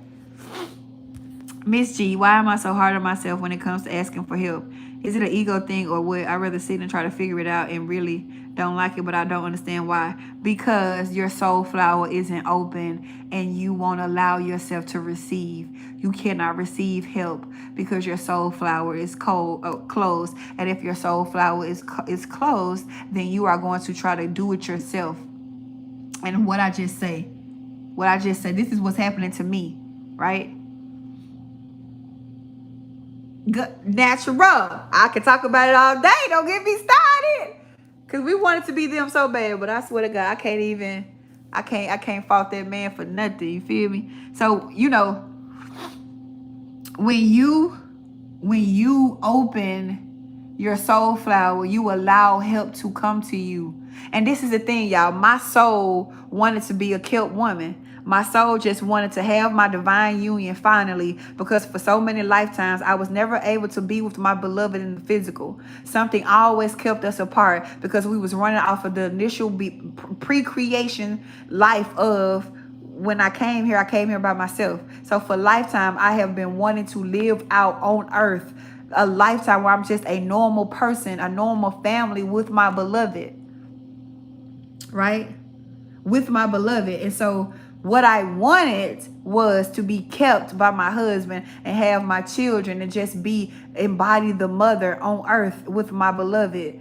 Miss G, why am I so hard on myself when it comes to asking for help? Is it an ego thing, or would I rather sit and try to figure it out and really don't like it, but I don't understand why? Because your soul flower isn't open, and you won't allow yourself to receive. You cannot receive help because your soul flower is closed. And if your soul flower is closed, then you are going to try to do it yourself. And what I just said, this is what's happening to me, right? Natural. I could talk about it all day. Don't get me started. Cause we wanted to be them so bad, but I swear to God, I can't fault that man for nothing. You feel me? So, when you open your soul flower, you allow help to come to you. And this is the thing, y'all. My soul wanted to be a killed woman. My soul just wanted to have my divine union finally, because for so many lifetimes I was never able to be with my beloved in the physical. Something always kept us apart because we was running off of the initial pre-creation life of when I came here by myself. So for lifetime, I have been wanting to live out on earth a lifetime where I'm just a normal person, a normal family with my beloved, right? With my beloved. And so what I wanted was to be kept by my husband and have my children and just embody the mother on earth with my beloved,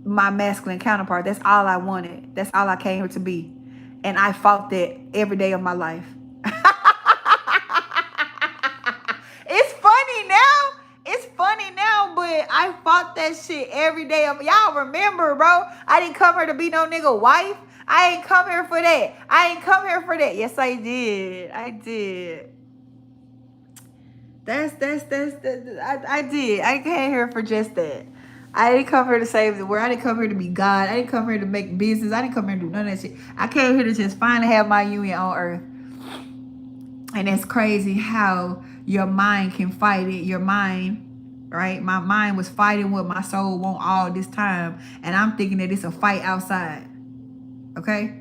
my masculine counterpart. That's all I wanted. That's all I came here to be. And I fought that every day of my life. It's funny now, but I fought that shit every day. Y'all remember, bro? I didn't come here to be no nigga wife. I ain't come here for that. I ain't come here for that. Yes, I did. I did. I did. I came here for just that. I didn't come here to save the world. I didn't come here to be God. I didn't come here to make business. I didn't come here to do none of that shit. I came here to just finally have my union on earth. And it's crazy how your mind can fight it. Your mind, right? My mind was fighting what my soul want all this time. And I'm thinking that it's a fight outside. Okay?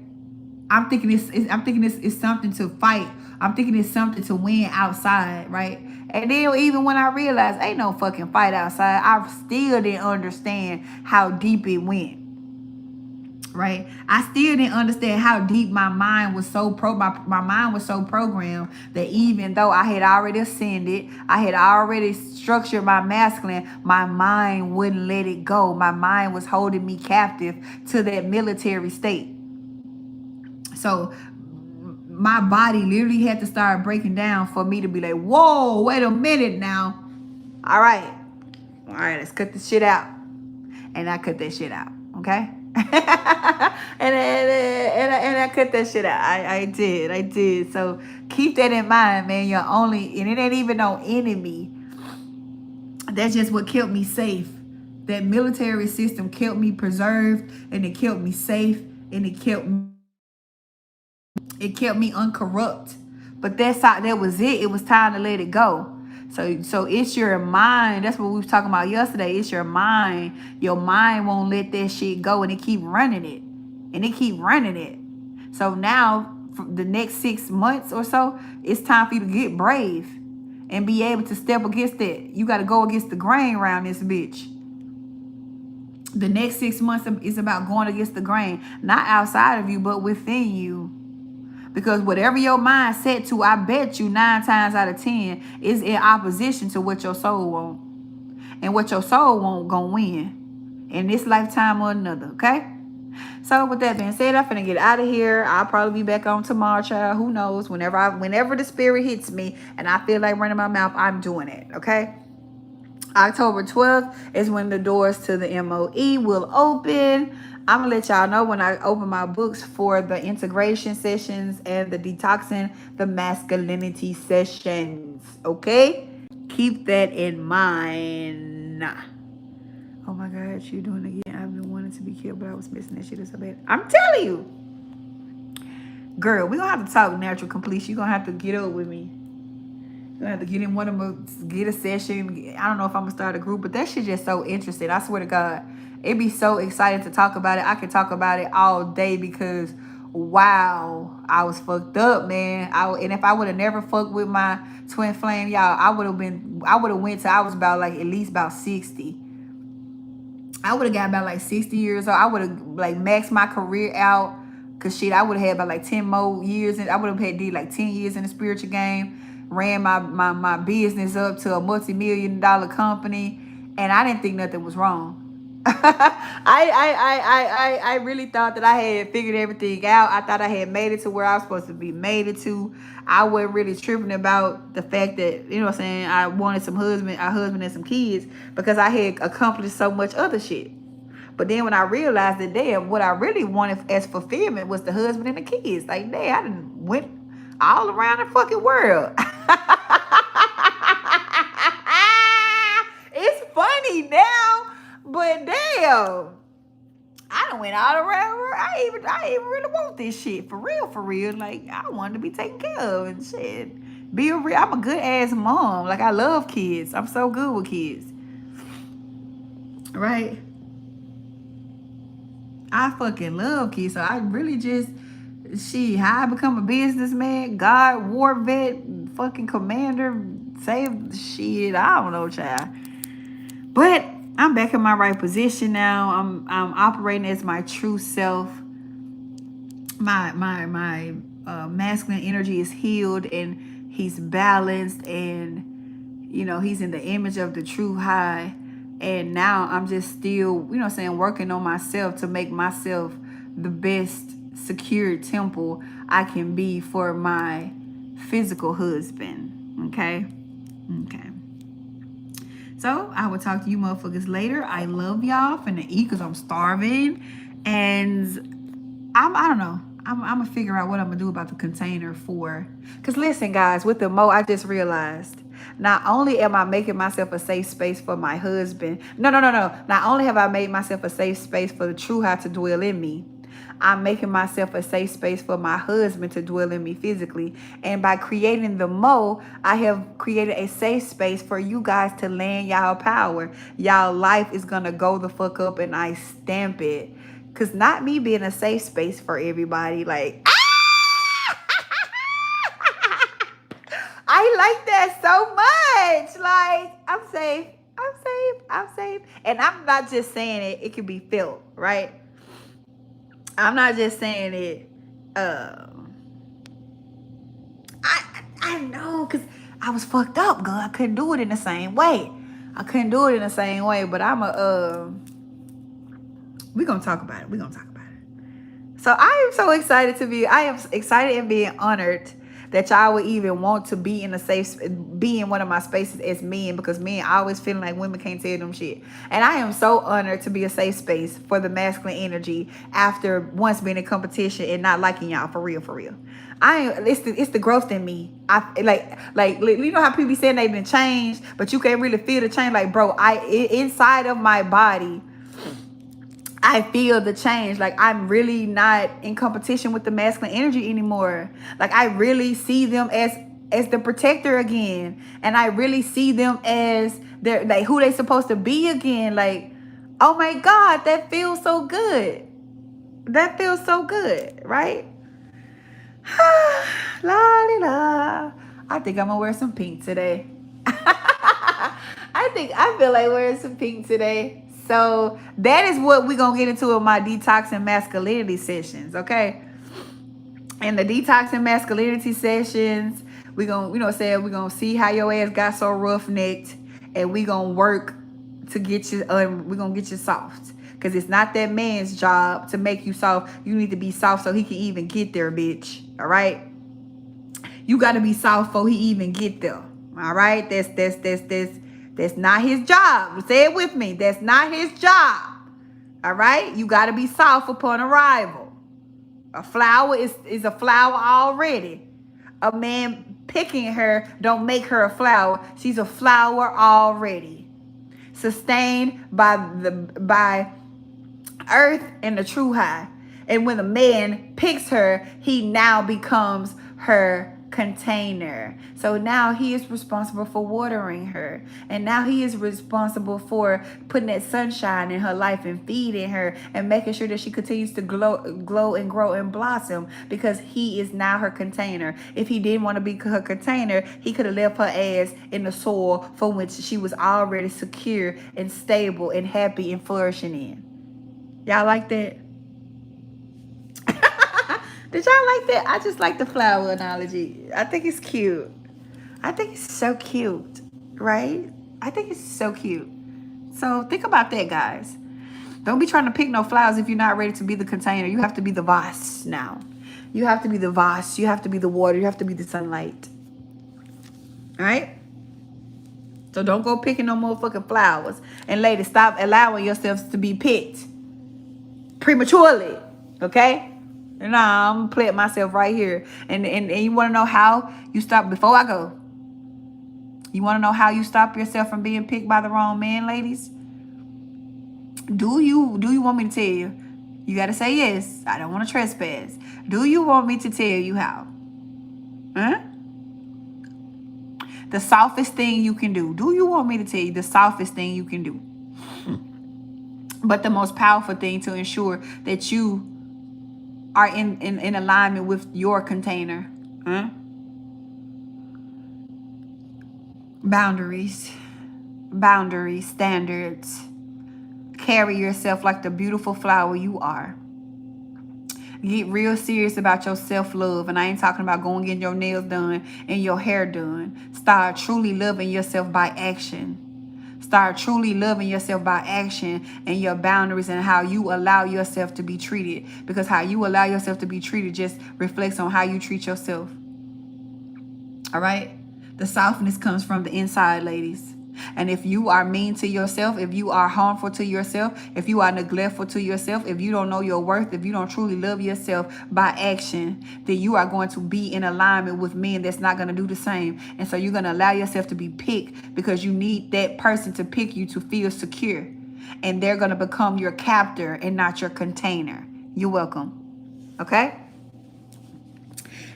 I'm thinking it's something to fight. I'm thinking it's something to win outside, right? And then even when I realized ain't no fucking fight outside, I still didn't understand how deep it went. Right? I still didn't understand how deep my mind was my mind was so programmed that even though I had already ascended, I had already structured my masculine, my mind wouldn't let it go. My mind was holding me captive to that military state. So my body literally had to start breaking down for me to be like, whoa, wait a minute now. All right, let's cut this shit out. And I cut that shit out, okay? and I cut that shit out. I did. So keep that in mind, man. And it ain't even no enemy. That's just what kept me safe. That military system kept me preserved, and it kept me safe, and it kept me uncorrupt. But that was it. It was time to let it go. So it's your mind. That's what we was talking about yesterday. It's your mind. Your mind won't let that shit go, and it keep running it. So now, for the next 6 months or so, it's time for you to get brave and be able to step against that. You got to go against the grain around this bitch. The next 6 months is about going against the grain, not outside of you, but within you. Because whatever your mind set to, I bet you 9 times out of 10 is in opposition to what your soul wants. And what your soul wants gonna win in this lifetime or another, okay? So with that being said, I'm finna get out of here. I'll probably be back on tomorrow, child. Who knows? Whenever the spirit hits me and I feel like running my mouth, I'm doing it, okay? October 12th is when the doors to the MOE will open. I'm going to let y'all know when I open my books for the integration sessions and the detoxing the masculinity sessions. Okay? Keep that in mind. Oh my God, you doing it again. I've been wanting to be killed, but I was missing that shit so bad. I'm telling you. Girl, we're going to have to talk natural completion. You're going to have to get up with me. I have to get in one of them, get a session. I don't know if I'm going to start a group, but that shit just so interesting. I swear to God, it'd be so exciting to talk about it. I could talk about it all day because, wow, I was fucked up, man. And if I would have never fucked with my twin flame, y'all, I would have went to, I was about like at least about 60. I would have got about like 60 years old. I would have like maxed my career out. Cause shit, I would have had about like 10 more years. And I would have did like 10 years in the spiritual game. Ran my business up to a multi-million-dollar company. And I didn't think nothing was wrong. I really thought that I had figured everything out. I thought I had made it to where I was supposed to be made it to. I wasn't really tripping about the fact that, you know what I'm saying, I wanted a husband and some kids because I had accomplished so much other shit. But then when I realized that, damn, what I really wanted as fulfillment was the husband and the kids. Like, damn, I done went all around the fucking world. It's funny now, but damn, I done went all around. I even really want this shit for real. Like, I wanted to be taken care of and shit. I'm a good ass mom. Like, I love kids. I'm so good with kids. Right? I fucking love kids. So I really just, how I become a businessman, God, war vet, fucking commander, save shit. I don't know, child. But I'm back in my right position now. I'm operating as my true self. My masculine energy is healed and he's balanced, and he's in the image of the true high. And now I'm just still, working on myself to make myself the best secure temple I can be for my physical husband. Okay. So I will talk to you motherfuckers later. I love y'all. Finna eat because I'm starving. And I don't know. I'm gonna figure out what I'm gonna do about the container for. Cause listen, guys, with the mo, I just realized not only am I making myself a safe space for my husband. No. Not only have I made myself a safe space for the true how to dwell in me, I'm making myself a safe space for my husband to dwell in me physically. And by creating the mo, I have created a safe space for you guys to land y'all power. Y'all life is gonna go the fuck up, and I stamp it. Cause not me being a safe space for everybody, like I like that so much. Like, I'm safe. I'm safe. I'm safe. And I'm not just saying it, it can be felt, right? I'm not just saying it. I know, because I was fucked up, girl. I couldn't do it in the same way. But we're gonna talk about it. So I am so excited I am excited and being honored that y'all would even want to be in be in one of my spaces as men, because men always feeling like women can't tell them shit. And I am so honored to be a safe space for the masculine energy after once being in competition and not liking y'all for real. It's the growth in me. I like you know how people be saying they've been changed, but you can't really feel the change. Like, bro, inside of my body, I feel the change. Like, I'm really not in competition with the masculine energy anymore. Like, I really see them as the protector again, and I really see them as they're like who they supposed to be again. Like, oh my God, that feels so good. Right? La la la. I think I'm gonna wear some pink today. I feel like wearing some pink today. So that is what we're gonna get into in my detox and masculinity sessions, okay? In the detox and masculinity sessions, we're gonna see how your ass got so rough-necked, and we're gonna work to get you we're gonna get you soft. Cause it's not that man's job to make you soft. You need to be soft so he can even get there, bitch. All right? You gotta be soft before he even get there. All right? That's not his job. Say it with me. That's not his job. All right? You got to be soft upon arrival. A flower is a flower already. A man picking her don't make her a flower. She's a flower already. Sustained by earth and the true high. And when a man picks her, he now becomes her container. So now he is responsible for watering her, and now he is responsible for putting that sunshine in her life and feeding her and making sure that she continues to glow and grow and blossom, because he is now her container. If he didn't want to be her container, he could have left her ass in the soil from which she was already secure and stable and happy and flourishing in. Y'all like that? Did y'all like that? I just like the flower analogy. I think it's cute. I think it's so cute, right? I think it's so cute. So think about that, guys. Don't be trying to pick no flowers if you're not ready to be the container. You have to be the vase now. You have to be the vase. You have to be the water. You have to be the sunlight. All right? So don't go picking no motherfucking flowers. And ladies, stop allowing yourselves to be picked prematurely. Okay? Nah, I'm gonna play it myself right here. And you want to know how you stop before I go? You want to know how you stop yourself from being picked by the wrong man, ladies? Do you want me to tell you? You got to say yes. I don't want to trespass. Do you want me to tell you how? Huh? The softest thing you can do. Do you want me to tell you the softest thing you can do? But the most powerful thing to ensure that you are in alignment with your container. Huh? Boundaries, standards. Carry yourself like the beautiful flower you are. Get real serious about your self-love. And I ain't talking about going getting your nails done and your hair done. Start truly loving yourself by action. Start truly loving yourself by action and your boundaries and how you allow yourself to be treated. Because how you allow yourself to be treated just reflects on how you treat yourself. All right? The softness comes from the inside, ladies. And if you are mean to yourself, if you are harmful to yourself, if you are neglectful to yourself, if you don't know your worth, if you don't truly love yourself by action, then you are going to be in alignment with men that's not going to do the same. And so you're going to allow yourself to be picked because you need that person to pick you to feel secure. And they're going to become your captor and not your container. You're welcome. Okay?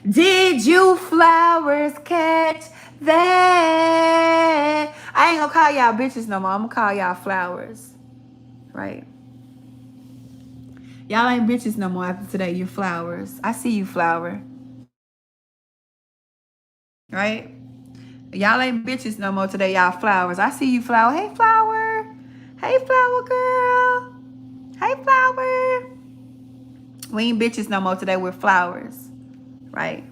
Did you flowers catch that? I ain't gonna call y'all bitches no more. I'm gonna call y'all flowers. Right? Y'all ain't bitches no more after today. You're flowers. I see you, flower. Right? Y'all ain't bitches no more today. Y'all flowers. I see you, flower. Hey, flower. Hey, flower girl. Hey, flower. We ain't bitches no more today. We're flowers. Right?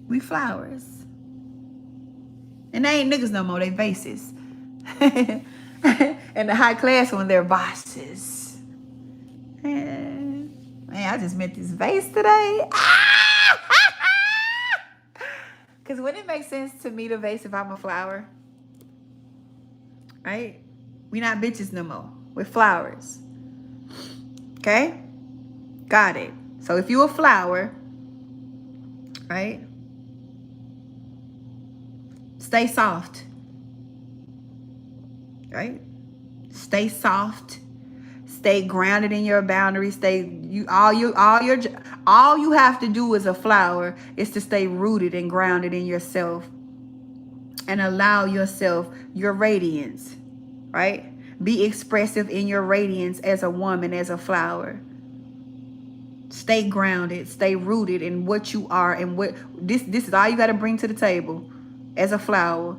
We flowers. And they ain't niggas no more. They vases. And the high class one, they're bosses. Man, I just met this vase today. Because wouldn't it make sense to meet a vase if I'm a flower? Right? We not bitches no more. We're flowers. Okay? Got it. So if you a flower, right? Stay soft. Right? Stay soft. Stay grounded in your boundaries. All you have to do as a flower is to stay rooted and grounded in yourself and allow yourself your radiance, right? Be expressive in your radiance as a woman, as a flower. Stay grounded, stay rooted in what you are and what this is all you got to bring to the table as a flower.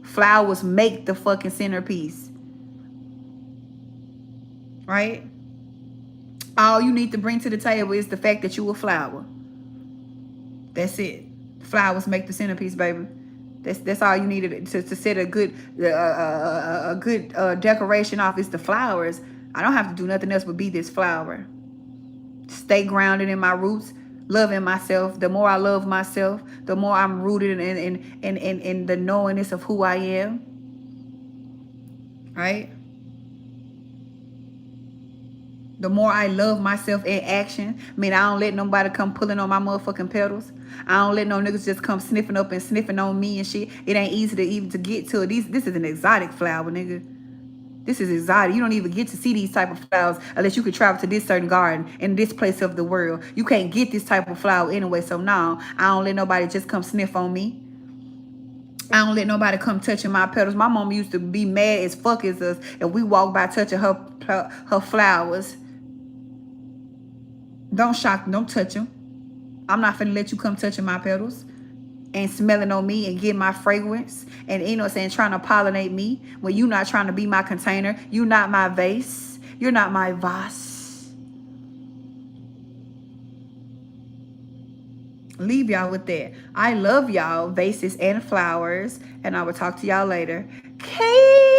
Flowers make the fucking centerpiece. Right? All you need to bring to the table is the fact that you a flower. That's it. Flowers make the centerpiece, baby. That's all you needed to set a good decoration off is the flowers. I don't have to do nothing else but be this flower. Stay grounded in my roots, loving myself. The more I love myself, the more I'm rooted in the knowingness of who I am. Right? The more I love myself in action, I mean, I don't let nobody come pulling on my motherfucking petals. I don't let no niggas just come sniffing up and sniffing on me and shit. It ain't easy to even to get to it. This is an exotic flower, nigga. This is exotic. You don't even get to see these type of flowers unless you could travel to this certain garden in this place of the world. You can't get this type of flower anyway. So now I don't let nobody just come sniff on me. I don't let nobody come touching my petals. My mama used to be mad as fuck as us if we walk by touching her flowers. Don't touch them. I'm not finna let you come touching my petals and smelling on me and get my fragrance and, you know what I'm saying, trying to pollinate me when you not trying to be my container. You not my vase. You're not my vase. Leave y'all with that. I love y'all, vases and flowers, and I will talk to y'all later. Kate.